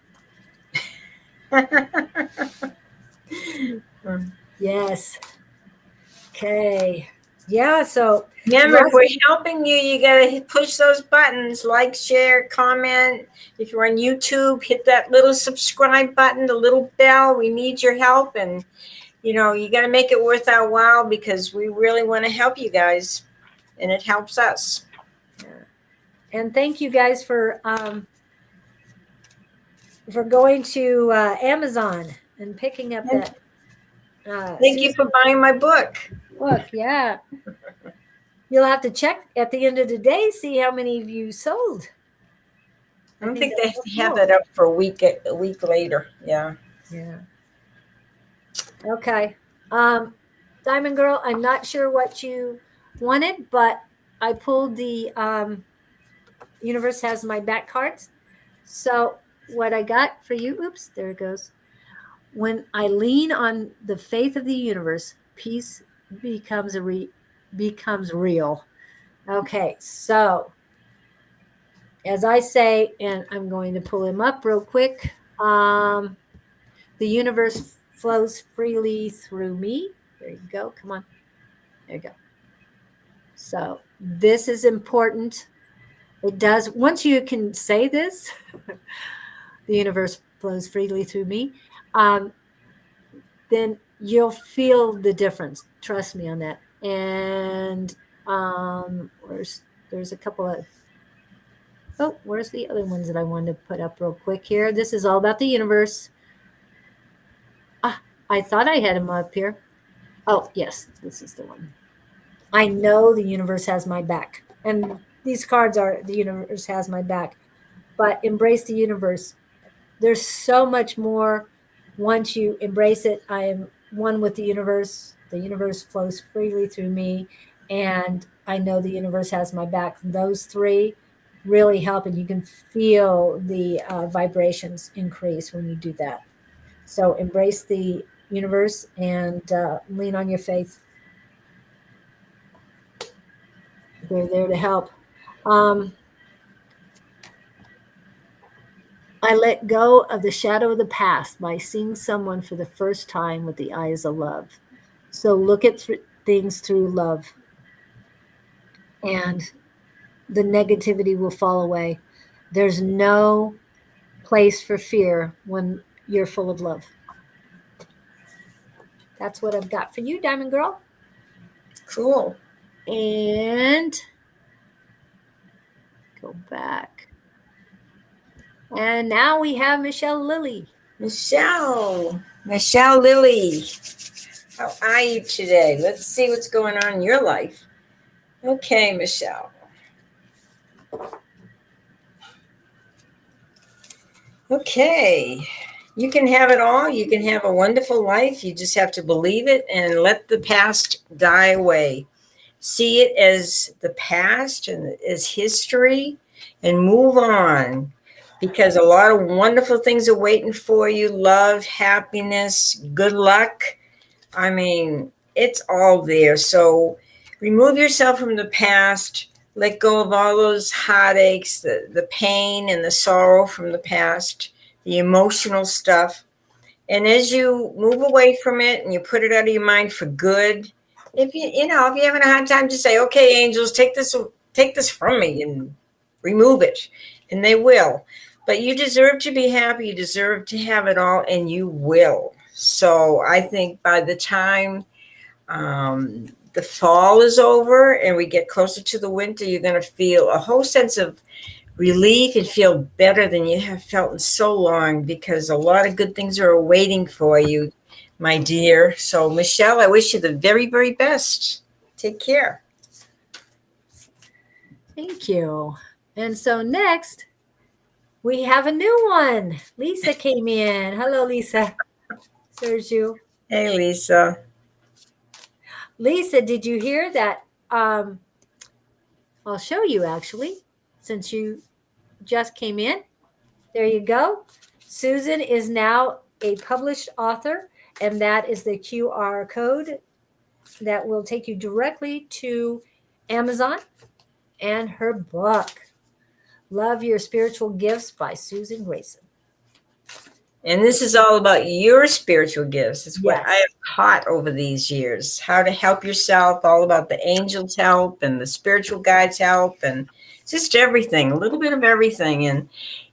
Yes. Okay. Yeah, so Remember, if we're helping you, you gotta push those buttons, like, share, comment. If you're on YouTube, hit that little subscribe button, the little bell. We need your help, and you gotta make it worth our while because we really want to help you guys, and it helps us. and thank you guys for going to Amazon and picking up that. Thank you for buying my book. Book, yeah. You'll have to check at the end of the day, see how many of you sold. I don't think they have that up for a week later. Yeah. Yeah. Okay. Diamond Girl, I'm not sure what you wanted, but I pulled the Universe Has My Back cards. So what I got for you, oops, there it goes. When I lean on the faith of the universe, peace becomes real. Okay, so as I say, and I'm going to pull him up real quick. The universe flows freely through me. There you go. Come on. There you go. So this is important. It does. Once you can say this, the universe flows freely through me, then you'll feel the difference. Trust me on that. And there's a couple of, where's the other ones that I wanted to put up real quick here? This is all about the universe. I thought I had them up here. Oh, yes, this is the one. I know the universe has my back. And these cards are the universe has my back. But embrace the universe. There's so much more once you embrace it. I am one with the universe. The universe flows freely through me. And I know the universe has my back. Those three really help. And you can feel the vibrations increase when you do that. So embrace the universe and lean on your faith. They're there to help. I let go of the shadow of the past by seeing someone for the first time with the eyes of love. So look at things through love, and the negativity will fall away. There's no place for fear when you're full of love. That's what I've got for you, Diamond Girl. Cool. And go back. And now we have Michelle Lilly. Michelle Lilly. How are you today? Let's see what's going on in your life. Okay, Michelle. Okay. You can have it all. You can have a wonderful life. You just have to believe it and let the past die away. See it as the past and as history and move on, because a lot of wonderful things are waiting for you. Love, happiness, good luck. I mean, it's all there. So remove yourself from the past. Let go of all those heartaches, the pain and the sorrow from the past, the emotional stuff. And as you move away from it and you put it out of your mind for good, if you're having a hard time, just say, okay, angels, take this from me and remove it. And they will. But you deserve to be happy. You deserve to have it all, and you will. So I think by the time the fall is over and we get closer to the winter, you're going to feel a whole sense of relief and feel better than you have felt in so long, because a lot of good things are waiting for you, my dear. So, Michelle, I wish you the very, very best. Take care. Thank you. And so next, we have a new one. Lisa came in. Hello, Lisa. Sergio. Hey, Lisa. Lisa, did you hear that I'll show you actually, since you just came in. There you go. Susan is now a published author, and that is the QR code that will take you directly to Amazon and her book, Love Your Spiritual Gifts by Susan Grayson. And this is all about your spiritual gifts. It's what Yes. I have taught over these years, how to help yourself, all about the angels' help and the spiritual guides' help, and just everything, a little bit of everything. And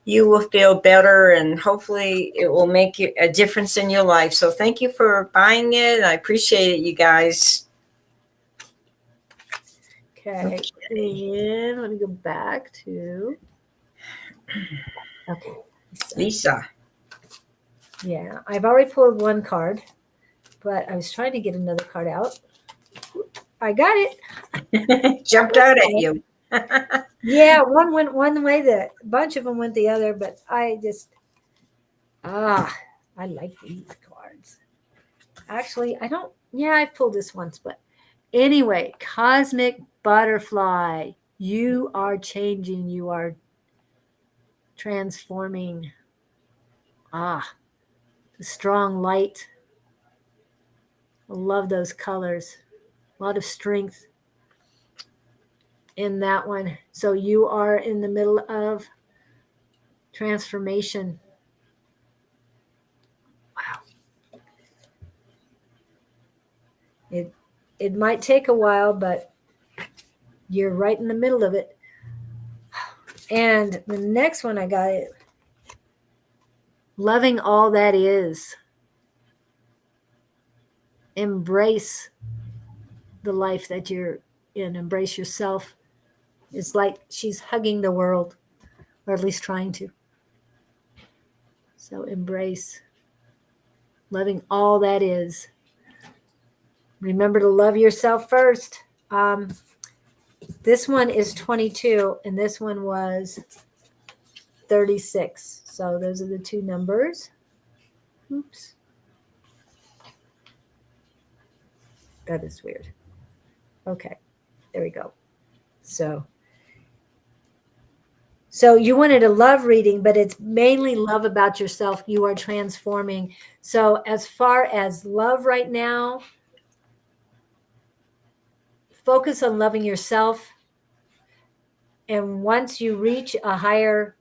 you will feel better, and hopefully it will make a difference in your life. So thank you for buying it. I appreciate it, you guys. Okay. And let me go back to. Okay. So, Lisa. yeah, I've already pulled one card, but I was trying to get another card out. I got it. Jumped out at you. Yeah, one went one way, a bunch of them went the other, but I just, I like these cards. Actually, I don't, yeah, I've pulled this once, but anyway, Cosmic Butterfly, you are changing, you are transforming. The strong light. I love those colors. A lot of strength in that one. So you are in the middle of transformation. Wow. It might take a while, but you're right in the middle of it. And the next one I got it. Loving all that is. Embrace the life that you're in. Embrace yourself. It's like she's hugging the world, or at least trying to. So embrace loving all that is. Remember to love yourself first. This one is 22, and this one was 36. So those are the two numbers. Oops. That is weird. Okay, there we go. So you wanted a love reading, but it's mainly love about yourself. You are transforming. So as far as love right now, focus on loving yourself. And once you reach a higher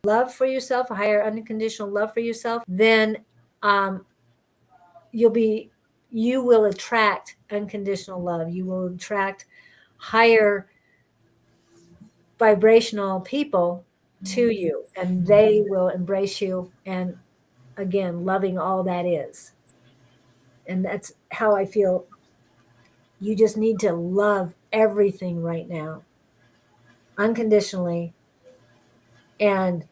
love for yourself, a higher unconditional love for yourself, then you will attract unconditional love. You will attract higher vibrational people to you, and they will embrace you. And again, loving all that is. And that's how I feel. You just need to love everything right now, unconditionally, and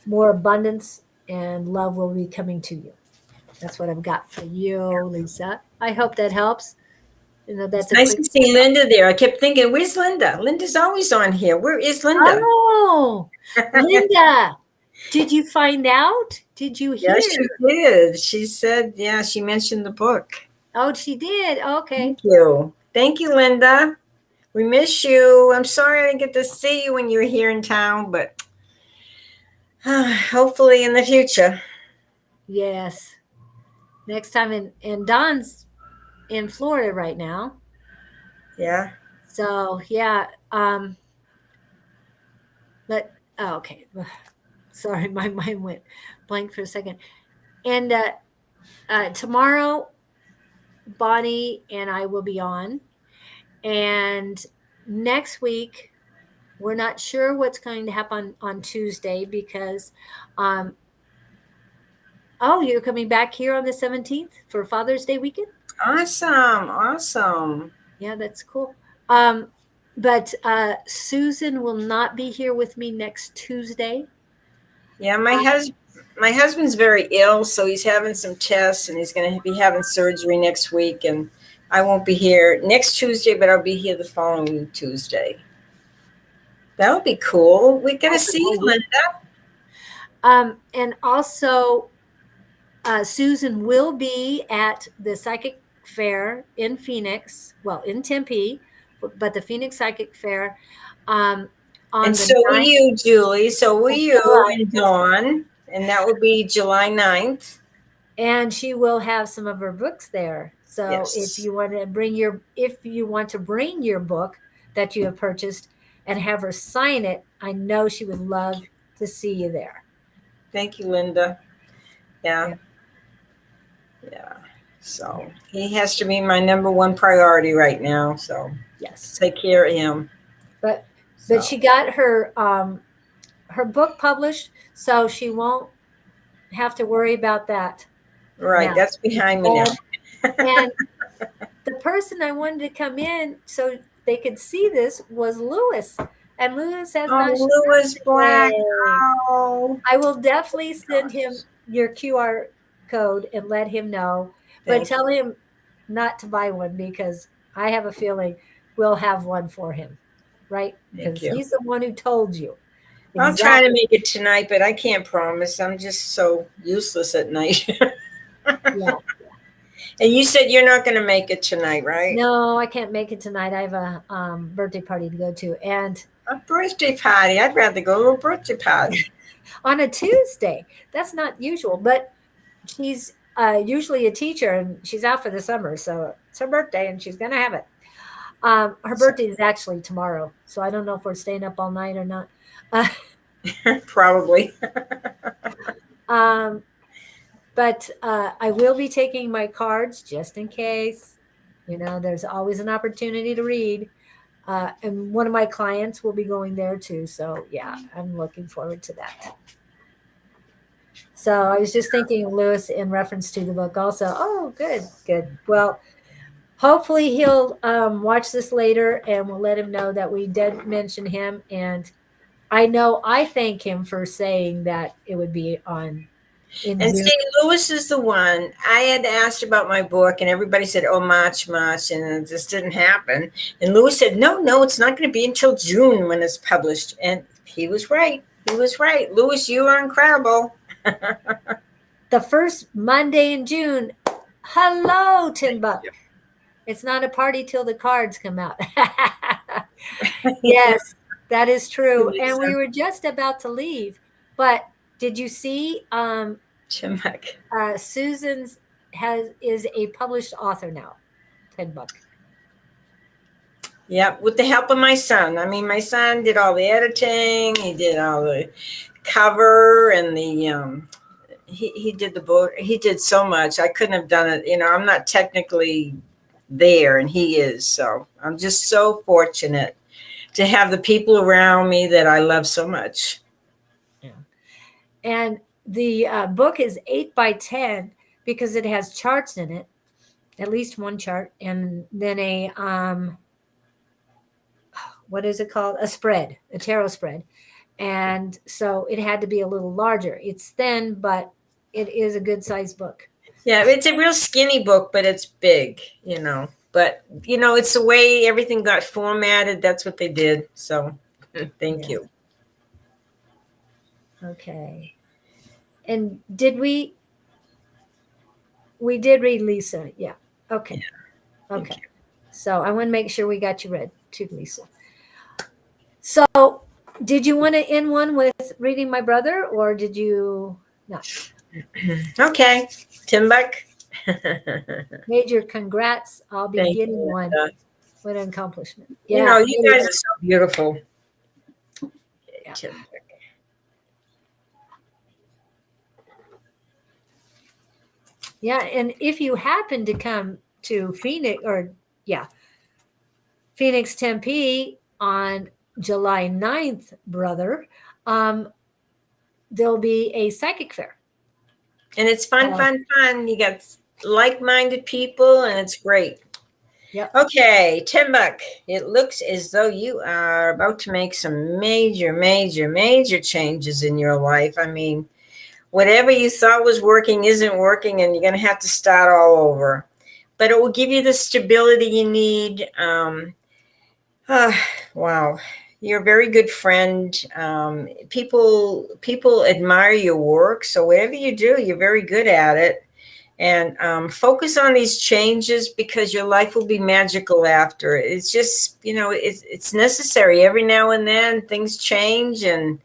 more abundance and love will be coming to you. That's what I've got for you, Lisa. I hope that helps. That's Nice to see Linda there. I kept thinking, where's Linda? Linda's always on here. Where is Linda? Oh, Linda, did you find out? Did you hear? Yeah, she did. She said, yeah, she mentioned the book. Oh, she did. Okay. Thank you. Thank you, Linda. We miss you. I'm sorry I didn't get to see you when you were here in town, but hopefully in the future. Yes. Next time, and Don's in Florida right now. Yeah. So yeah. Okay. Sorry, my mind went blank for a second. And tomorrow, Bonnie and I will be on. And next week, we're not sure what's going to happen on Tuesday because, you're coming back here on the 17th for Father's Day weekend? Awesome. Yeah, that's cool. But Susan will not be here with me next Tuesday. Yeah, my husband's very ill, so he's having some tests, and he's going to be having surgery next week, and I won't be here next Tuesday, but I'll be here the following Tuesday. That would be cool. We got to see you, Linda. And also, Susan will be at the Psychic Fair in Phoenix, in Tempe, but the Phoenix Psychic Fair. On And the so will 9th you, Julie. So will of you July. and Dawn. And that will be July 9th. And she will have some of her books there. So if Yes. you want to bring your book that you have purchased and have her sign it, I know she would love to see you there. Thank you, Linda. Yeah. Yeah. Yeah. So he has to be my number one priority right now. So Yes. take care of him. But So, she got her book published, so she won't have to worry about that. right. Now. That's behind me now. And the person I wanted to come in so they could see this was Lewis. And Lewis has not Oh, shown Lewis up Black. today. Oh, I will definitely send him your QR code and let him know, but thank tell him not to buy one because I have a feeling we'll have one for him, right? Thank Because you. he's the one who told you. I'll try to Exactly. make it tonight, but I can't promise. I'm just so useless at night. Yeah. And you said you're not going to make it tonight, right? No, I can't make it tonight. I have a birthday party to go to, and A birthday party. I'd rather go to a birthday party. on a Tuesday. That's not usual, but she's usually a teacher and she's out for the summer. So it's her birthday and she's going to have it. Her birthday is actually tomorrow. So I don't know if we're staying up all night or not. Probably. But I will be taking my cards just in case. You know, there's always an opportunity to read. And one of my clients will be going there too. So yeah, I'm looking forward to that. So I was just thinking of Lewis in reference to the book also. Oh, good, good. Well, hopefully he'll watch this later and we'll let him know that we did mention him. And I know I thank him for saying that it would be on in And June. see, Lewis is the one. I had asked about my book, and everybody said, "Oh, March," and it just didn't happen. And Lewis said, "No, it's not going to be until June when it's published." And he was right. He was right. Lewis, you are incredible. The first Monday in June. Hello, Tim Buck. It's not a party till the cards come out. Yes, that is true. And we were just about to leave, but did you see Chimek. Susan's is a published author now, Ted Buck. Yeah, with the help of my son. I mean, my son did all the editing. He did all the cover and the he did the book. He did so much. I couldn't have done it. You know, I'm not technically there, and he is. So I'm just so fortunate to have the people around me that I love so much. Yeah. And the book is 8x10 because it has charts in it, at least one chart, and then a what is it called? A spread, a tarot spread. And so it had to be a little larger. It's thin, but it is a good sized book. Yeah, it's a real skinny book, but it's big, you know. But, you know, it's the way everything got formatted. That's what they did. So thank you. Okay. And did we did read Lisa? Yeah. Okay. Yeah. Okay. So I want to make sure we got you read too, Lisa. So did you want to end one with reading my brother or did you not? Okay. Timbuk. Major congrats. I'll be Thank getting you, one. Linda. What an accomplishment. You know, you guys are so beautiful. Yeah. Timbuk. Yeah, and if you happen to come to Phoenix Tempe on July 9th, brother, there'll be a psychic fair. And it's fun. You got like-minded people, and it's great. Yep. Okay, Timbuk, it looks as though you are about to make some major, major, major changes in your life. I mean, whatever you thought was working isn't working, and you're going to have to start all over. But it will give you the stability you need. Wow. You're a very good friend. People admire your work. So whatever you do, you're very good at it. And focus on these changes because your life will be magical after. It's just, it's necessary. Every now and then things change, and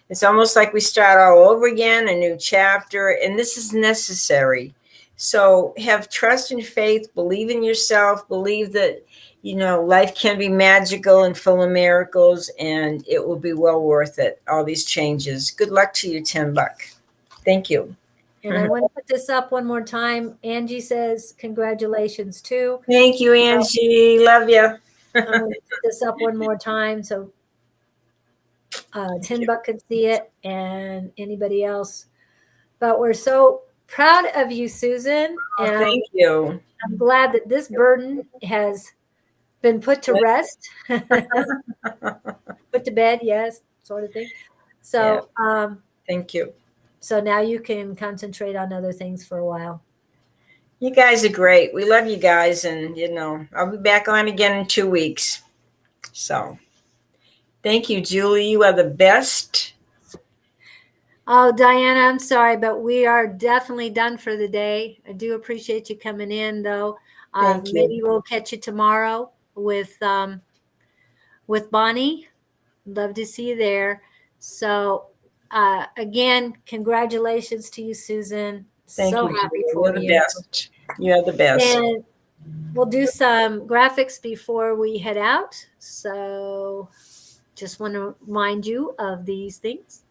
it's almost like we start all over again, a new chapter, and this is necessary. So have trust and faith, believe in yourself, believe that, life can be magical and full of miracles, and it will be well worth it, all these changes. Good luck to you, $10. Thank you. And I want to put this up one more time. Angie says, congratulations too. Thank you, Angie. Love you. I'm going to put this up one more time so $10 can see it and anybody else. But we're so proud of you, Susan. Oh, And thank you. I'm glad that this burden has been put to rest, put to bed, yes, sort of thing. So, Thank you. So now you can concentrate on other things for a while. You guys are great. We love you guys. And, I'll be back on again in 2 weeks. So thank you, Julie. You are the best. Oh, Diana, I'm sorry, but we are definitely done for the day. I do appreciate you coming in, though. Thank you. Maybe we'll catch you tomorrow with Bonnie. Love to see you there. So, again, congratulations to you, Susan. Thank So you, happy Julie. for You're you. the best. You are the best. And we'll do some graphics before we head out. So just want to remind you of these things.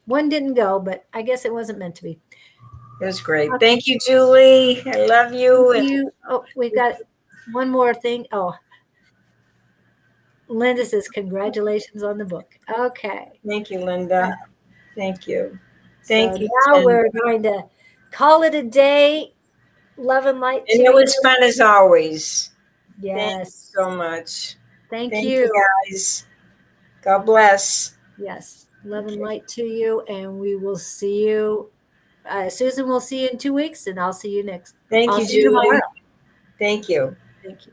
One didn't go, but I guess it wasn't meant to be. It was great. Okay. Thank you, Julie. I love you. Thank you. Oh, we've got one more thing. Oh, Linda says, congratulations on the book. Okay. Thank you, Linda. Thank you. Thank you. Now we're going to call it a day. Love and light. And it was fun as always. Yes. Thank you so much. Thank you, guys. God bless. Yes. Love and light to you. And we will see you. Susan will see you in 2 weeks, and I'll see you next. Thank you, Julie. Thank you. Thank you.